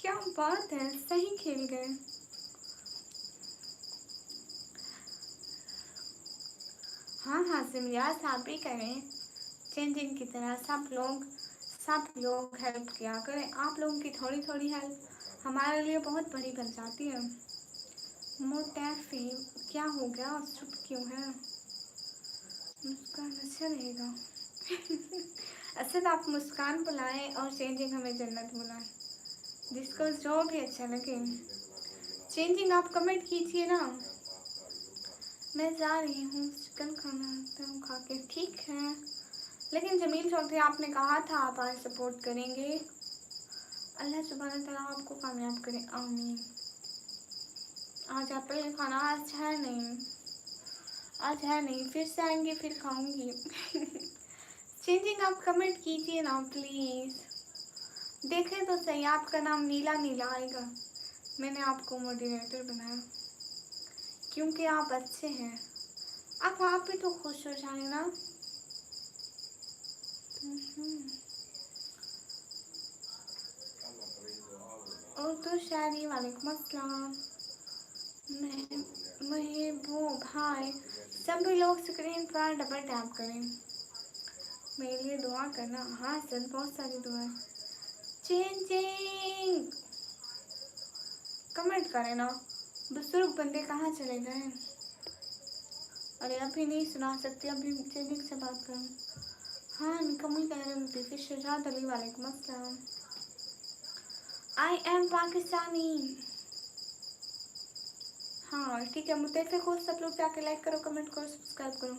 S1: क्या बात है, सही खेल गए। हाँ हाँ सिमरियाज आप भी करें चेंजिंग की तरह, सब लोग हेल्प किया करें। आप लोगों की थोड़ी थोड़ी हेल्प हमारे लिए बहुत बड़ी बन जाती है। मोटैफी क्या हो गया, चुप क्यों है? मुस्कान अच्छा रहेगा। असद आप मुस्कान बुलाएं और चेंजिंग हमें जन्नत बुलाएं, जिसको जो भी अच्छा लगे। चेंजिंग आप कमेंट कीजिए ना। मैं जा रही हूँ चिकन खाना तो खा के, ठीक है। लेकिन जमील चौधरी आपने कहा था आप आज सपोर्ट करेंगे। अल्लाह सुब्हान तआला आपको कामयाब करे, आमीन। आज एप्पल का खाना आज है नहीं, आज है नहीं, फिर से आएंगे फिर खाऊंगी। चेंजिंग आप कमेंट कीजिए ना प्लीज़, देखें तो सही आपका नाम नीला नीला आएगा। मैंने आपको मॉडरेटर बनाया क्योंकि आप अच्छे हैं। आप भी तो खुश हो जाए ना। और तो शायरी वालेकुम अस्सलाम। मैं वो भाई सभी लोग स्क्रीन पर डबल टैप करें, मेरे लिए दुआ करना। हाँ सर बहुत सारी दुआ। चेंजिंग कमेंट करें ना, बुजुर्ग बंदे कहाँ चले गए? अरे अभी नहीं सुना सकती, अभी चेंजिंग से बात करूँ। हाँ निकम्मी कह रहे मुझे फिर शजाद अली वालेकुम अस्सलाम। I am Pakistani. हाँ ठीक है, मुतफ़िक हो सब लोग जाके लाइक करो, कमेंट करो, सब्सक्राइब करो।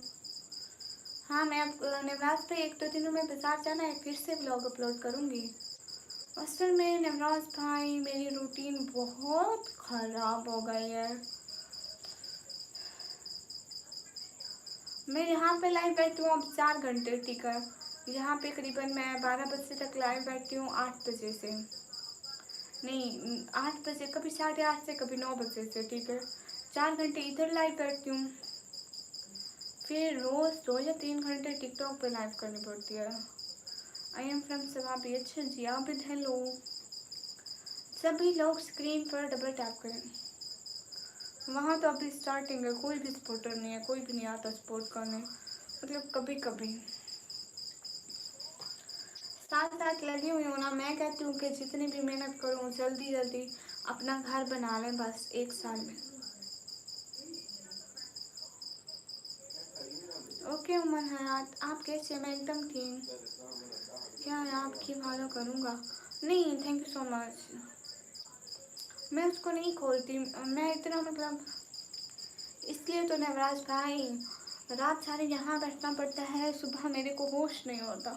S1: हाँ मैं अब नवराज पे 1-2 दिनों में बाजार जाना है, फिर से ब्लॉग अपलोड करूँगी। असल में नवराज भाई मेरी रूटीन बहुत ख़राब हो गई है। मैं यहाँ पे लाइव बैठती हूँ अब 4 घंटे, ठीक है। यहाँ पे करीबन मैं 12 बजे तक लाइव बैठती हूँ, 8 बजे से नहीं 8 बजे, कभी 8:30 से, कभी 9 बजे से, ठीक है। 4 घंटे इधर लाइव बैठती हूँ, फिर रोज़ 2 या 3 घंटे टिकटॉक पे लाइव करनी पड़ती है। आई एम फ्रॉम सवाबी। अच्छा जी आबिद हेलो। सभी लोग स्क्रीन पर डबल टैप करें। वहाँ तो अभी स्टार्टिंग है, कोई भी सपोर्टर नहीं है, कोई भी नहीं आता सपोर्ट करने, मतलब कभी कभी। साथ साथ लगी हुई हूँ ना, मैं कहती हूँ कि जितनी भी मेहनत करूँ जल्दी जल्दी अपना घर बना लें बस 1 साल में। ओके उमर हयात आप कैसे? मैं एकदम ठीक। क्या है आपकी फॉलो करूँगा? नहीं थैंक यू सो मच। मैं उसको नहीं खोलती, मैं इतना मतलब इसलिए तो नवराज भाई रात सारी यहाँ बैठना पड़ता है, सुबह मेरे को होश नहीं होता।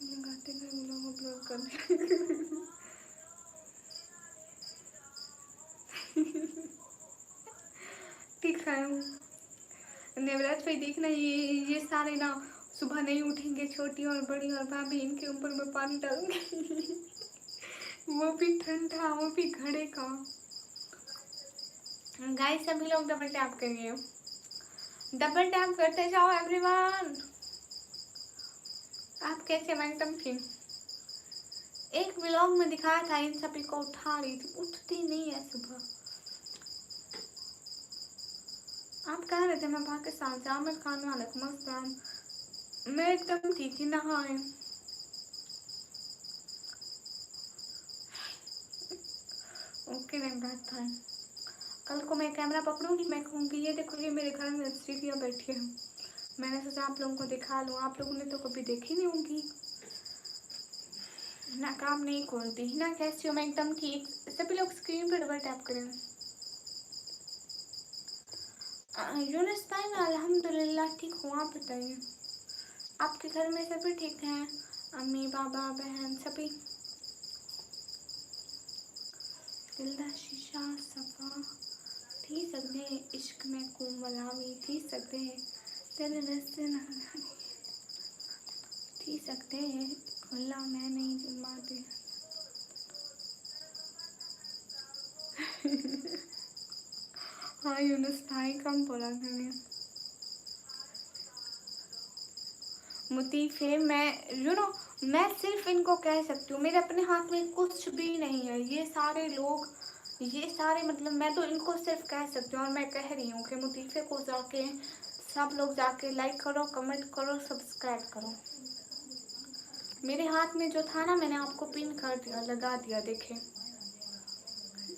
S1: गाते हुए लोग अपलोड कर ठीक है नवराज भाई देखना, ये सारे ना सुबह नहीं उठेंगे, छोटी और बड़ी और भाभी, इनके ऊपर मैं पानी डालूंगी। वो भी ठंडा, वो भी घड़े का। गाइस सभी लोग डबल टैप करिए, डबल टैप करते जाओ एवरीवन। आप कैसे? मैं एकदम ठीक। एक व्लॉग में दिखाया था इन सभी को उठा रही थी, उठती नहीं है सुबह। आप कह रहे थे मैं पाकिस्तान से, आमिर खान वालेकुम अस्सलाम। मैं एकदम ठीक ही नहाए। ओके नहीं बात था। कल को मैं कैमरा पकड़ूंगी, मैं कहूँगी ये देखो ये मेरे घर में स्त्रियाँ बैठी हैं। मैंने सोचा आप लोगों को दिखा लूँ, आप लोगों ने तो कभी देखी नहीं होंगी ना। काम नहीं खोलती ना, कैसी हो? मैं एकदम ठीक। सभी लोग स्क्रीन पर डबल टैप करें। यूनुस भाई मैं अल्हम्दुलिल्लाह ठीक हूँ, आप बताइए आपके घर में सभी ठीक हैं? अम्मी बाबा बहन सभी? दिल दा शीशा सफा थी सकदे, इश्क में कोमलावी थी सकदे, तेरे रस्ते थी सकते, खुला मैं नहीं जुमाते। हाँ यूनुस भाई कम बोला मैंने। मुतीफे मैं मैं सिर्फ इनको कह सकती हूँ, मेरे अपने हाथ में कुछ भी नहीं है। ये सारे लोग, ये सारे मतलब मैं तो इनको सिर्फ कह सकती हूँ, और मैं कह रही हूँ कि मुतीफे को जाके सब लोग जाके लाइक करो, कमेंट करो, सब्सक्राइब करो। मेरे हाथ में जो था ना, मैंने आपको पिन कर दिया, लगा दिया, देखे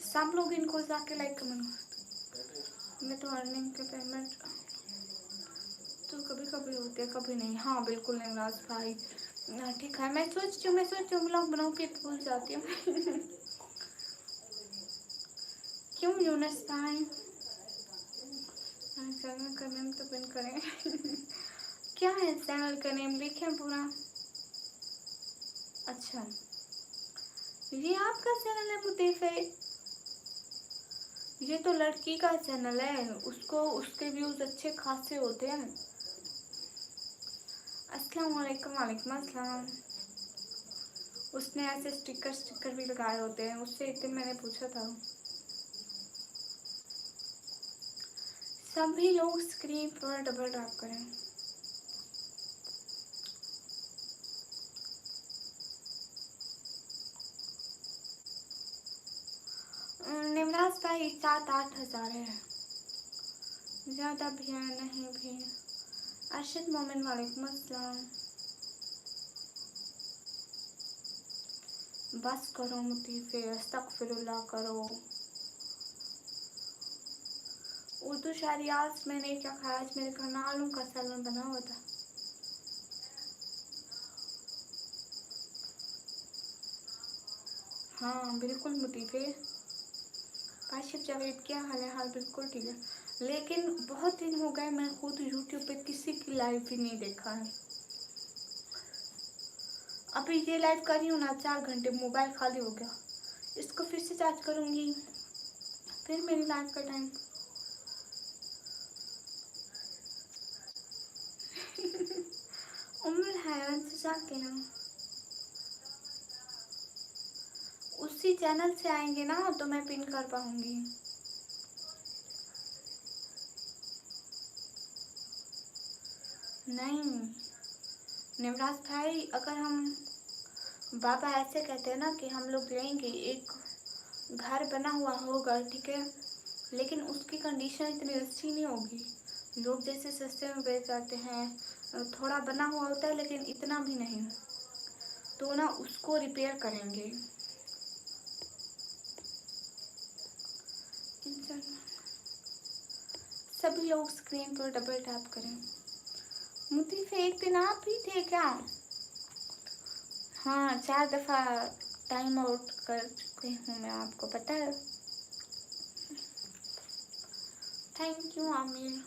S1: सब लोग इनको जाके लाइक कमेंट। मैं तो अर्निंग के पेमेंट तो कभी कभी होते हैं, कभी नहीं। हाँ बिल्कुल निमराज भाई, ठीक है। मैं सोचती हूँ ब्लॉग बनाऊँ फिर भूल जाती हूँ। क्यों यूनुस भाई? चैनल का नेम तो पिन करें। क्या है चैनल का नेम, लिखें पूरा। अच्छा ये आपका चैनल है मुतीफे? ये तो लड़की का चैनल है, उसको उसके व्यूज अच्छे खासे होते हैं। अस्सलाम वालेकुम। वालेकुम अस्सलाम। उसने ऐसे स्टिकर भी लगाए होते हैं, उससे एक दिन मैंने पूछा था। सभी लोग स्क्रीन पर डबल टैप करें। निमराज भाई 7-8 हज़ार है, ज़्यादा भी है नहीं भी। अर्शद मोमिन वालेकुम अस्सलाम। बस करो मुतीफे, अस्तगफिरुल्लाह करो। उर्दू शायरी आज मैंने क्या खाया, आज मेरे घर में आलू का सालन बना हुआ था। हाँ बिल्कुल मुतीफे। काशिफ जावेद क्या हाल है? हाल बिल्कुल ठीक है, लेकिन बहुत दिन हो गए मैं खुद यूट्यूब पे किसी की लाइव भी नहीं देखा है। अभी ये लाइव कर रही हूँ ना, 4 घंटे मोबाइल खाली हो गया, इसको फिर से चार्ज करूँगी, फिर मेरी लाइव का टाइम। उम्र हैरान से जाके ना उसी चैनल से आएंगे ना तो मैं पिन कर पाऊंगी। नहीं निवराज भाई, अगर हम बाबा ऐसे कहते हैं ना कि हम लोग लेंगे, एक घर बना हुआ होगा ठीक है, लेकिन उसकी कंडीशन इतनी अच्छी नहीं होगी। लोग जैसे सस्ते में बेच जाते हैं, थोड़ा बना हुआ होता है लेकिन इतना भी नहीं, तो ना उसको रिपेयर करेंगे। सभी लोग स्क्रीन पर डबल टैप करें। मुतीफे एक दिन आप ही थे क्या? हाँ 4 दफ़ा टाइम आउट कर चुकी हूँ मैं, आपको पता है। Thank you Aamir.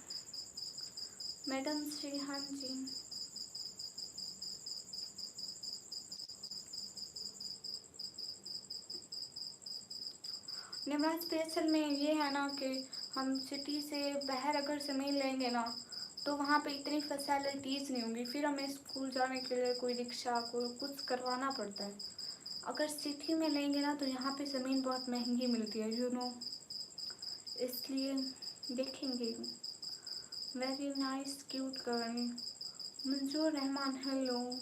S1: Madam Shri, हाँ जी। निमराज पे असल में ये है ना कि हम सिटी से बाहर अगर ज़मीन लेंगे ना तो वहाँ पे इतनी फैसिलिटीज़ नहीं होंगी, फिर हमें स्कूल जाने के लिए कोई रिक्शा को कुछ करवाना पड़ता है। अगर सिटी में लेंगे ना तो यहाँ पे ज़मीन बहुत महंगी मिलती है इसलिए देखेंगे। Very nice cute girl. मंजूर रहमान हेलो।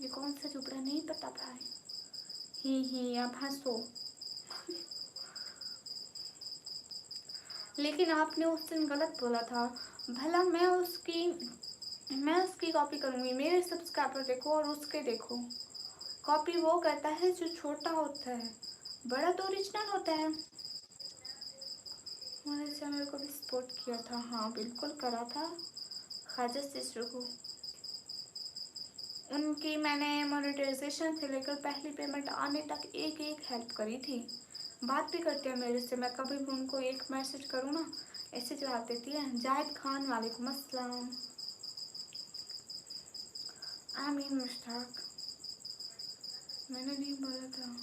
S1: ये कौन सा चुपड़ा नहीं पता भाई। ही अब हंसो। लेकिन आपने उस दिन गलत बोला था, भला मैं उसकी कॉपी करूँगी। मेरे सब्सक्राइबर देखो और उसके देखो। कॉपी वो करता है जो छोटा होता है, बड़ा तो ओरिजिनल होता है। चैनल को भी सपोर्ट किया था। हाँ बिल्कुल करा था। ख्वाजा सिस्टर को उनकी मैंने मोनेटाइजेशन से लेकर पहली पेमेंट आने तक एक एक हेल्प करी थी। बात भी करते हैं मेरे से। मैं कभी भी उनको एक मैसेज करूँ ना ऐसे जवाब देती है। जाहिद खान वालेकुम अस्सलाम। आमीन मुश्ताक। मैंने नहीं बोला था।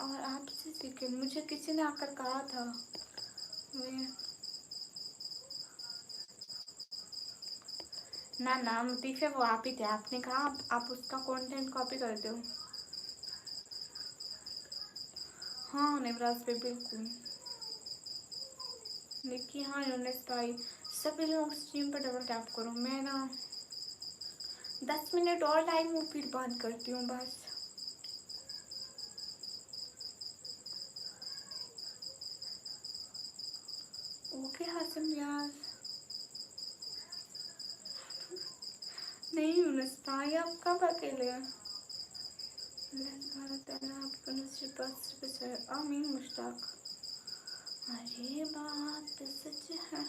S1: और आपसे सीखे। मुझे किसी ने आकर कहा था मैं ना लतीफ़े वो आप ही थे। आपने कहा आप उसका कंटेंट कॉपी करते हो। हाँ नेवराज पे बिल्कुल। देखिए हाँ यूनिस भाई सभी लोग स्ट्रीम पर डबल टैप करो। मैं ना 10 मिनट और लाइव हूँ फिर बात करती हूँ बस। ओके हासिम यार। नहीं यूनिस भाई आप कब अकेले हैं? भारत आपको नसीब बस आमीन मुश्ताक। अरे बात सच है।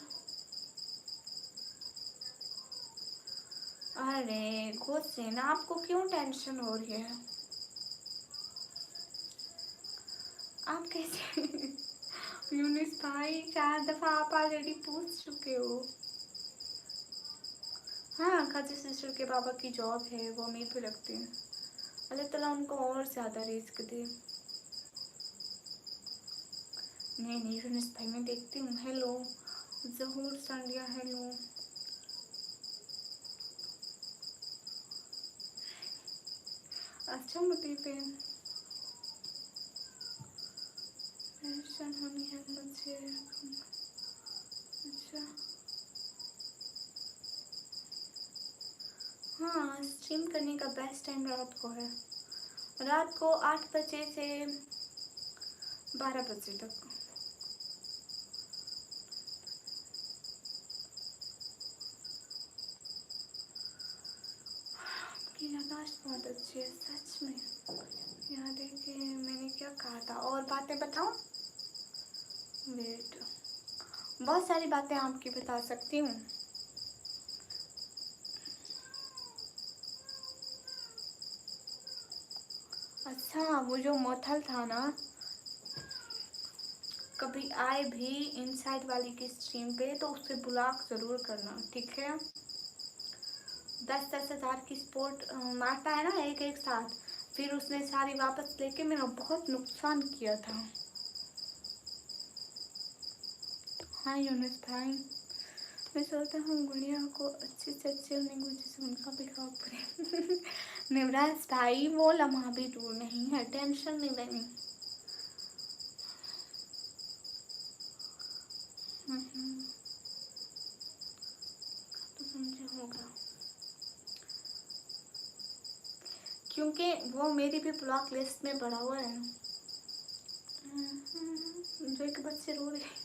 S1: अरे गुस्से ना आपको क्यों टेंशन हो रही है? आप कैसे यूनिस भाई 4 दफ़ा आप ऑलरेडी पूछ चुके हो। हाँ खाजी सिस्टर के बाबा की जॉब है वो अमीर भी लगते हैं। अल्लाह ताला उनको और ज़्यादा रिस्क दे। नहीं यूनिस भाई मैं देखती हूँ। हेलो जहूर सांडिया हेलो। अच्छा लतीफ़े टेंशन होनी है मुझे। अच्छा हाँ स्ट्रीम करने का बेस्ट टाइम रात को है। रात को 8 बजे से 12 बजे तक। आपकी यादाश्त बहुत अच्छी है सच में। याद है कि मैंने क्या कहा था और बातें बताऊं? वेट बहुत सारी बातें आपकी बता सकती हूँ। अच्छा वो जो मोथल था ना कभी आए भी इनसाइड वाली की स्ट्रीम पे तो उससे ब्लॉक ज़रूर करना ठीक है। 10-10 हज़ार की सपोर्ट मारता है ना एक एक साथ। फिर उसने सारी वापस लेके मेरा बहुत नुकसान किया था। हाँ यूनुस भाई मैं सोचता हूँ गुड़िया को अच्छे से अच्छे होने जैसे उनका भी खाओ पूरे निवराज भाई वो लम्हा भी दूर नहीं है टेंशन नहीं लेनी। तो समझे होगा क्योंकि वो मेरी भी ब्लॉक लिस्ट में पड़ा हुआ है। जो एक बच्चे रो रहे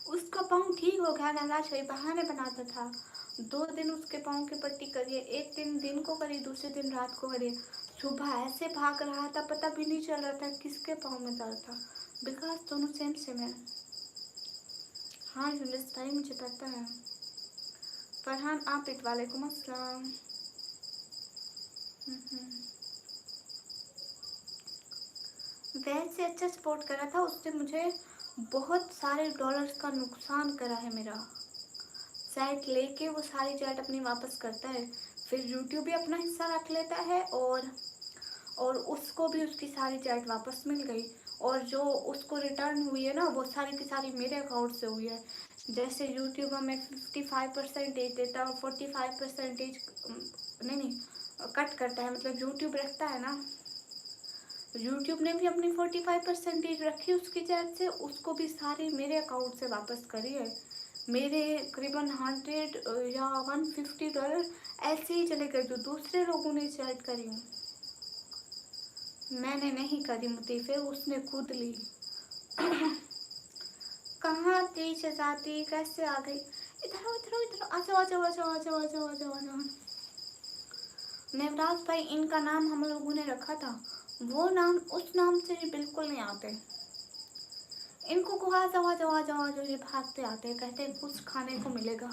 S1: उसका पाँव ठीक हो गया। नवराज भाई बहाने बनाता था। 2 दिन उसके पाँव की पट्टी करिए। एक दिन को करी दूसरे दिन रात को करी। सुबह ऐसे भाग रहा था पता भी नहीं चल रहा था किसके पाँव में दर्द था। बिकॉज दोनों सेम सेम है। हाँ यूनिस भाई मुझे पता है। फरहान आबिद वालेकुम अस्सलाम। वैसे अच्छा सपोर्ट करा था उसने मुझे बहुत सारे डॉलर्स का नुकसान करा है मेरा। चैट लेके वो सारी चैट अपनी वापस करता है। फिर यूट्यूब भी अपना हिस्सा रख लेता है और उसको भी उसकी सारी चैट वापस मिल गई। और जो उसको रिटर्न हुई है ना वो सारी की सारी मेरे अकाउंट से हुई है। जैसे यूट्यूब हमें 55% देता है और 45% नहीं कट करता है। मतलब यूट्यूब रखता है ना। यूट्यूब ने भी अपनी 45% रखी उसकी चैट से। उसको भी सारी मेरे अकाउंट से वापस करी है। मेरे करीबन 100 या $150 ऐसे ही चले गए जो दूसरे लोगों ने चैट करी। मैंने नहीं करी मुतीफ़े उसने खुद ली। कहाँ तेज जाती कैसे आ गई? इधर आओ इधर आओ इधर आ जाओ आ जाओ आ जाओ आ जाओ आ जाओ आ जाओ आ जाओ। नेवराज भाई इनका नाम हम लोगों ने रखा था वो नाम उस नाम से ये बिल्कुल नहीं आते। इनको को आ जाओ आ जाओ आ जाओ आ जाओ, ये भागते आते हैं, कहते हैं कुछ खाने को मिलेगा।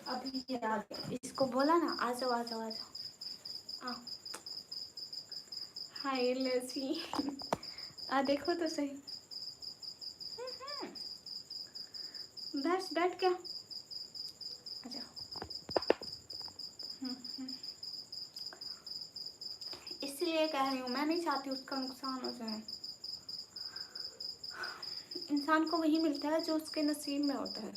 S1: अभी ये आ गया, इसको बोला ना आ जाओ आ जाओ आ जाओ। आ हाय लेसी। आ देखो तो सही। बस बैठ क्या। अच्छा। इसलिए कह रही हूँ, मैं नहीं चाहती उसका नुकसान हो जाए। इंसान को वही मिलता है जो उसके नसीब में होता है।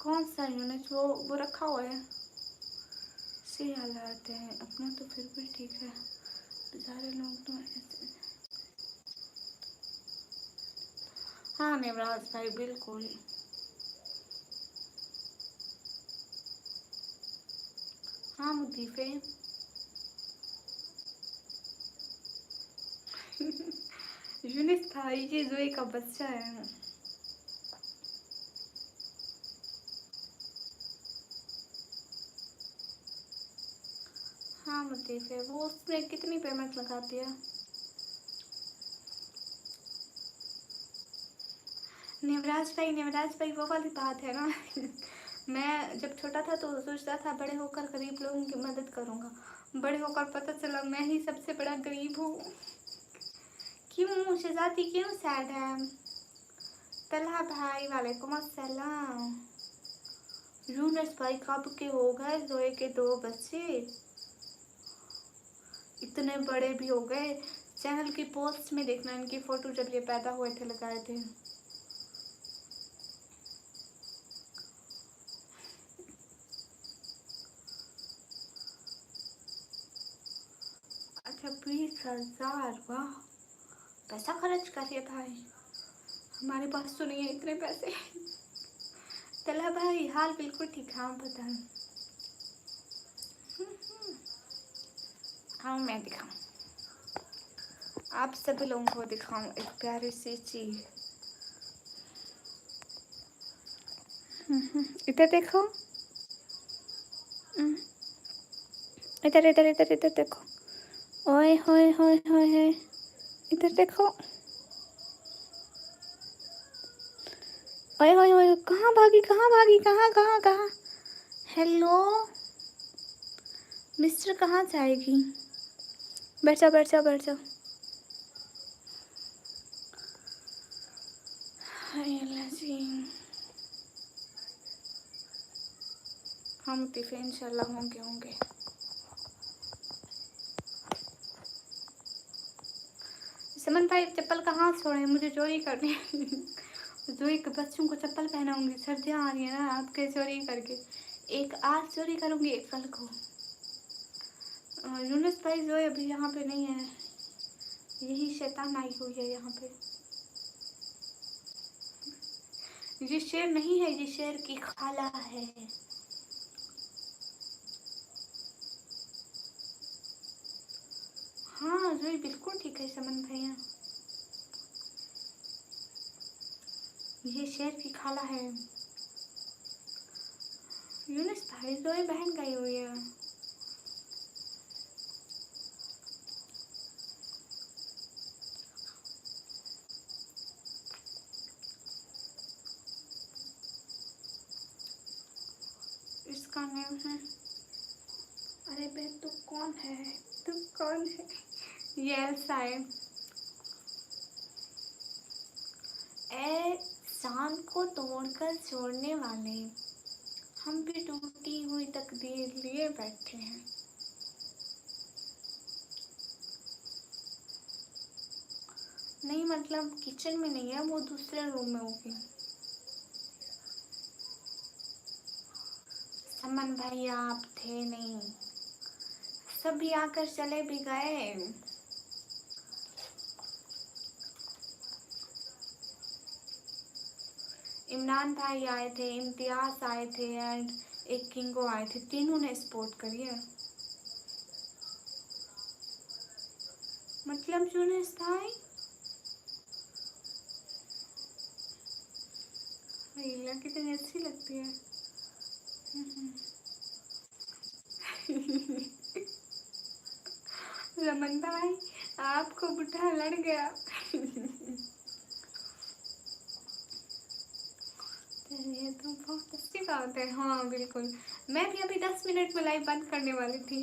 S1: कौन सा यूनिट? वो रखा हुआ है। सही हालात है अपना तो फिर भी ठीक है, बेचारे लोग तो ऐसे। हाँ नेवराज भाई बिल्कुल। हाँ मुदीफे। यूनिस भाई ये जोई का बच्चा है। हाँ मुदीफे, वो उसने कितनी पेमेंट लगाती है। नेवराज भाई वो वाली बात है ना। मैं जब छोटा था तो सोचता था बड़े होकर गरीब लोगों की मदद करूंगा, बड़े होकर पता चला मैं ही सबसे बड़ा गरीब हूँ। क्यों शहजादी क्यों सैड है। तलहा भाई वालेकुम अस्सलाम। यूनस भाई कब के हो गए जोए के 2 बच्चे, इतने बड़े भी हो गए। चैनल की पोस्ट में देखना इनकी फोटो जब ये पैदा हुए थे लगाए थे। अच्छा 20,000, वाह पैसा खर्च करिए भाई, हमारे पास तो नहीं है इतने पैसे। तला भाई हाल बिल्कुल ठीक है, आप बताएं। हाँ मैं दिखाऊं, आप सभी लोगों को दिखाऊं एक प्यारी सी चीज। इधर देखो, इधर इधर इधर इधर देखो। ओए होए होए होए, इधर देखो। ओए होए होए, कहाँ भागी कहाँ भागी, कहाँ कहाँ कहाँ। हेलो मिस्टर, कहाँ जाएगी। बैठ जाओ बैठ जाओ बैठ जाओ। हाय अल्लाह जी। हम तिफे इंशाल्लाह होंगे होंगे। समन भाई चप्पल कहाँ छोड़े, मुझे चोरी करनी है। जोई के बच्चों को चप्पल पहनाऊंगी, सर्दियाँ आ रही है ना, आपके चोरी करके। एक आज चोरी करूंगी एक कल को। यूनुस भाई जोई अभी यहाँ पे नहीं है, यही शैतान आई हुई है यहाँ पे। ये शेर नहीं है, ये शेर की खाला है। हाँ जोई बिल्कुल ठीक है समन भैया, ये शेर की खाला है। यूनुस भाई जोई बहन गई हुई है। इसका नेम है, अरे बे तू कौन है, तू कौन है। ये एल्सा है। ए चांद को तोड़कर छोड़ने वाले, हम भी टूटी हुई तकदीर लिए बैठे हैं। नहीं मतलब किचन में नहीं है, वो दूसरे रूम में होगी। समन भाई आप थे नहीं, सभी आकर चले भी गए। इमरान भाई आए थे, इम्तियाज आए थे एंड एक किंगो आए थे, तीनों ने सपोर्ट करी है। मतलब यूनुस भाई रीला कितनी अच्छी लगती है। रमन भाई आपको बुढ़ा लड़ गया। ये तो बहुत अच्छी बात है। हाँ बिल्कुल, मैं भी अभी 10 मिनट में लाइव बंद करने वाली थी।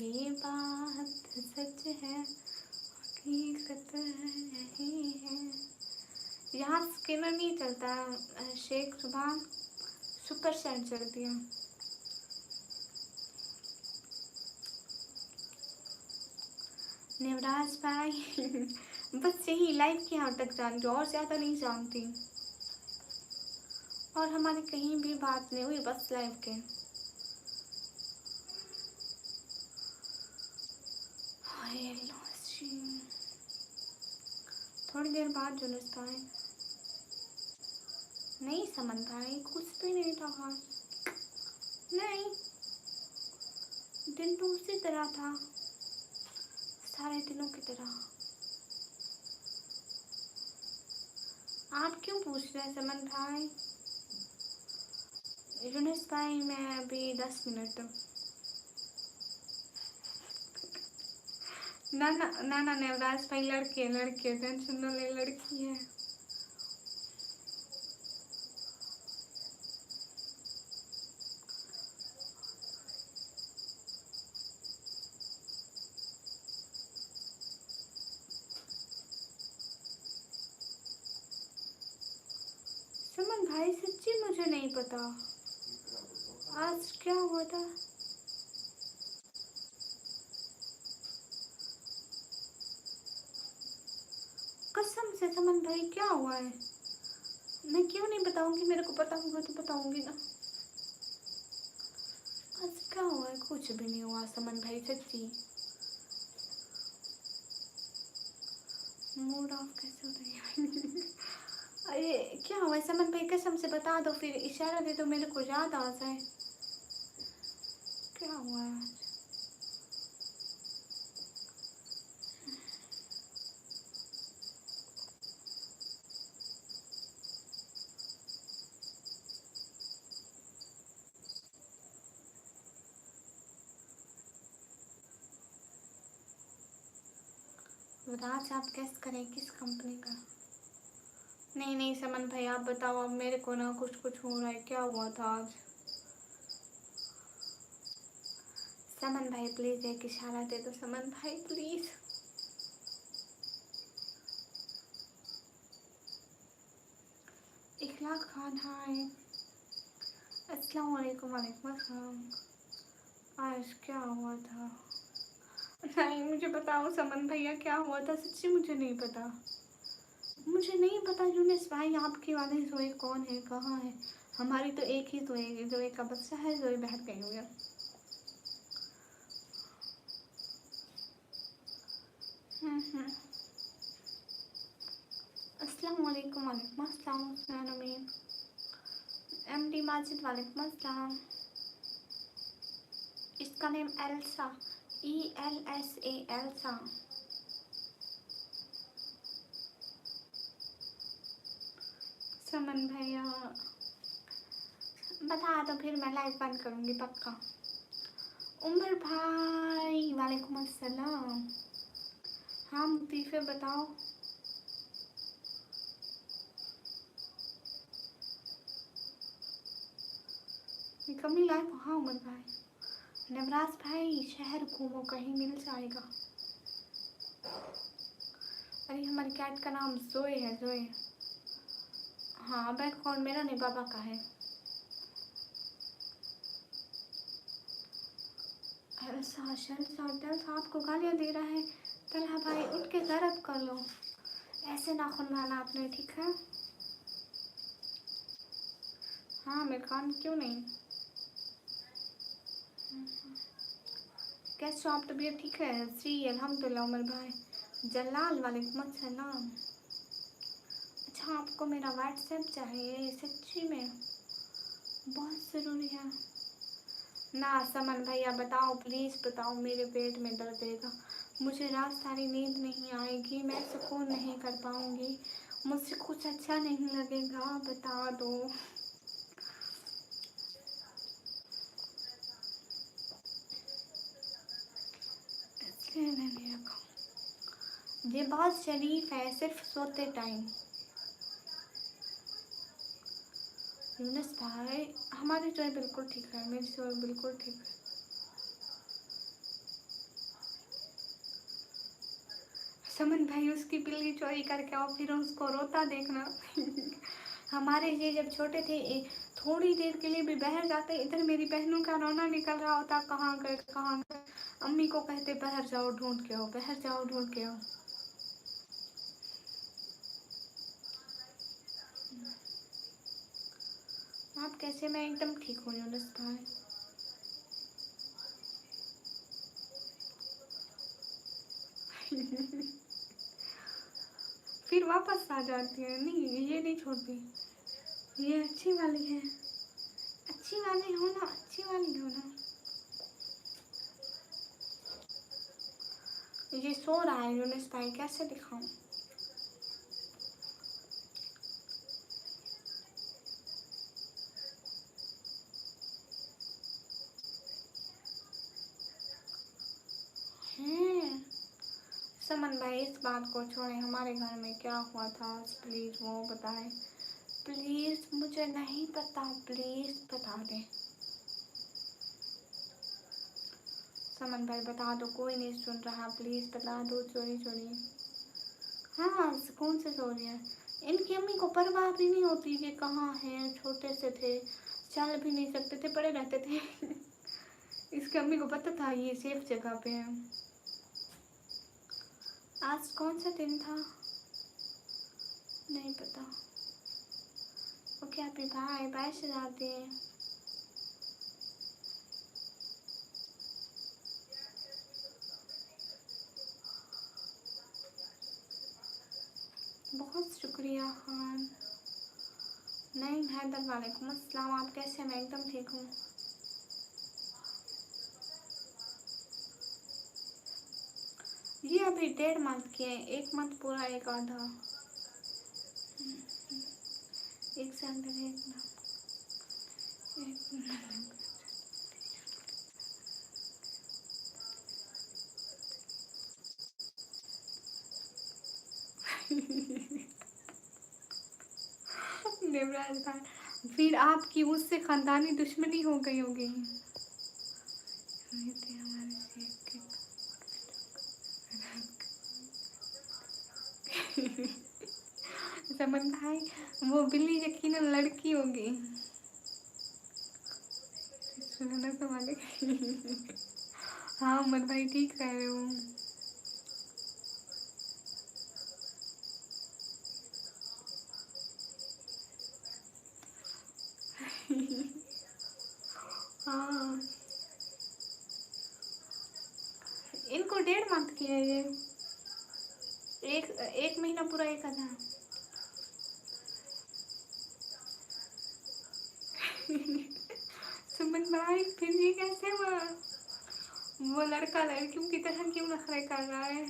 S1: ये बात सच है, हकीकत नहीं है। यहाँ स्किनर नहीं चलता, शेख सुभान सुपर सेंट चलती है। नेवराज भाई बस यही लाइव की यहाँ तक जानती हूँ, और ज़्यादा नहीं जानती। और हमारी कहीं भी बात नहीं हुई, बस लाइव के। हेलो जी, थोड़ी देर बाद जुलूस आए। नहीं समन भाई, कुछ भी नहीं था खास। नहीं, दिन तो उसी तरह था, सारे दिनों की तरह। आप क्यों पूछ रहे हैं समन भाई? यूनुस भाई मैं अभी 10 मिनट तक। ना ना ना ना नेवराज भाई, लड़की है, लड़की है, टेंशन न ले, लड़की है। समन भाई सच्ची मुझे नहीं पता आज क्या हुआ था। कसम से समन भाई क्या हुआ है? मैं क्यों नहीं बताऊंगी, मेरे को पता होगा तो बताऊंगी ना। आज क्या हुआ है? कुछ भी नहीं हुआ समन भाई, सच्ची। मूड ऑफ कैसे हो रही है? अरे क्या हुआ है समन भाई, कसम से बता दो, फिर इशारा दे दो, मेरे को याद आ जाए। क्या हुआ है आज? राज आप गेस करें किस कंपनी का? नहीं नहीं समन भाई आप बताओ, अब मेरे को ना कुछ कुछ हो रहा है, क्या हुआ था आज? समन भाई प्लीज एक इशारा दे दो, समन भाई प्लीज। इखलाक खान हाय, अस्सलाम वालेकुम। वालेकुम अस्सलाम। आज क्या हुआ था? नहीं मुझे बताओ समन भैया, क्या हुआ था? सच्ची मुझे नहीं पता, मुझे नहीं पता। यूनिस भाई आपकी वाली जोए कौन है, कहाँ है? हमारी तो एक ही जोए, जोए का बच्चा है, जोए बाहर गई हुई है। हम्म। अस्सलाम वालेकुम। वालेकुम अस्सलाम हुसैन अमीन। एमडी माजिद वालेकुम अस्सलाम। इसका नेम एल्सा, ELSA, एल्सा। समन भैया बता दो, फिर मैं लाइव बंद करूँगी पक्का। उमर भाई वालेकुम अस्सलाम। हाँ मुतीफ़े बताओ। कमी लाइव, हाँ उमर भाई। नवराज भाई शहर घूमो, कहीं मिल जाएगा। अरे हमारी कैट का नाम जोए है, जोए। हाँ बैंक अकाउंट मेरा नहीं, बाबा का है। आपको गालियाँ दे रहा है। तलहा भाई उठ के गरब कर लो, ऐसे नाखून माना आपने, ठीक है? हाँ मैं काम क्यों नहीं। कैसे हो आप, तबीयत ठीक है? जी अल्हम्दुलिल्लाह। उमर भाई जलाल वालेकुम अस्सलाम। अच्छा आपको मेरा व्हाट्सएप चाहिए? सच्ची में बहुत ज़रूरी है ना? समन भैया बताओ प्लीज़ बताओ, मेरे पेट में दर्द देगा, मुझे रात सारी नींद नहीं आएगी, मैं सुकून नहीं कर पाऊँगी, मुझसे कुछ अच्छा नहीं लगेगा, बता दो। ये बहुत शरीफ है, सिर्फ सोते टाइम। यूनुस भाई हमारी चोरी बिल्कुल ठीक है, मेरी चोरी बिल्कुल ठीक है। समन भाई उसकी बिल्ली चोरी करके आओ, फिर उसको रोता देखना। हमारे ये जब छोटे थे थोड़ी देर के लिए भी बाहर जाते, इधर मेरी बहनों का रोना निकल रहा होता, कहाँ गए कहाँ गए। अम्मी को कहते बाहर जाओ ढूंढ के आओ, बाहर जाओ ढूंढ के आओ। आप कैसे? मैं एकदम ठीक हूँ यूनुस भाई। फिर वापस आ जाती है, नहीं ये नहीं छोड़ती, ये अच्छी वाली है, अच्छी वाली हो ना, अच्छी वाली हो ना। ये सो रहा है यूनुस भाई, कैसे दिखाऊं? हैं समन भाई इस बात को छोड़े, हमारे घर में क्या हुआ था प्लीज वो बताएं। प्लीज मुझे नहीं पता, प्लीज बता दे। समन भाई बता दो, कोई नहीं सुन रहा, प्लीज बता दो। चोरी चोरी हाँ सुकून से सो रही है। इनकी अम्मी को परवाह भी नहीं होती कि कहाँ है, छोटे से थे, चल भी नहीं सकते थे, पड़े रहते थे। इसकी अम्मी को पता था ये सेफ जगह पे है। आज कौन सा दिन था नहीं पता। ओके अभी बाय बाय से जाते हैं। बहुत शुक्रिया खान। नहीं हैदर वालेकुम अस्सलाम, आप कैसे हैं? मैं एकदम ठीक हूँ। ये अभी 1.5 मंथ की है, 1 मंथ पूरा, एक आधा, 1 सेकंड, एक देवराज भाई फिर आपकी उससे खानदानी दुश्मनी हो गई होगी। समन भाई वो बिल्ली यकीनन लड़की होगी। सुनना तो मालिक। हाँ मन भाई ठीक कह रहे हो। हाँ इनको 1.5 मंथ की है ये, एक महीना पूरा, एक आधा। सुमन भाई फिर ये कैसे हुआ? वो लड़का लड़कियों की तरह क्यों नखरे कर रहा है?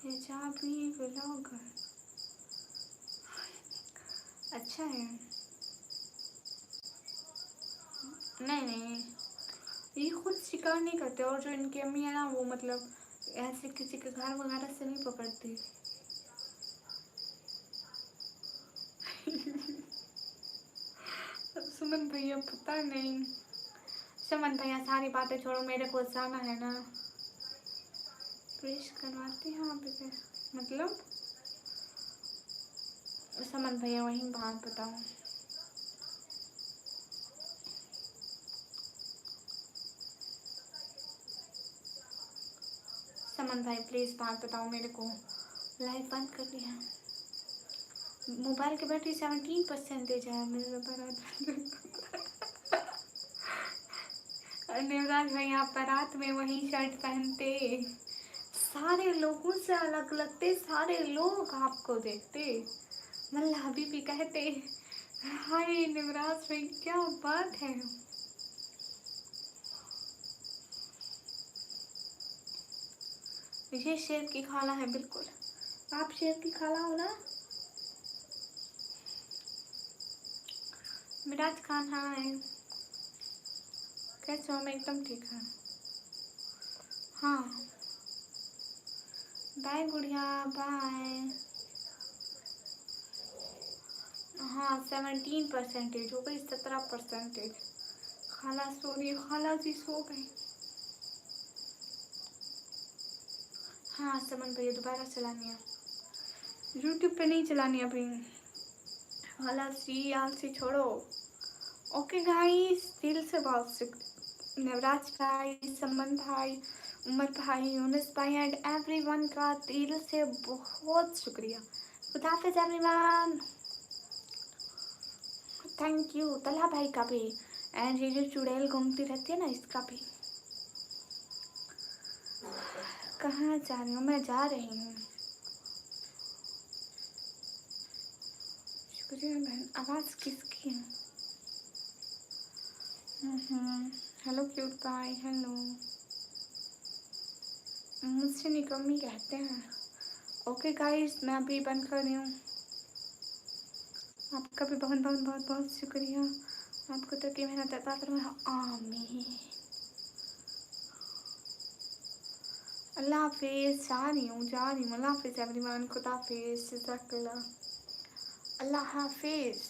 S1: हिजाबी व्लॉगर अच्छा है। नहीं नहीं ये खुद शिकार नहीं करते, और जो इनकी अम्मी है ना वो मतलब ऐसे किसी के घर वगैरह से नहीं पकड़ती। सुमन भैया पता नहीं। सुमन भैया सारी बातें छोड़ो, मेरे को जाना है ना। प्रेस करवाते हैं आप इसे, मतलब समन भैया वहीं बात बताओ। समन भाई प्लीज बात बताओ मेरे को। लाइव बंद कर दिया, मोबाइल की बैटरी 17% है मेरे बारात। देवराज भाई आप बारात में वही शर्ट पहनते, सारे लोगों से अलग लगते, सारे लोग आपको देखते, मल्ला भी कहते। हाय देवराज भाई क्या बात है। ये शेर की खाला है बिल्कुल, आप शेर की खाला हो ना। मिराज खान हाय, कैसे हो? मैं एकदम ठीक है। हाँ बाय गुड़िया बाय। हाँ 17% हो गई, 17%। खाला सो रही है, खाला जी सो गई। हाँ समन भैया दोबारा चलानी है, यूट्यूब पे नहीं चलानी अभी। खाला सी आलसी छोड़ो। ओके गाइस, दिल से बहुत नवराज भाई, समन भाई, उमर भाई, यूनुस भाई एंड एवरीवन का दिल से बहुत शुक्रिया। खुदा हाफिज़ एवरीवन, थैंक यू। तला भाई का भी, एंड ये जो चुड़ैल घूमती रहती है ना, इसका भी। कहाँ जा रही हूँ? मैं जा रही हूँ। शुक्रिया बहन। आवाज़ किसकी है? हेलो क्यूट भाई, हेलो। मुझसे निकम्मी कहते हैं। ओके गाइस, मैं अभी बंद कर रही हूँ। आपका भी बहुत बहुत बहुत बहुत शुक्रिया। आपको तो की मेहनत अता फरमाए, आमीन। अल्लाह हाफिज़। जा रही हूँ अल्लाह हाफिज़ एवरीवन, खुदा हाफिज़, जज़ाकल्लाह, अल्लाह हाफिज़।